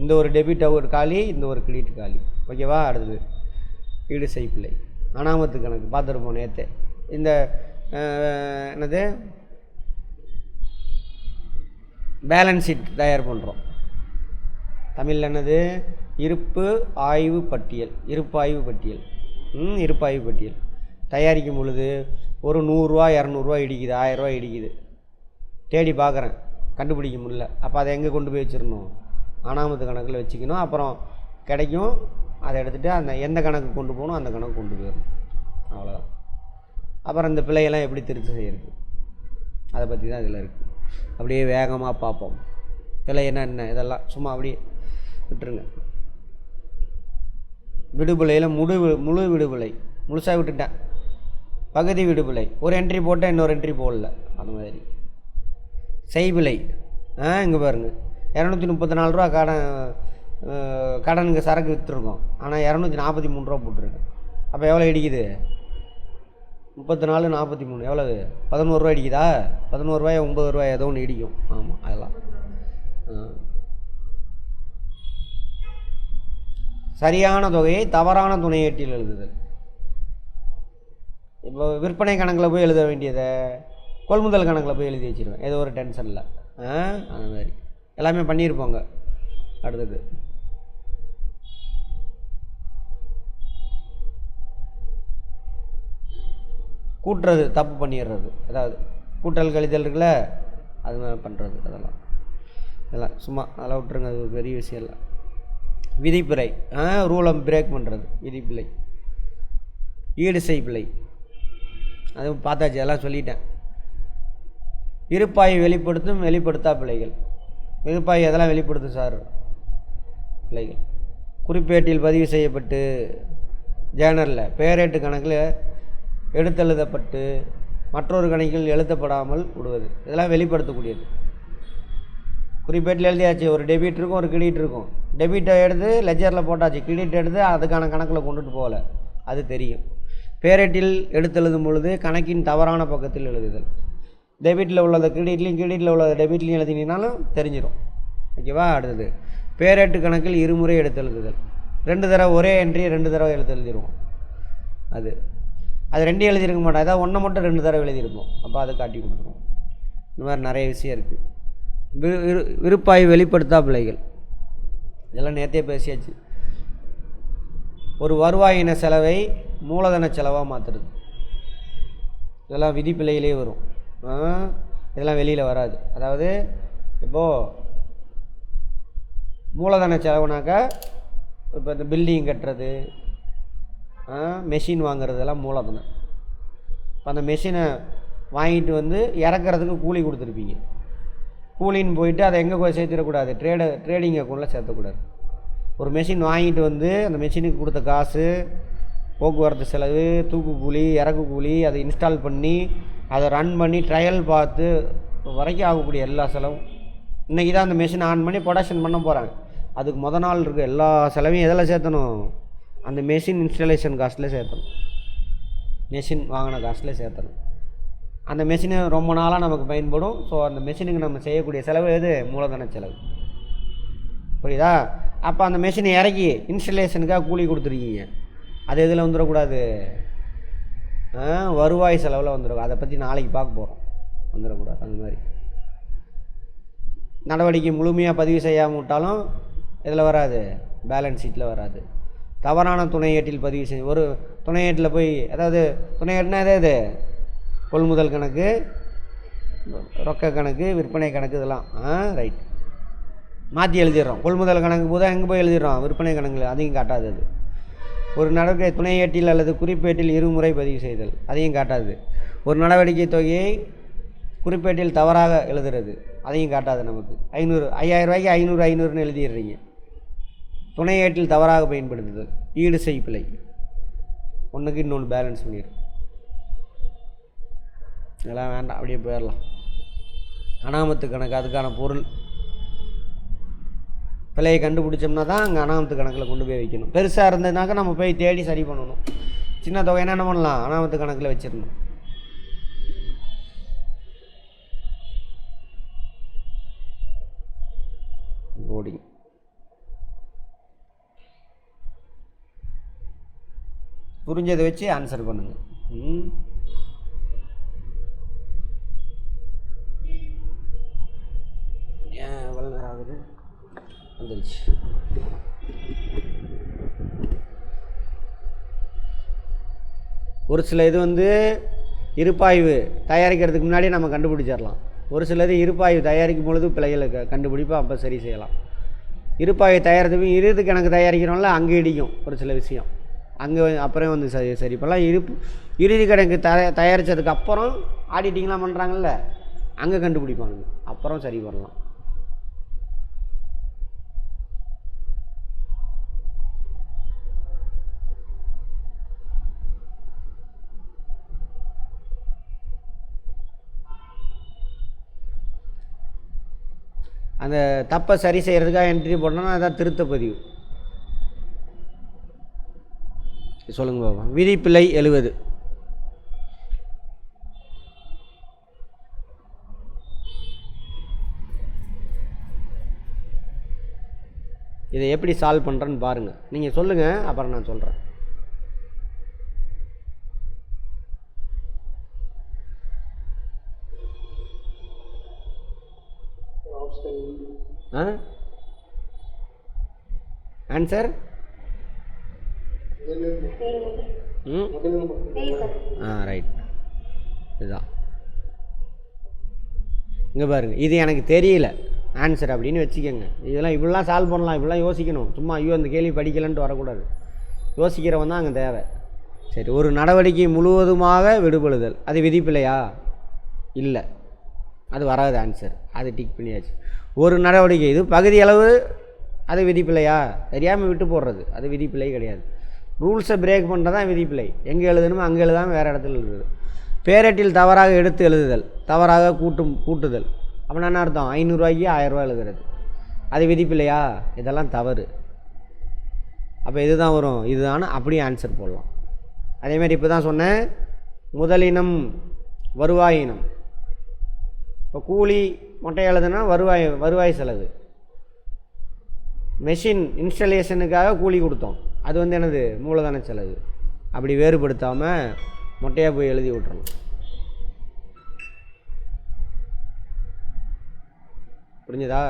இந்த ஒரு டெபிட் ஒரு காலி, இந்த ஒரு கிரெடிட் காலி. ஓகேவா? அடுத்தது ஈடுசை பிழை, அனாமத்து கணக்கு பார்த்துருப்போம் நேற்றே. இந்த என்னது பேலன்ஸ் ஷீட் தயார் பண்ணுறோம். தமிழில் என்னது? இருப்பு ஆய்வு பட்டியல், இருப்பாய்வு பட்டியல். இருப்பாய்வு பட்டியல் தயாரிக்கும் பொழுது ஒரு 100 ரூபா 200 ரூபா இடிக்குது, 1000 ரூபா இடிக்குது, தேடி பார்க்குறேன், கண்டுபிடிக்க முடியல. அப்போ அதை எங்கே கொண்டு போய் வச்சிடணும்? அனாமத்து கணக்கில் வச்சுக்கணும். அப்புறம் கிடைக்கும், அதை எடுத்துகிட்டு அந்த எந்த கணக்கு கொண்டு போகணும் அந்த கணக்கு கொண்டு போயிடணும். அவ்வளோதான். அப்புறம் இந்த பிள்ளையெல்லாம் எப்படி திருத்தம் செய்கிறது, அதை பற்றி தான் இதில் இருக்குது. அப்படியே வேகமாக பார்ப்போம். பிள்ளை என்ன இதெல்லாம் சும்மா அப்படியே விட்டுருங்க. விடுபிள்ளையில் முழு விடுபிள்ளை, முழுசாக விட்டுட்டேன். பகுதி விடுபிள்ளை, ஒரு என்ட்ரி போட்டால் இன்னொரு என்ட்ரி போடல, அந்த மாதிரி. செய்பிள்ளை, இங்கே பாருங்கள், 234 ரூபா கடனுக்கு சரக்கு விற்றுருக்கோம், ஆனால் 243 ரூபா போட்டிருக்கேன். அப்போ எவ்வளோ இடிக்குது? 34 43 எவ்வளவு? 11 ரூபா இடிக்குதா? 11 ரூபாய் 9 ரூபாய் ஏதோ ஒன்று இடிக்கும். ஆமாம், அதெல்லாம் சரியான தொகையை தவறான துணையேட்டில் எழுதுதல். இப்போ விற்பனை கணக்கில் போய் எழுத வேண்டியதை கொள்முதல் கணக்கில் போய் எழுதி வச்சுருவேன், ஏதோ ஒரு டென்ஷனில். அந்த மாதிரி எல்லாமே பண்ணியிருப்போங்க. அடுத்தது கூட்டுறது, தப்பு பண்ணிடுறது. அதாவது கூட்டல் கழித்தல் இருக்குல்ல, அது மாதிரி பண்ணுறது. அதெல்லாம் சும்மா அதெல்லாம் விட்டுருங்க, அது ஒரு பெரிய விஷயம் இல்லை. விதிப்பிழை, ரூலை பிரேக் பண்ணுறது விதிப்பிழை. ஈடுசை பிழை, அதுவும் பார்த்தாச்சு, எல்லாம் சொல்லிட்டேன். இருப்பாய் வெளிப்படுத்தா பிழைகள். இருப்பாய் எதெல்லாம் வெளிப்படுத்தும் சார்? பிழைகள் குறிப்பேட்டில் பதிவு செய்யப்பட்டு ஜேர்னலில் பேரேட்டு கணக்கில் எடுத்தெழுதப்பட்டு மற்றொரு கணக்கில் எழுதப்படாமல் விடுவது, இதெல்லாம் வெளிப்படுத்தக்கூடியது. குறிப்பேட்டில் எழுதியாச்சு, ஒரு டெபிட் இருக்கும், ஒரு கிரெடிட் இருக்கும். டெபிட்டை எடுத்து லெஜரில் போட்டாச்சு, கிரெடிட் எடுத்து அதுக்கான கணக்கில் கொண்டுட்டு போகல, அது தெரியும். பேரேட்டில் எடுத்தெழுதும் பொழுது கணக்கின் தவறான பக்கத்தில் எழுதுதல். டெபிட்டில் உள்ளதை கிரெடிட்லையும், கிரெடிட்டில் உள்ளதை டெபிட்லையும் எழுதினீங்கனாலும் தெரிஞ்சிடும். ஓகேவா? அடுத்தது பேரேட்டு கணக்கில் இருமுறை எடுத்தெழுதுதல். 2 தடவை ஒரே என்ட்ரி 2 தடவை எழுதிடுவோம். அது 2 எழுதியிருக்க மாட்டோம், ஏதாவது 1 மட்டும் 2 தடவை எழுதியிருப்போம். அப்போ அதை காட்டி கொடுத்துருவோம். இந்த மாதிரி நிறைய விஷயம் இருக்குது. விருப்பாய் வெளிப்படுத்தா பிழைகள், இதெல்லாம் நேற்றே பேசியாச்சு. ஒரு வருவாயின செலவை மூலதன செலவாக மாற்றுறது, இதெல்லாம் விதிப்பிழையிலே வரும். இதெல்லாம் வெளியில் வராது. அதாவது இப்போது மூலதன செலவுனாக்கா, இப்போ இந்த பில்டிங் கட்டுறது, மெஷின் வாங்குறதெல்லாம் மூலதனம். இப்போ அந்த மெஷினை வாங்கிட்டு வந்து இறக்குறதுக்கு கூலி கொடுத்துருப்பீங்க. கூலின்னு போயிட்டு அதை எங்கே போய் சேர்த்துடக்கூடாது, ட்ரேடிங் அக்கௌண்ட்டில் சேர்த்தக்கூடாது. ஒரு மெஷின் வாங்கிட்டு வந்து அந்த மெஷினுக்கு கொடுத்த காசு, போக்குவரத்து செலவு, தூக்கு கூலி, இறக்கு கூலி, அதை இன்ஸ்டால் பண்ணி அதை ரன் பண்ணி ட்ரையல் பார்த்து வரைக்கும் ஆகக்கூடிய எல்லா செலவும். இன்றைக்கி தான் அந்த மெஷின் ஆன் பண்ணி ப்ரொடக்ஷன் பண்ண போகிறாங்க. அதுக்கு நாள் இருக்க எல்லா செலவையும் எதில் சேர்த்தணும்? அந்த மெஷின் இன்ஸ்டாலேஷன் காஸ்ட்டில் சேர்த்தணும், மெஷின் வாங்கின காஸ்ட்டில் சேர்த்தணும். அந்த மெஷினு ரொம்ப நாளாக நமக்கு பயன்படும். ஸோ அந்த மெஷினுக்கு நம்ம செய்யக்கூடிய செலவு எது? மூலதன செலவு. புரியுதா? அப்போ அந்த மெஷினை இறக்கி இன்ஸ்டலேஷனுக்காக கூலி கொடுத்துருக்கீங்க, அது எதில் வந்துடக்கூடாது? வருவாய் செலவில் வந்துடும். அதை பற்றி நாளைக்கு பார்க்க போகிறோம். வந்துடக்கூடாது. அந்த மாதிரி நடவடிக்கை முழுமையாக பதிவு செய்யாமல் விட்டாலும் இதில் வராது, பேலன்ஸ் ஷீட்டில் வராது. தவறான துணை ஏட்டில் பதிவு செஞ்சு ஒரு துணை ஏட்டில் போய், அதாவது துணை ஏட்டுனா எது கொள்முதல் கணக்கு, ரொக்க கணக்கு, விற்பனை கணக்கு, இதெல்லாம் ரைட் மாற்றி எழுதிடுறோம். கொள்முதல் கணக்கு போது எங்கே போய் எழுதிடுறோம், விற்பனை கணக்கில், அதையும் காட்டாது. அது ஒரு நடவடிக்கை துணை ஏட்டில் அல்லது குறிப்பேட்டில் இருமுறை பதிவு செய்தல், அதையும் காட்டாது. ஒரு நடவடிக்கை தொகையை குறிப்பேட்டில் தவறாக எழுதுறது, அதையும் காட்டாது நமக்கு. 500 5000 ரூபாய்க்கு 500 500ன்னு எழுதிடுறீங்க. துணை ஏட்டில் தவறாக பயன்படுத்துதல், ஈடு செய் பிழை, ஒன்றுக்கு இன்னொன்று பேலன்ஸ் பண்ணிடும். இதெல்லாம் வேண்டாம், அப்படியே போயிடலாம். அனாமத்து கணக்கு, அதுக்கான பொருள் பிழையை கண்டுபிடிச்சோம்னா தான் அங்கே அனாமத்து கணக்கில் கொண்டு போய் வைக்கணும். பெருசாக இருந்ததுனாக்கா நம்ம போய் தேடி சரி பண்ணணும். சின்ன தொகைன்னா என்ன பண்ணலாம், அனாமத்து கணக்கில் வச்சிடணும். லோடிங் புரிஞ்சதை வச்சு ஆன்சர் பண்ணுங்க. ஏன் எவ்வளோ நேரம் ஆகுது, வந்துருச்சு. ஒரு சில இது இருப்பாய்வு தயாரிக்கிறதுக்கு முன்னாடி நம்ம கண்டுபிடிச்சிடலாம். ஒரு சிலது இருப்பாய்வு தயாரிக்கும் பொழுது பிழைகளை கண்டுபிடிப்போம், அப்போ சரி செய்யலாம். இருப்பாய்வு தயாரித்து இறுதி கணக்கு தயாரிக்கிறோம்ல, அங்கே இடிக்கும் ஒரு சில விஷயம், அங்கே அப்புறம் சரி பண்ணலாம். இறுதி கணக்கு தயாரித்ததுக்கு அப்புறம் ஆடிட்டிங்லாம் பண்ணுறாங்கல்ல, அங்கே கண்டுபிடிப்பாங்க, அப்புறம் சரி பண்ணலாம். அந்த தப்பை சரி செய்கிறதுக்காக என்ட்ரி போட்டோம்னா அதான் திருத்த பதிவு. சொல்லுங்க பாபா. விதிப்பிழை 70. இதை எப்படி சால்வ் பண்ணுறேன்னு பாருங்கள். நீங்கள் சொல்லுங்கள், அப்புறம் நான் சொல்கிறேன். Answer right. இதுதான் இங்கே பாருங்கள், இது எனக்கு தெரியல ஆன்சர் அப்படின்னு வச்சுக்கோங்க. இதெல்லாம் இப்படிலாம் சால்வ் பண்ணலாம், இப்படிலாம் யோசிக்கணும். சும்மா ஐயோ அந்த கேள்வி படிக்கலன்ட்டு வரக்கூடாது, யோசிக்கிறவன் தான் அங்கே தேவை. சரி, ஒரு நடவடிக்கை முழுவதுமாக விடுபடுதல், அது விதிப்பில்லையா? இல்லை, அது வராது ஆன்சர், அது டிக் பண்ணியாச்சு. ஒரு நடவடிக்கை இது பகுதி அளவு, அது விதிப்பில்லையா? தெரியாமல் விட்டு போடுறது, அது விதிப்பிள்ளை கிடையாது. ரூல்ஸை பிரேக் பண்ணுறது தான் விதிப்பிள்ளை. எங்கே எழுதணுமோ அங்கே எழுதாமல் வேறு இடத்துல எழுதுது. பேரேட்டில் தவறாக எடுத்து எழுதுதல், தவறாக கூட்டுதல், அப்படின்னா என்ன அர்த்தம்? 500 ரூபாய்க்கு 1000 ரூபா எழுதுறது, அது விதிப்பில்லையா? இதெல்லாம் தவறு. அப்போ இதுதான் வரும், இதுதான், அப்படியே ஆன்சர் போடலாம். அதேமாதிரி இப்போ தான் சொன்னேன், முதலினம் வருவாயினம். இப்போ கூலி மொட்டை எழுதுனா வருவாய் செலவு. மெஷின் இன்ஸ்டலேஷனுக்காக கூலி கொடுத்தோம், அது என்னது? மூலதன செலவு. அப்படி வேறுபடுத்தாமல் மொட்டையாக போய் எழுதி விட்டுறணும். புரிஞ்சுதா?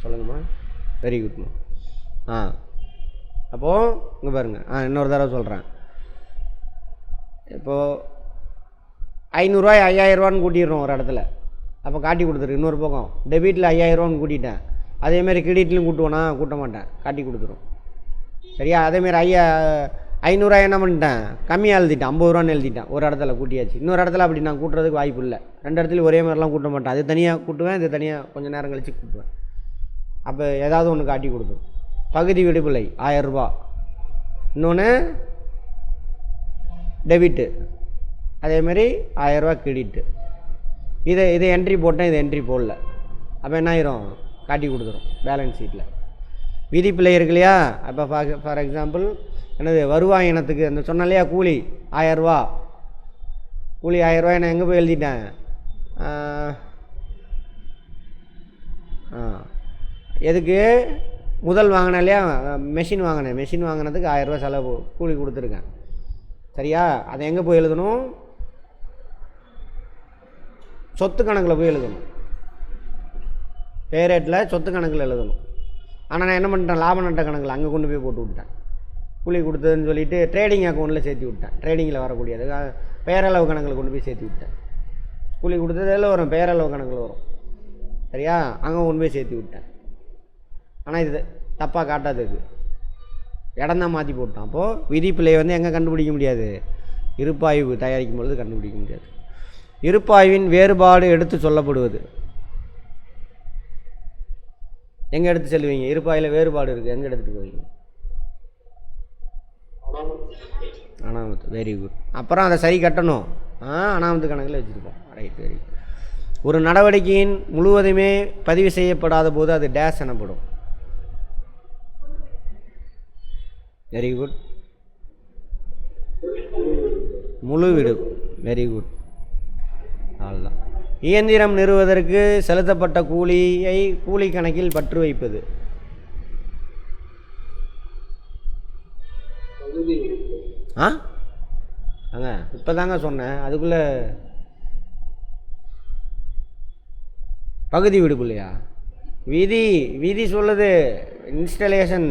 சொல்லுங்கம்மா. வெரி குட்மா. அப்போது இங்கே பாருங்கள், இன்னொரு தடவை சொல்கிறேன். இப்போது 500 ரூபாய் 5000 ரூபான்னு கூட்டிடுறோம் ஒரு இடத்துல. அப்போ காட்டி கொடுத்துரு. இன்னொரு பக்கம் டெபிட்டில் 5000 ரூபான்னு கூட்டிட்டேன், அதேமாதிரி கிரெடிட்லையும் கூட்டுவேனா? கூட்ட மாட்டேன், காட்டி கொடுத்துரும். சரியா? அதேமாரி 500 ரூபாய் என்ன பண்ணிட்டேன், கம்மியாக எழுதிட்டேன், 50 ரூபான்னு எழுதிட்டேன். ஒரு இடத்துல கூட்டியாச்சு. இன்னொரு இடத்துல அப்படி நான் கூட்டுறதுக்கு வாய்ப்பு இல்லை. 2 இடத்துலையும் ஒரே மாதிரிலாம் கூட்ட மாட்டேன். அது தனியாக கூட்டுவேன், இது தனியாக கொஞ்சம் நேரம் கழித்து கூட்டுவேன். அப்போ ஏதாவது ஒன்று காட்டி கொடுத்துரும். பகுதி விடுப்பில்லை 1000 ரூபா, இன்னொன்று டெபிட்டு, அதேமாரி 1000 ரூபா கிரெடிட்டு. இதை என்ட்ரி போட்டேன், இதை என்ட்ரி போடல. அப்போ என்ன ஆயிரும்? காட்டி கொடுத்துரும் பேலன்ஸ் ஷீட்டில். விதிப்பிள்ளை இருக்கு இல்லையா? அப்போ ஃபார் எக்ஸாம்பிள் என்னது, வருவாய் இனத்துக்கு அந்த சொன்ன இல்லையா, கூலி 1000 ரூபா, கூலி 1000 ரூபாய் நான் எங்கே போய் எழுதிட்டேன்? எதுக்கு? முதல் வாங்கினேன் இல்லையா, மெஷின் வாங்கினேன். மெஷின் வாங்கினதுக்கு 1000 ரூபா செலவு கூலி கொடுத்துருக்கேன். சரியா? அதை எங்கே போய் எழுதணும்? சொத்து கணக்கில் போய் எழுதணும். பேரேட்டில் சொத்து கணக்கில் எழுதணும். ஆனால் நான் என்ன பண்ணிட்டேன், லாப நட்ட கணக்கில் அங்கே கொண்டு போய் போட்டு விட்டேன். கூலி கொடுத்ததுன்னு சொல்லிவிட்டு ட்ரேடிங் அக்கௌண்ட்டில் சேர்த்து விட்டேன். ட்ரேடிங்கில் வரக்கூடியது பெயரளவு கணக்கில் கொண்டு போய் சேர்த்து விட்டேன். கூலி கொடுத்தது எல்லாம் வரும், பெயரளவு கணக்கில் வரும். சரியா, அங்கே கொண்டு போய் சேர்த்து விட்டேன். ஆனால் இது தப்பாக காட்டாதது, இடம் தான் மாற்றி போட்டான். அப்போது விதிப்பிள்ளையை வந்து எங்கே கண்டுபிடிக்க முடியாது, இருப்பாய்வு தயாரிக்கும் பொழுது கண்டுபிடிக்க முடியாது. இருப்பாய்வின் வேறுபாடு எடுத்து சொல்லப்படுவது. எங்கே எடுத்து செல்வீங்க? இருப்பாயில் வேறுபாடு இருக்குது, எங்கே எடுத்துகிட்டு போவீங்க? அனாமத்து. Very good. அப்புறம் அதை சரி கட்டணும். அனாமத்து கணக்கில் வச்சுருப்போம். Right, very good. ஒரு நடவடிக்கையின் முழுவதுமே பதிவு செய்யப்படாத போது அது டேஷ் எனப்படும். Very good. முழு விடு. Very good. அவ்வளோதான். இயந்திரம் நிறுவுவதற்கு செலுத்தப்பட்ட கூலியை கூலி கணக்கில் பற்று வைப்பது. இப்போ தாங்க சொன்னேன், அதுக்குள்ளே பகுதி விடுக்குள்ளையா? விதி சொல்லுது இன்ஸ்டலேஷன்,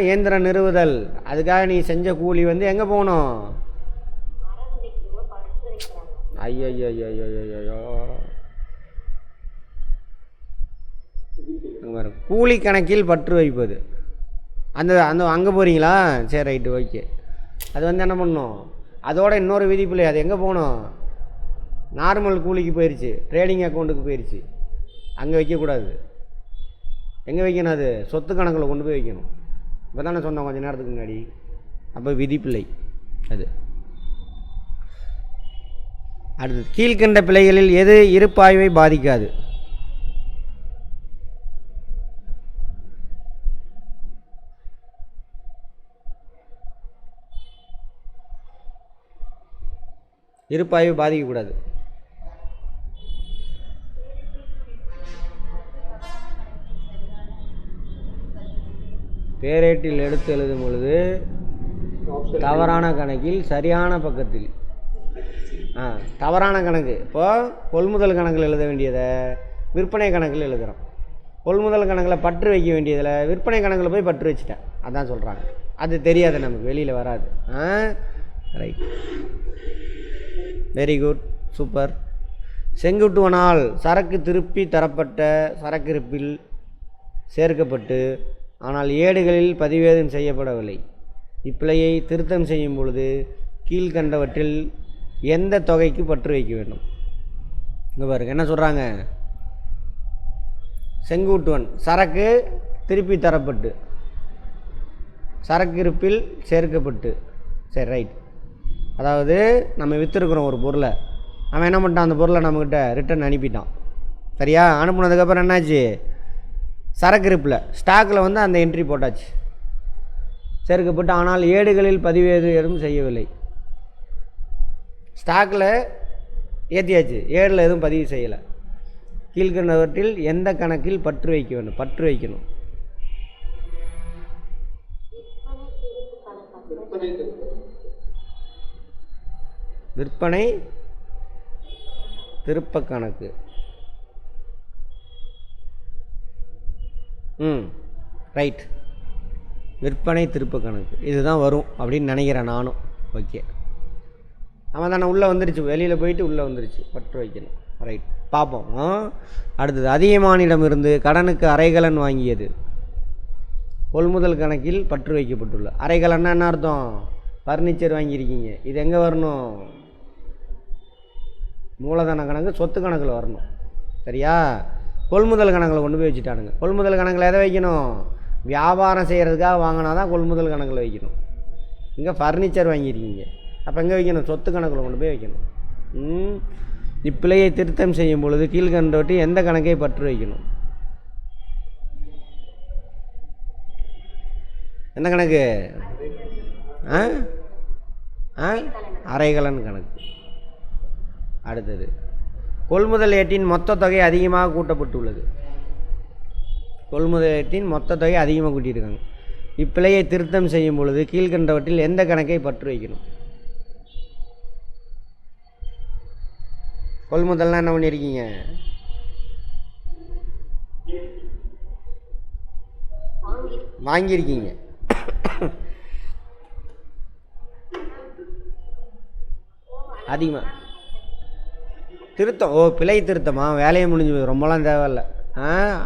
இயந்திரம் நிறுவுதல். அதுக்காக நீ செஞ்ச கூலி வந்து எங்கே போகணும்? ஐயோ, கூலி கணக்கில் பற்று வைப்பது. அந்த அங்கே போகிறீங்களா? சரி, ரைட்டு, ஓகே. அது வந்து என்ன பண்ணணும், அதோட இன்னொரு விதிப்பில்லை. அது எங்கே போகணும்? நார்மல் கூலிக்கு போயிடுச்சு, ட்ரேடிங் அக்கௌண்ட்டுக்கு போயிடுச்சு. அங்கே வைக்கக்கூடாது. எங்கே வைக்கணும்? அது சொத்து கணக்கில் கொண்டு போய் வைக்கணும். இப்போ தானே சொன்னோம் கொஞ்சம் நேரத்துக்கு முன்னாடி. அப்போ விதிப்பிள்ளை அது. அடுத்தது, கீழ்கண்ட பிழைகளில் எது இருப்பாய்வை பாதிக்காது? இருப்பாய்வு பாதிக்கக்கூடாது. பேரேட்டில் எடுத்து எழுதும் பொழுது தவறான கணக்கில் சரியான பக்கத்தில். தவறான கணக்கு. இப்போது கொள்முதல் கணக்கில் எழுத வேண்டியதை விற்பனை கணக்கில் எழுதுகிறோம். கொள்முதல் கணக்கில் பற்று வைக்க வேண்டியதில் விற்பனை கணக்கில் போய் பற்று வச்சுட்டேன். அதான் சொல்கிறாங்க. அது தெரியாது நமக்கு, வெளியில் வராது. Right, very good, super. செங்குட்டுவனால் சரக்கு திருப்பி தரப்பட்ட சரக்கிருப்பில் சேர்க்கப்பட்டு ஆனால் ஏடுகளில் பதிவேதம் செய்யப்படவில்லை. இப்பிழையை திருத்தம் செய்யும் பொழுது கீழ்கண்டவற்றில் எந்த தொகைக்கு பற்று வைக்க வேண்டும்? இங்கே பாருங்க என்ன சொல்கிறாங்க. செங்குட்டுவன் சரக்கு திருப்பி தரப்பட்டு சரக்கு இருப்பில் சேர்க்கப்பட்டு. சரி, ரைட். அதாவது நம்ம விற்றுருக்குறோம் ஒரு பொருளை, அவன் என்ன பண்ணிட்டான், அந்த பொருளை நம்மக்கிட்ட ரிட்டன் அனுப்பிட்டான். சரியா, அனுப்புனதுக்கப்புறம் என்னாச்சு, சரக்கு இருப்பில் ஸ்டாக்கில் வந்து அந்த என்ட்ரி போட்டாச்சு, சேர்க்கப்பட்டு ஆனால் ஏடுகளில் பதிவேது எதுவும் செய்யவில்லை. ஸ்டாக்கில் ஏற்றியாச்சு, ஏடில் எதுவும் பதிவு செய்யலை. கீழ்கண்டவற்றில் எந்த கணக்கில் பற்று வைக்க வேண்டும்? பற்று வைக்கணும். விற்பனை திருப்ப கணக்கு. ரைட், விற்பனை திருப்ப கணக்கு இதுதான் வரும் அப்படின்னு நினைக்கிறேன் நானும். ஓகே, அவன் தானே உள்ளே வந்துருச்சு, வெளியில் போயிட்டு உள்ளே வந்துருச்சு, பற்று வைக்கணும். ரைட், பார்ப்போம். அடுத்தது, அதிகமானிடமிருந்து கடனுக்கு அரைகலன் வாங்கியது. கொள்முதல் கணக்கில் பற்று வைக்கப்பட்டுள்ள. அரைகலன்னா என்ன அர்த்தம்? ஃபர்னிச்சர் வாங்கியிருக்கீங்க. இது எங்கே வரணும்? மூலதன கணக்கு சொத்து கணக்கில் வரணும். சரியா, கொள்முதல் கணக்கில் கொண்டு போய் வச்சுட்டானுங்க. கொள்முதல் கணக்கில் எதை வைக்கணும்? வியாபாரம் செய்கிறதுக்காக வாங்கினா தான் கொள்முதல் கணக்கில் வைக்கணும். இங்கே ஃபர்னிச்சர் வாங்கியிருக்கீங்க, அப்போ எங்கே வைக்கணும்? சொத்து கணக்கில் கொண்டு போய் வைக்கணும். இப்பிழையை திருத்தம் செய்யும் பொழுது கீழ்கண்டவற்றி எந்த கணக்கை பற்று வைக்கணும்? எந்த கணக்கு? அரைகலன் கணக்கு. அடுத்தது, கொள்முதல் ஏட்டின் மொத்த தொகை அதிகமாக கூட்டப்பட்டுள்ளது. கொள்முதல் ஏட்டின் மொத்த தொகை அதிகமாக கூட்டியிருக்காங்க. இப்பிழையை திருத்தம் செய்யும் பொழுது கீழ்கண்டவற்றில் எந்த கணக்கை பற்று வைக்கணும்? கொள்முதல்லாம் என்ன பண்ணியிருக்கீங்க? வாங்கியிருக்கீங்க. அதிகமாக திருத்தம். ஓ, பிழை திருத்தமா? வேலையை முடிஞ்சு போய் ரொம்பலாம் தேவையில்லை.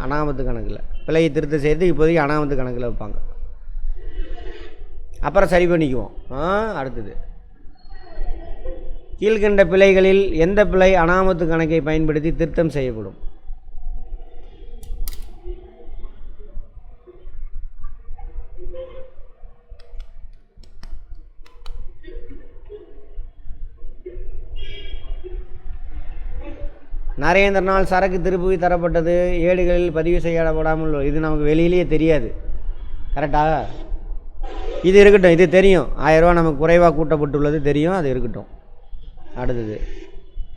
அனாமத்து கணக்கில் பிழையை திருத்தம் செய்து இப்போதைக்கு அனாமத்து கணக்கில் வைப்பாங்க. அப்புறம் சரி பண்ணிக்குவோம். அடுத்தது, கீழ்கண்ட பிழைகளில் எந்த பிழை அனாமத்து கணக்கை பயன்படுத்தி திருத்தம் செய்யப்படும்? நரேந்திரனால் சரக்கு திருப்பி தரப்பட்டது, ஏடுகளில் பதிவு செய்யப்படாமல். இது நமக்கு வெளியிலேயே தெரியாது. கரெக்டா? இது இருக்கட்டும், இது தெரியும். 1000 ரூபா நமக்கு குறைவாக கூட்டப்பட்டுள்ளது தெரியும், அது இருக்கட்டும். அடுத்தது,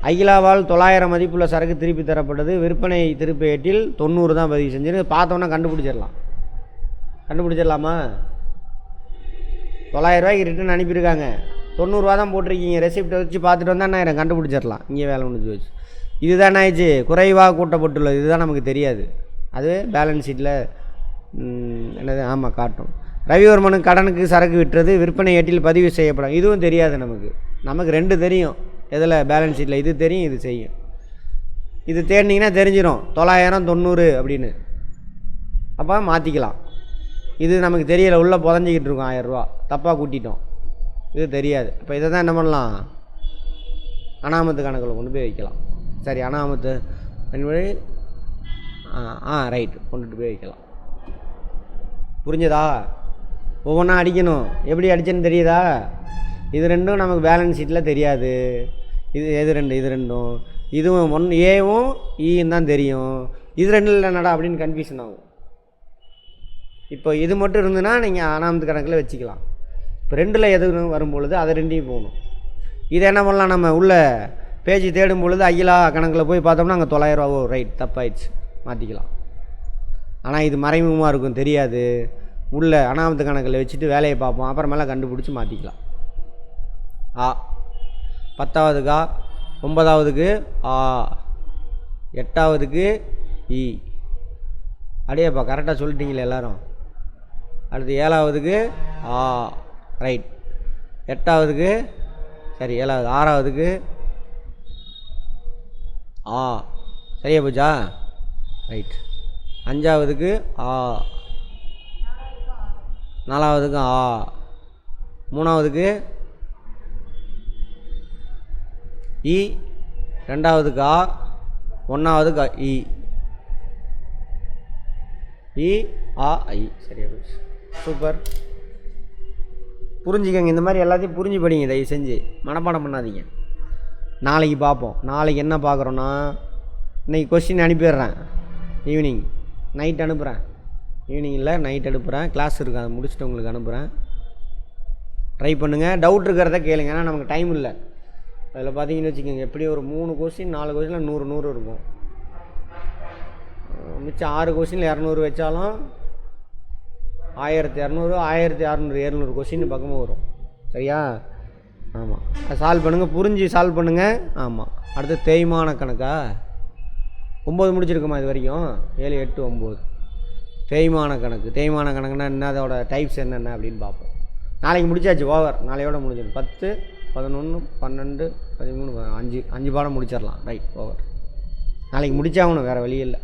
அகிலாவால் 900 மதிப்புள்ள சரக்கு திருப்பி தரப்பட்டது, விற்பனை திருப்பி ஏட்டில் 90 தான் பதிவு செஞ்சு. பார்த்தோன்னா கண்டுபிடிச்சிடலாமா? 900 ரூபாய்க்கு ரிட்டன் அனுப்பியிருக்காங்க, 90 ரூபா தான் போட்டிருக்கீங்க. ரெசிப்டை வச்சு பார்த்துட்டு வந்தால் நான் கண்டுபிடிச்சிடலாம். இங்கே வேலை முடிஞ்சு வச்சு. இதுதான் ஆயிடுச்சு, குறைவாக கூட்டப்பட்டுள்ளது. இதுதான் நமக்கு தெரியாது. அது பேலன்ஸ் ஷீட்டில் என்னது? ஆமாம், காட்டும். ரவிவர்மனுக்கு கடனுக்கு சரக்கு விட்டுறது, விற்பனை ஏட்டில் பதிவு செய்யப்படும். இதுவும் தெரியாது நமக்கு. 2 தெரியும். எதில்? பேலன்ஸ் ஷீட்டில். இது தெரியும், இது செய்யும். இது தேடினீங்கன்னா தெரிஞ்சிடும் 900 90 அப்படின்னு. அப்போ மாற்றிக்கலாம். இது நமக்கு தெரியலை, உள்ளே புதஞ்சிக்கிட்டு இருக்கும். 1000 ரூபா தப்பாக கூட்டிட்டோம், இது தெரியாது. அப்போ இதை தான் என்ன பண்ணலாம்? அனாமத்து கணக்கில் கொண்டு போய் வைக்கலாம். சரி, அனாமத்து ரைட், கொண்டுட்டு போய் வைக்கலாம். புரிஞ்சதா? ஒவ்வொன்றா அடிக்கணும். எப்படி அடிச்சேன்னு தெரியுதா? இது ரெண்டும் நமக்கு பேலன்ஸ் ஷீட்டில் தெரியாது. எது ரெண்டும் இதுவும் 1 ஏவும் ஈயும் தான் தெரியும். இது ரெண்டில் என்னடா அப்படின்னு கன்ஃபியூஷன் ஆகும். இப்போ இது மட்டும் இருந்துன்னா நீங்கள் அனாமத்து கணக்கில் வச்சுக்கலாம். இப்போ 2ல் எது வரும்பொழுது அதை 2ஐயும் போகணும். இதை என்ன பண்ணலாம்? நம்ம உள்ள பேஜ் தேடும் பொழுது அகிலா கணக்கில் போய் பார்த்தோம்னா அங்கே 900 ரூபா. ரைட், தப்பாயிடுச்சு, மாற்றிக்கலாம். ஆனால் இது மறைமுகமாக இருக்கும், தெரியாது. உள்ள அனாமத்து கணக்கில் வச்சுட்டு வேலையை பார்ப்போம், அப்புறமேல கண்டுபிடிச்சி மாற்றிக்கலாம். 10வதுக்கு 9வதுக்கு 8வதுக்கு இ. அப்படியேப்பா, கரெக்டாக சொல்லிட்டீங்களே எல்லோரும். அடுத்து 7வதுக்கு ரைட். 8வதுக்கு சரி, 7வது. 6வதுக்கு சரியா போச்சா? ரைட். 5வதுக்கு 4வதுக்கு 3வதுக்கு இ. 2வதுக்கு 1வதுக்கு இ. ஐ. சரியா போச்சு. சூப்பர். புரிஞ்சுக்கங்க. இந்த மாதிரி எல்லாத்தையும் புரிஞ்சு படிங்க, தயவு செஞ்சு மனப்பாடம் பண்ணாதீங்க. நாளைக்கு பார்ப்போம். நாளைக்கு என்ன பார்க்குறோன்னா, இன்றைக்கி கொஸ்டின் அனுப்பிடுறேன். ஈவினிங் நைட் அனுப்புகிறேன். ஈவினிங் இல்லை, நைட் அனுப்புகிறேன். கிளாஸ் இருக்குது, அதை முடிச்சுட்டு உங்களுக்கு அனுப்புகிறேன். ட்ரை பண்ணுங்கள். டவுட் இருக்கிறத கேளுங்க. ஏன்னா நமக்கு டைம் இல்லை. அதில் பார்த்தீங்கன்னு வச்சுக்கோங்க, எப்படி ஒரு 3 கொஸ்டின் 4 கொஸ்டினில் 100 இருக்கும். மிச்சம் 6 கொஸ்டினில் 200 வச்சாலும் 1200 1600 700 கொஸ்டின் பக்கமாக வரும். சரியா? ஆமாம், அது சால்வ் பண்ணுங்கள். புரிஞ்சு சால்வ் பண்ணுங்கள். ஆமாம். அடுத்து தேய்மான கணக்கா 9 முடிச்சிருக்குமா இது வரைக்கும்? 7 8 9 தேய்மான கணக்கு. தேய்மான கணக்குன்னா என்ன, அதோட டைப்ஸ் என்னென்ன அப்படின்னு பார்ப்போம். நாளைக்கு முடிச்சாச்சு, ஓவர். நாளையோட முடிஞ்சிடும். 10 11 12 13 5 பாடம் முடிச்சிடலாம். Right, over. நாளைக்கு முடிச்சாகணும், வேறு வழி இல்லை.